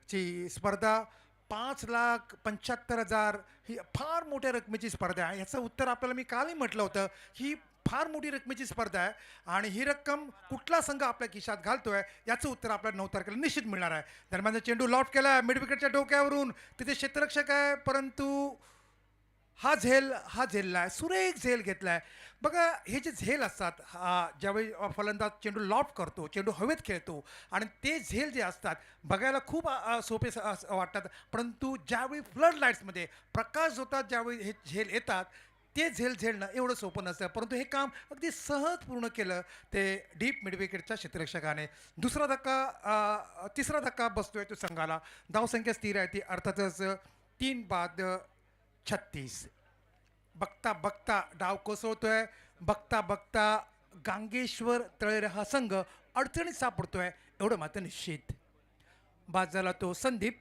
ची स्पर्धा 5,75,000 ही फार मोठ्या रकमेची स्पर्धा आहे. याचं उत्तर आपल्याला मी कालही म्हटलं होतं, ही फार मोठी रकमेची स्पर्धा आहे आणि ही रक्कम कुठला संघ आपल्या खिशात घालतोय याचं उत्तर आपल्याला 9 तारखेला निश्चित मिळणार आहे. दरम्यानचा चेंडू लॉफ्ट केला मिड विकेटच्या डोक्यावरून, तिथे क्षेत्ररक्षक आहे परंतु हा झेलला आहे, सुरेख झेल घेतला आहे. बघा हे जे झेल असतात ज्यावेळी फलंदाज चेंडू लॉफ्ट करतो, चेंडू हवेत खेळतो आणि ते झेल जे असतात बघायला खूप सोपे वाटतात, परंतु ज्यावेळी फ्लड लाईट्समध्ये प्रकाश होतात ज्यावेळी हे झेल येतात ते झेलणं एवढं सोपं नसतं. परंतु हे काम अगदी सहज पूर्ण केलं ते डीप मिड विकेटच्या क्षेत्ररक्षकाने. तिसरा धक्का बसतोय तो संघाला. धावसंख्या स्थिर आहे ती अर्थातच 3 बाद 36. बघता बघता डाव कोसळतोय, बघता बघता गांगेश्वर तळेरे हा संघ अडचणीत सापडतोय एवढं मात्र निश्चित. बाद झाला तो संदीप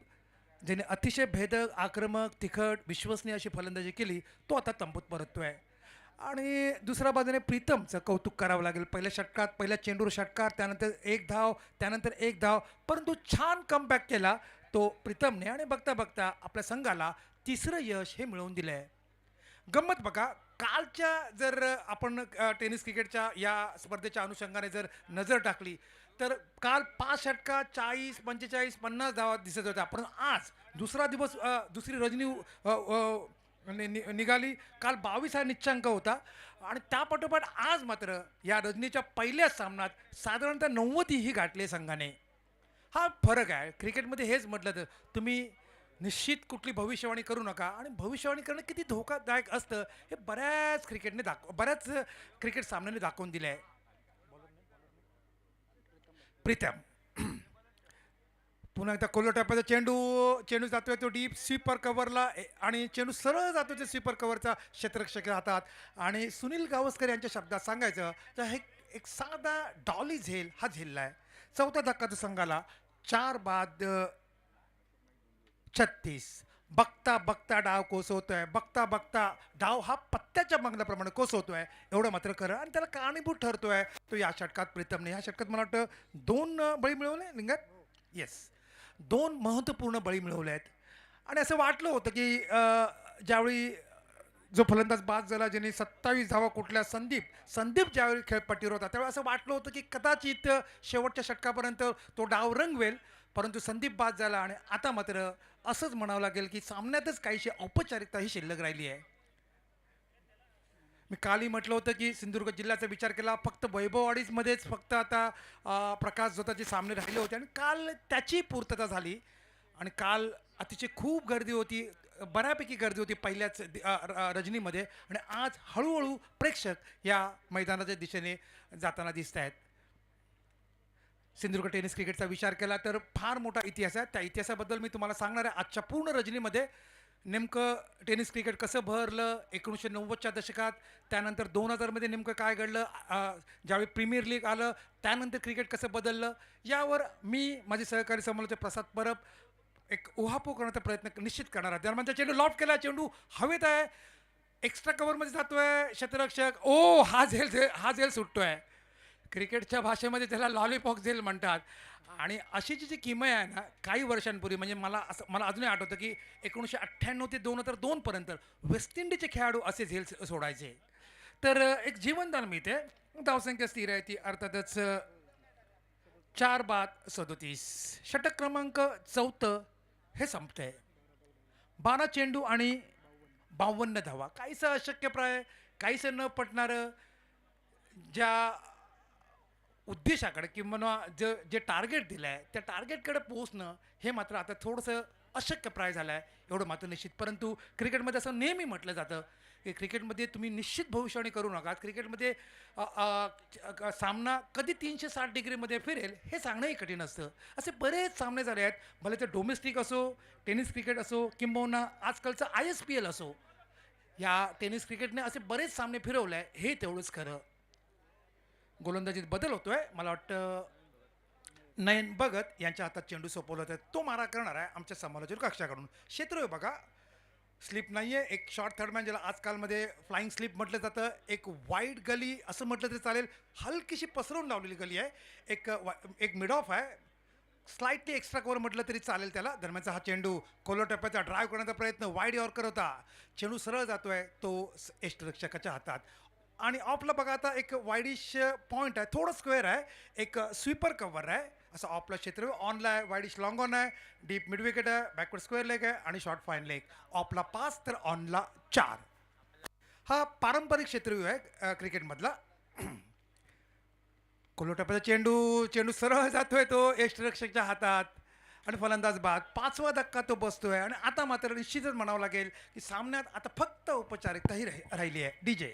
ज्याने अतिशय भेदक, आक्रमक, तिखट, विश्वसनीय अशी फलंदाजी केली, तो आता तंबूत परततोय. आणि दुसऱ्या बाजूने प्रीतमचं कौतुक करावं लागेल. पहिल्या षटकात पहिल्या चेंडूवर षटकार, त्यानंतर 1 धाव, त्यानंतर 1 धाव, परंतु छान कमबॅक केला तो प्रीतमने आणि बघता बघता आपल्या संघाला तिसरं यश हे मिळवून दिलं आहे. गंमत बघा, कालच्या जर आपण टेनिस क्रिकेटच्या या स्पर्धेच्या अनुषंगाने जर नजर टाकली तर काल 5 षटकात 40, 45, 50 धावा दिसत होत्या. पण आज दुसरा दिवस, दुसरी रजनी निघाली. काल 22 हा निश्चांक होता आणि त्यापाठोपाठ आज मात्र या रजनीच्या पहिल्याच सामन्यात साधारणतः 90 ही गाठली संघाने. हा फरक आहे क्रिकेटमध्ये. हेच म्हटलं तर तुम्ही निश्चित कुठली भविष्यवाणी करू नका आणि भविष्यवाणी करणं किती धोकादायक असतं हे बऱ्याच क्रिकेट सामन्याने दाखवून दिलं आहे. प्रीतम पुन्हा एकदा कोल्हा टप्प्याचा चेंडू जातोय तो डीप स्वीपर कव्हरला आणि चेंडू सरळ जातो त्या स्वीपर कव्हरचा क्षेत्ररक्षक हातात. आणि सुनील गावस्कर यांच्या शब्दात सांगायचं तर हे एक साधा डॉली झेल हा झेलला आहे. चौथा धक्का तो संघाला 4 बाद 36. बघता बघता डाव कोसवतोय, बघता बघता डाव हा पत्त्याच्या मागण्याप्रमाणे कोसवतोय एवढं मात्र खरं. आणि त्याला कारणीभूत ठरतोय तो या षटकात प्रीतमने. ह्या षटकात मला वाटतं 2 बळी मिळवले लिंगात. येस, 2 महत्त्वपूर्ण बळी मिळवले आहेत. आणि असं वाटलं होतं की ज्यावेळी जो फलंदाज बाद झाला ज्याने 27 धावा कुठल्या संदीप ज्यावेळी खेळपट्टीवर होता त्यावेळी असं वाटलं होतं की कदाचित शेवटच्या षटकापर्यंत तो डाव रंगवेल, परंतु संदीप बाद झाला. आणि आता मात्र असंच म्हणावं लागेल की सामन्यातच काहीशी औपचारिकता ही शिल्लक राहिली आहे. मी कालही म्हटलं होतं की सिंधुदुर्ग जिल्ह्याचा विचार केला फक्त वैभववाडीमध्येच फक्त आता प्रकाश जोताचे सामने राहिले होते आणि काल त्याची पूर्तता झाली. आणि काल अतिशय खूप गर्दी होती, बऱ्यापैकी गर्दी होती पहिल्याच रजनीमध्ये. आणि आज हळूहळू प्रेक्षक या मैदानाच्या दिशेने जाताना दिसत आहेत. सिंधुदुर्ग टेनिस क्रिकेटचा विचार केला तर फार मोठा इतिहास आहे. त्या इतिहासाबद्दल मी तुम्हाला सांगणार आहे. आजच्या पूर्ण रजनीमध्ये नेमकं टेनिस क्रिकेट कसं बहरलं 1990च्या दशकात, त्यानंतर 2000मध्ये नेमकं काय घडलं, ज्यावेळी प्रीमियर लीग आलं त्यानंतर क्रिकेट कसं बदललं, यावर मी माझे सहकारी समालोचक प्रसाद परब एक उहापोह करण्याचा प्रयत्न निश्चित करणार आहे. दरम्यानचा चेंडू लॉफ्ट केला, चेंडू हवेत आहे, एक्स्ट्रा कव्हरमध्ये जातोय क्षेत्ररक्षक. हा झेल सुटतोय. क्रिकेटच्या भाषेमध्ये त्याला लॉलीपॉप झेल म्हणतात. आणि अशी जी किमया आहे ना, काही वर्षांपूर्वी म्हणजे मला अजूनही आठवतं की 1998 ते 2002 पर्यंत वेस्ट इंडिजचे खेळाडू असे झेल सोडायचे. तर एक जीवनदान मिळते. धावसंख्या स्थिर आहे ती अर्थातच 4 बाद 37. षटक क्रमांक 4 हे संपतंय. 12 चेंडू आणि 52 धावा. काहीसं अशक्यप्राय, काहीसं न पटणारं. ज्या उद्देशाकडे किंवा जे टार्गेट दिलं आहे त्या टार्गेटकडे पोहोचणं हे मात्र आता थोडंसं अशक्यप्राय झालं आहे एवढं मात्र निश्चित. परंतु क्रिकेटमध्ये असं नेहमी म्हटलं जातं की क्रिकेटमध्ये तुम्ही निश्चित भविष्यवाणी करू नका. क्रिकेटमध्ये सामना कधी 360 डिग्रीमध्ये फिरेल हे सांगणंही कठीण असतं. असे बरेच सामने झाले आहेत, भले ते डोमेस्टिक असो, टेनिस क्रिकेट असो, किंबहुना आजकालचं ISPL असो. या टेनिस क्रिकेटने असे बरेच सामने फिरवले आहे हे तेवढंच खरं. गोलंदाजीत बदल होतोय. मला वाटतं नयन भगत यांच्या हातात चेंडू सोपवला होता, तो मारा करणार आहे आमच्या समालोचक कक्षाकडून. क्षेत्र बघा, स्लिप नाही आहे. एक शॉर्ट थर्डमॅन ज्याला आजकालमध्ये फ्लाइंग स्लिप म्हटलं जातं, एक वाईड गली असं म्हटलं तरी चालेल, हलकीशी पसरवून लावलेली गली आहे. एक मिड ऑफ आहे, स्लाइटली एक्स्ट्रा कव्हर म्हटलं तरी चालेल त्याला. दरम्यानचा हा चेंडू खोलो टप्प्याचा ड्राईव्ह करण्याचा प्रयत्न, वाईड यॉर्कर होता, चेंडू सरळ जातोय तो यष्टिरक्षकाच्या हातात. आणि ऑफला बघा आता एक वाईडिश पॉईंट आहे, थोडं स्क्वेअर आहे, एक स्वीपर कव्हर आहे असं ऑफला क्षेत्र. ऑनला आहे, वाईडिश लॉंग ऑन आहे, डीप मिड विकेट आहे, बॅकवर्ड स्क्वेअर लेग आहे आणि शॉर्ट फाईन लेग. ऑफला 5 तर ऑनला 4. हा पारंपरिक क्षेत्रव्यूह आहे क्रिकेटमधला. कोलोटप्प्याचा चेंडू सरळ जातोय तो यष्टिरक्षकच्या हातात आणि फलंदाज बाद. 5वा धक्का तो बसतोय. आणि आता मात्र निश्चितच म्हणावं लागेल की सामन्यात आता फक्त औपचारिकता ही राहिली आहे. DJ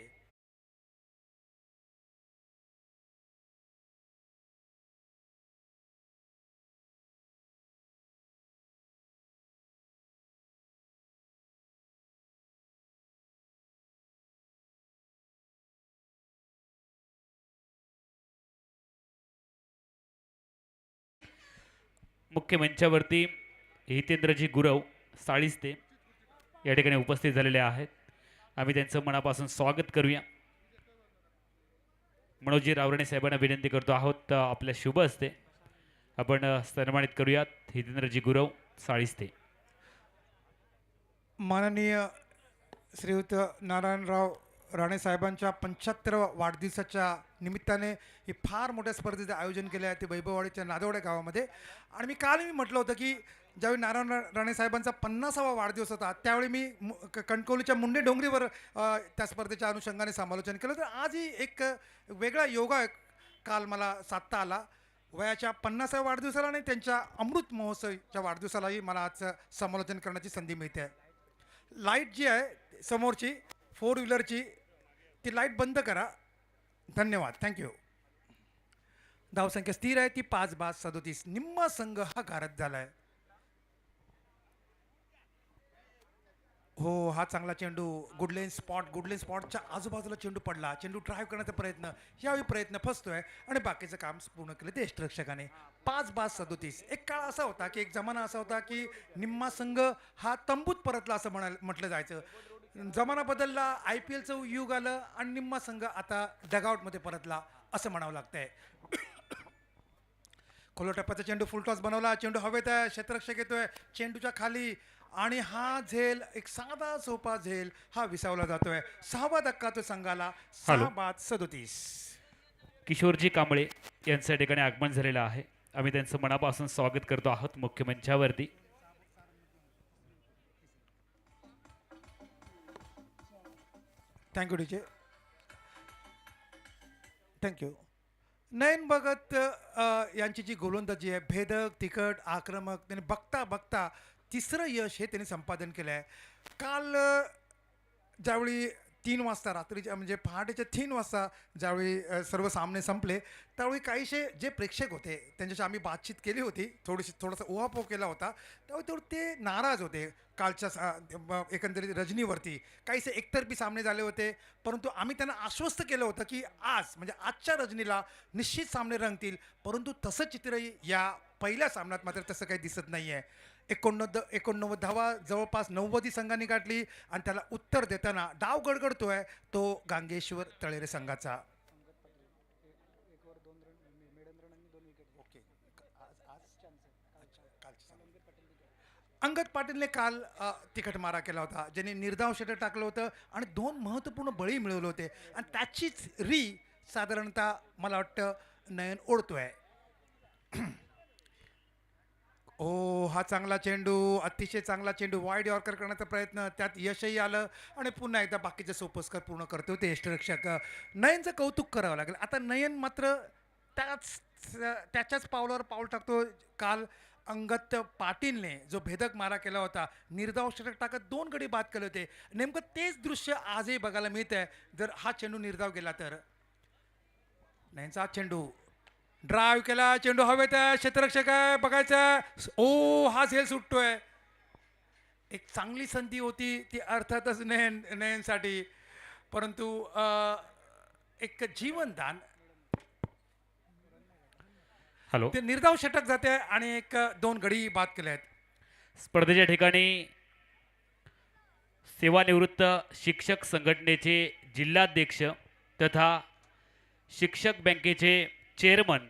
मुख्य मंचावरती हितेंद्रजी गुरव साळिस्ते या ठिकाणी उपस्थित झालेले आहेत. आम्ही त्यांचं मनापासून स्वागत करूया. मनोजी रावराणे साहेबांना विनंती करतो आहोत आपल्या शुभ हस्ते आपण सन्मानित करूयात हितेंद्रजी गुरव साळिस्ते. माननीय श्रीयुत नारायणराव राणे साहेबांच्या 75व्या वाढदिवसाच्या निमित्ताने ही फार मोठ्या स्पर्धेचं आयोजन केलं आहे ते वैभववाडीच्या नादवडे गावामध्ये. आणि मी काल म्हटलं होतं की ज्यावेळी नारायण राणे साहेबांचा 50वा वाढदिवस होता त्यावेळी मी कणकवलीच्या मुंडे डोंगरीवर त्या स्पर्धेच्या अनुषंगाने समालोचन केलं. तर आजही एक वेगळा योगा काल मला साधता आला. वयाच्या 50व्या वाढदिवसाला आणि त्यांच्या अमृत महोत्सवच्या वाढदिवसालाही मला आज समालोचन करण्याची संधी मिळते आहे. लाईट जी आहे समोरची 4 व्हीलरची ती लाईट बंद करा. धन्यवाद, थँक्यू. धावसंख्या स्थिर आहे ती 5 बाद 37. निम्मा संघ हा गारद झाला आहे. हो, हा चांगला चेंडू. गुडलेन स्पॉटच्या आजूबाजूला चेंडू पडला. चेंडू ड्राईव्ह करण्याचा प्रयत्न, यावेळी प्रयत्न फसतोय आणि बाकीचं काम पूर्ण केलं ते यष्टिरक्षकाने. 5-37. एक काळ असा होता की एक जमाना असा होता की निम्मा संघ हा तंबूत परतला असं म्हटलं जायचं. जमाना बदलला, IPLचं युग आलं आणि निम्मा संघ आता डगआउटमध्ये परतला असं म्हणावं लागतंय. खोलो टप्प्याचा चेंडू फुलटॉस बनवला. चेंडू हवेत आहे. क्षेत्ररक्षक येतोय चेंडूच्या खाली आणि हा झेल एक साधा सोपा झेल हा विसावला जातोय. 6वा धक्का तो संघाला. हॅलो. 6-37. किशोरजी कांबळे यांच्या ठिकाणी आगमन झालेलं आहे. आम्ही त्यांचं मनापासून स्वागत करतो आहोत मुख्य मंचावरती. Thank you DJ. Thank you. Nayan Bhagat यांची जी गोलंदाजी आहे भेदक, तिखट, आक्रमक, त्यांनी बघता बघता तिसरं यश हे त्यांनी संपादन केलं आहे. काल ज्यावेळी 3 वाजता रात्रीच्या म्हणजे पहाटेच्या 3 वाजता ज्यावेळी सर्व सामने संपले त्यावेळी काहीसे जे प्रेक्षक होते त्यांच्याशी आम्ही बातचीत केली होती, थोडासा उहापोह केला होता. त्यावेळी तेवढे ते नाराज होते कालच्या एकंदरीत रजनीवरती. काहीसे एकतर्फी सामने झाले होते, परंतु आम्ही त्यांना आश्वस्त केलं होतं की आज म्हणजे आजच्या रजनीला निश्चित सामने रंगतील. परंतु तसं चित्र या पहिल्या सामन्यात मात्र तसं काही दिसत नाही आहे. 89 धावा जवळपास 90 संघांनी गाठली आणि त्याला उत्तर देताना डाव गडगडतोय तो गांगेश्वर तळेरे संघाचा. अंगद पाटीलने काल तिखट मारा केला होता, ज्याने निर्धाव षटक टाकलं होतं आणि 2 महत्त्वपूर्ण बळी मिळवले होते आणि त्याचीच साधारणतः मला वाटतं नयन ओढतोय. ओ, हा चांगला चेंडू, अतिशय चांगला चेंडू. वाईड यॉर्कर करण्याचा प्रयत्न, त्यात यशही आलं आणि पुन्हा एकदा बाकीचे सोपस्कर पूर्ण करतो ते यष्टिरक्षक. नयनचं कौतुक करावं लागेल. आता नयन मात्र त्याच्याच पावलावर पाऊल टाकतो. काल अंगद पाटीलने जो भेदक मारा केला होता, निर्धाव षटक टाकत 2 गडी बाद केले होते. नेमकं तेच दृश्य आजही बघायला मिळत आहे जर हा चेंडू निर्धाव गेला तर. नयनचा चेंडू ड्राईव्ह केला, चेंडू हवेत आहे, क्षेत्ररक्षक आहे, बघायचं. ओ, हा झेल सुटतोय. एक चांगली संधी होती ती अर्थातच नयनसाठी, परंतु एक जीवनदान हॅलो. ते निर्धाव षटक जाते आणि एक 2 गडी बाद केले आहेत. स्पर्धेच्या ठिकाणी सेवानिवृत्त शिक्षक संघटनेचे जिल्हाध्यक्ष तथा शिक्षक बँकेचे चेअरमन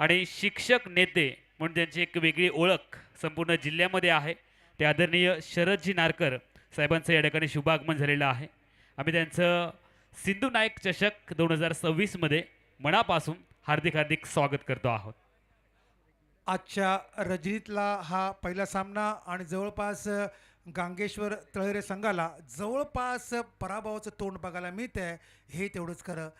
आणि शिक्षक नेते म्हणून त्यांची एक वेगळी ओळख संपूर्ण जिल्ह्यामध्ये आहे, ते आदरणीय शरदजी नारकर साहेबांचं या ठिकाणी शुभागमन झालेलं आहे. आम्ही त्यांचं सिंधू नायक चषक 2026मध्ये मनापासून हार्दिक हार्दिक स्वागत करतो आहोत. आजच्या रजनीतला हा पहिला सामना आणि जवळपास गांगेश्वर तळेरे संघाला जवळपास पराभवाचं तोंड बघायला मिळतंय, हे तेवढंच खरं.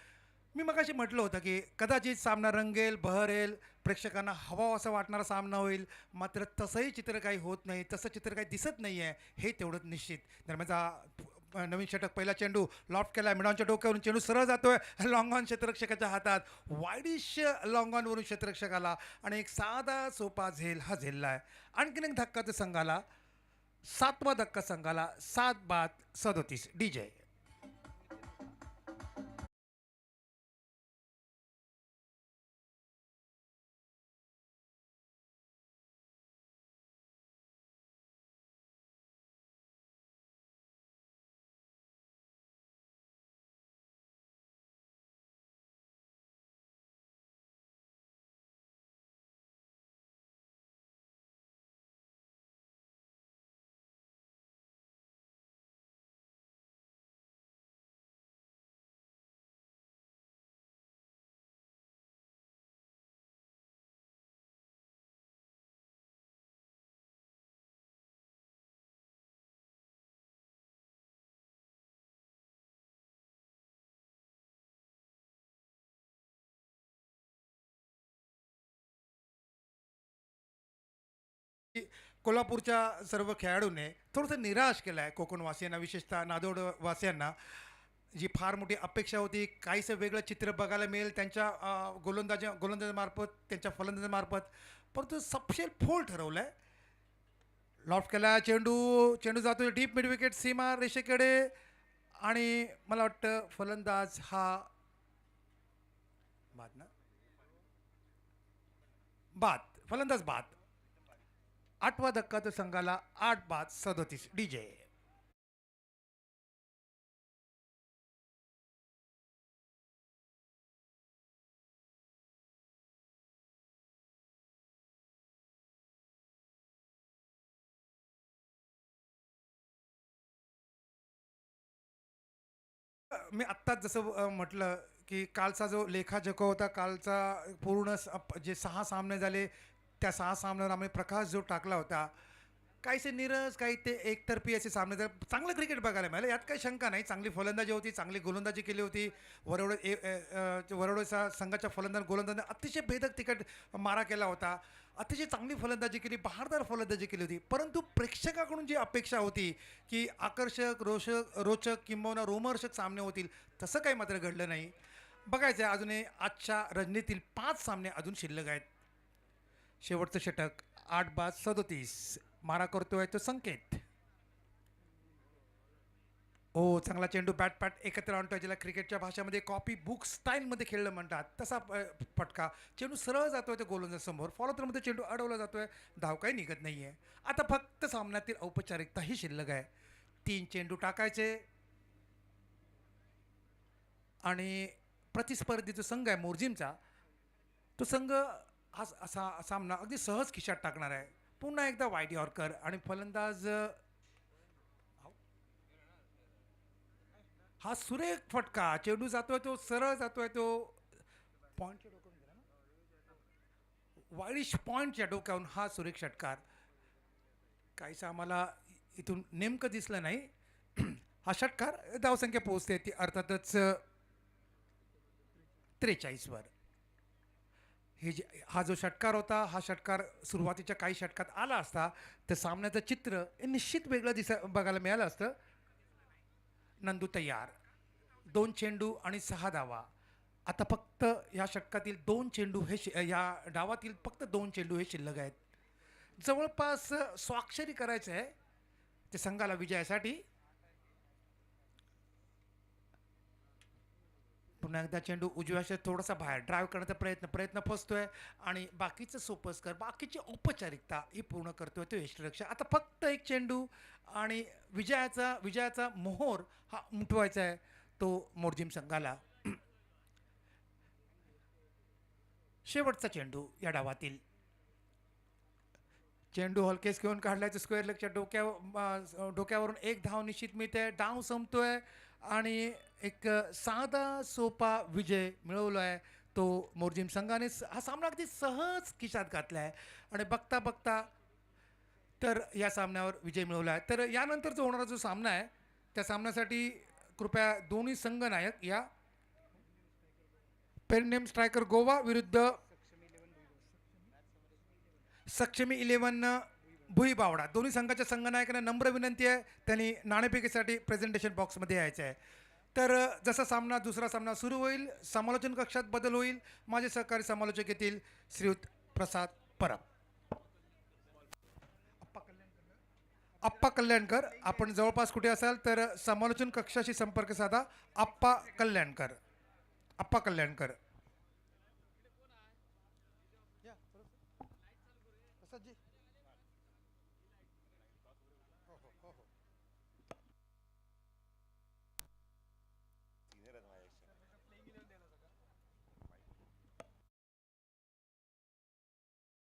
मी मगाशी म्हटलं होतं की कदाचित सामना रंगेल, बहरेल, प्रेक्षकांना हवा असं वाटणारा सामना होईल, मात्र तसंही चित्र काही होत नाही, तसं चित्र काही दिसत नाही आहे, हे तेवढंच निश्चित. दरम्यानचा नवीन षटक, पहिला चेंडू लॉफ्ट केला, मिडॉनच्या डोक्यावरून चेंडू सरळ जातोय लॉंग ऑन क्षेत्ररक्षकाच्या हातात. वाईडिश लॉंग ऑनवरून क्षेत्ररक्षक आला आणि एक साधा सोपा झेल हा झेलला आहे. आणखीन एक धक्का तर संघाला, 7वा धक्का संघाला. 7-37. DJ. कोल्हापूरच्या सर्व खेळाडूंनी थोडंसं निराश केलं आहे कोकणवासियांना, विशेषतः नादोडवासियांना. जी फार मोठी अपेक्षा होती, काहीसं वेगळं चित्र बघायला मिळेल त्यांच्या गोलंदाजामार्फत, त्यांच्या फलंदाजामार्फत, परंतु सपशेल फोल ठरवलं आहे. लॉफ्ट केला चेंडू, चेंडू जातो डीप मिड विकेट सीमा रेषेकडे आणि मला वाटतं फलंदाज हा बाद ना, बाद, फलंदाज बाद. 8वा धक्का तो संघाला 8-37 डीजे. मी आत्ताच जसं म्हटलं की कालचा जो लेखाजोखा होता, कालचा पूर्ण जे 6 सामने झाले त्या 6 सामन्यावर आम्ही प्रकाश जो टाकला होता, काहीसे नीरस, काही ते एकतर्फी असे सामने झाले. चांगलं क्रिकेट बघायला मिळालं, यात काही शंका नाही. चांगली फलंदाजी होती, चांगली गोलंदाजी केली होती. वरवडेचा संघाच्या फलंदाज गोलंदाजाने अतिशय भेदक तिकट मारा केला होता. अतिशय चांगली फलंदाजी केली, बहारदार फलंदाजी केली होती. परंतु प्रेक्षकाकडून जी अपेक्षा होती की आकर्षक, रोचक किंबहुना रोमहर्षक सामने होतील, तसं काही मात्र घडलं नाही. बघायचं आहे अजूनही आजच्या रणनीतील 5 सामने अजून शिल्लक आहेत. शेवटचं षटक 8-37 मारा करतोय तो संकेत. हो, चांगला चेंडू बॅट पॅट एकत्र आणतोय, ज्याला क्रिकेटच्या भाषेमध्ये कॉपी बुक स्टाईलमध्ये खेळलं म्हणतात, तसा फटका. चेंडू सरळ जातोय तो गोलंदाजासमोर, फॉलोथ्रोमध्ये चेंडू अडवला जातोय, धाव काही निघत नाहीये. आता फक्त सामन्यातील औपचारिकता ही शिल्लक आहे. 3 चेंडू टाकायचे आणि प्रतिस्पर्धी जो संघ आहे मोर्जिमचा, तो संघ हा असा सामना अगदी सहज खिशात टाकणार आहे. पुन्हा एकदा वाईट यॉर्कर आणि फलंदाज हा सुरेख फटका, चेंडू जातोय तो सरळ जातोय तो पॉईंटच्या डोक्यावरून गेला ना, वाईडिश पॉईंटच्या डोक्यावरून हा सुरेख षटकार. काहीसं आम्हाला इथून नेमकं दिसलं नाही. हा षटकार धावसंख्या पोहोचते ती अर्थातच 43 वर. हा जो षटकार होता, हा षटकार सुरुवातीच्या काही षटकात आला असता तर सामन्याचं चित्र हे निश्चित वेगळं बघायला मिळालं असतं. नंदू तयार, 2 चेंडू आणि 6 धावा. आता फक्त या षटकातील 2 चेंडू हे या डावातील फक्त 2 चेंडू हे शिल्लक आहेत. जवळपास स्वाक्षरी करायचं आहे ते संघाला विजयासाठी. पुन्हा एकदा चेंडू उजव्या हातात थोडासा बाहेर ड्राईव्ह करण्याचा प्रयत्न फसतोय आणि बाकीचं सोपस्कर, बाकीची औपचारिकता ही पूर्ण करतोय तो यष्टीरक्षक. आता फक्त एक चेंडू आणि विजयाचा मोहोर हा उमटवायचा आहे तो मोर्जिम संघाला. शेवटचा चेंडू या डावातील. चेंडू हलकेस घेऊन काढलाय तर स्क्वेअर लेगच्या डोक्यावरून एक धाव निश्चित मिळते. डाव संपतोय आणि एक साधा सोपा विजय मिळवला आहे तो मोर्जिम संघाने. हा सामना अगदी सहज खिशात घातला आहे आणि बघता बघता तर या सामन्यावर विजय मिळवला आहे. तर यानंतर जो होणारा जो सामना आहे त्या सामन्यासाठी कृपया दोन्ही संघ नायक या पेन नेम स्ट्रायकर गोवा विरुद्ध सक्षमी 11 भुई बावडा, दोन्ही संघाच्या संघनायकांना नम्र विनंती आहे त्यांनी नाणेफेकीसाठी प्रेझेंटेशन बॉक्समध्ये यायचं आहे. तर जसा सामना दुसरा सामना सुरू होईल, समालोचन कक्षात बदल होईल. माझे सहकारी समालोचक येतील श्रीयुत प्रसाद परब. आप्पा कल्याणकर, आपण जवळपास कुठे असाल तर समालोचन कक्षाशी संपर्क साधा. आप्पा कल्याणकर. प्रसादजी, हो.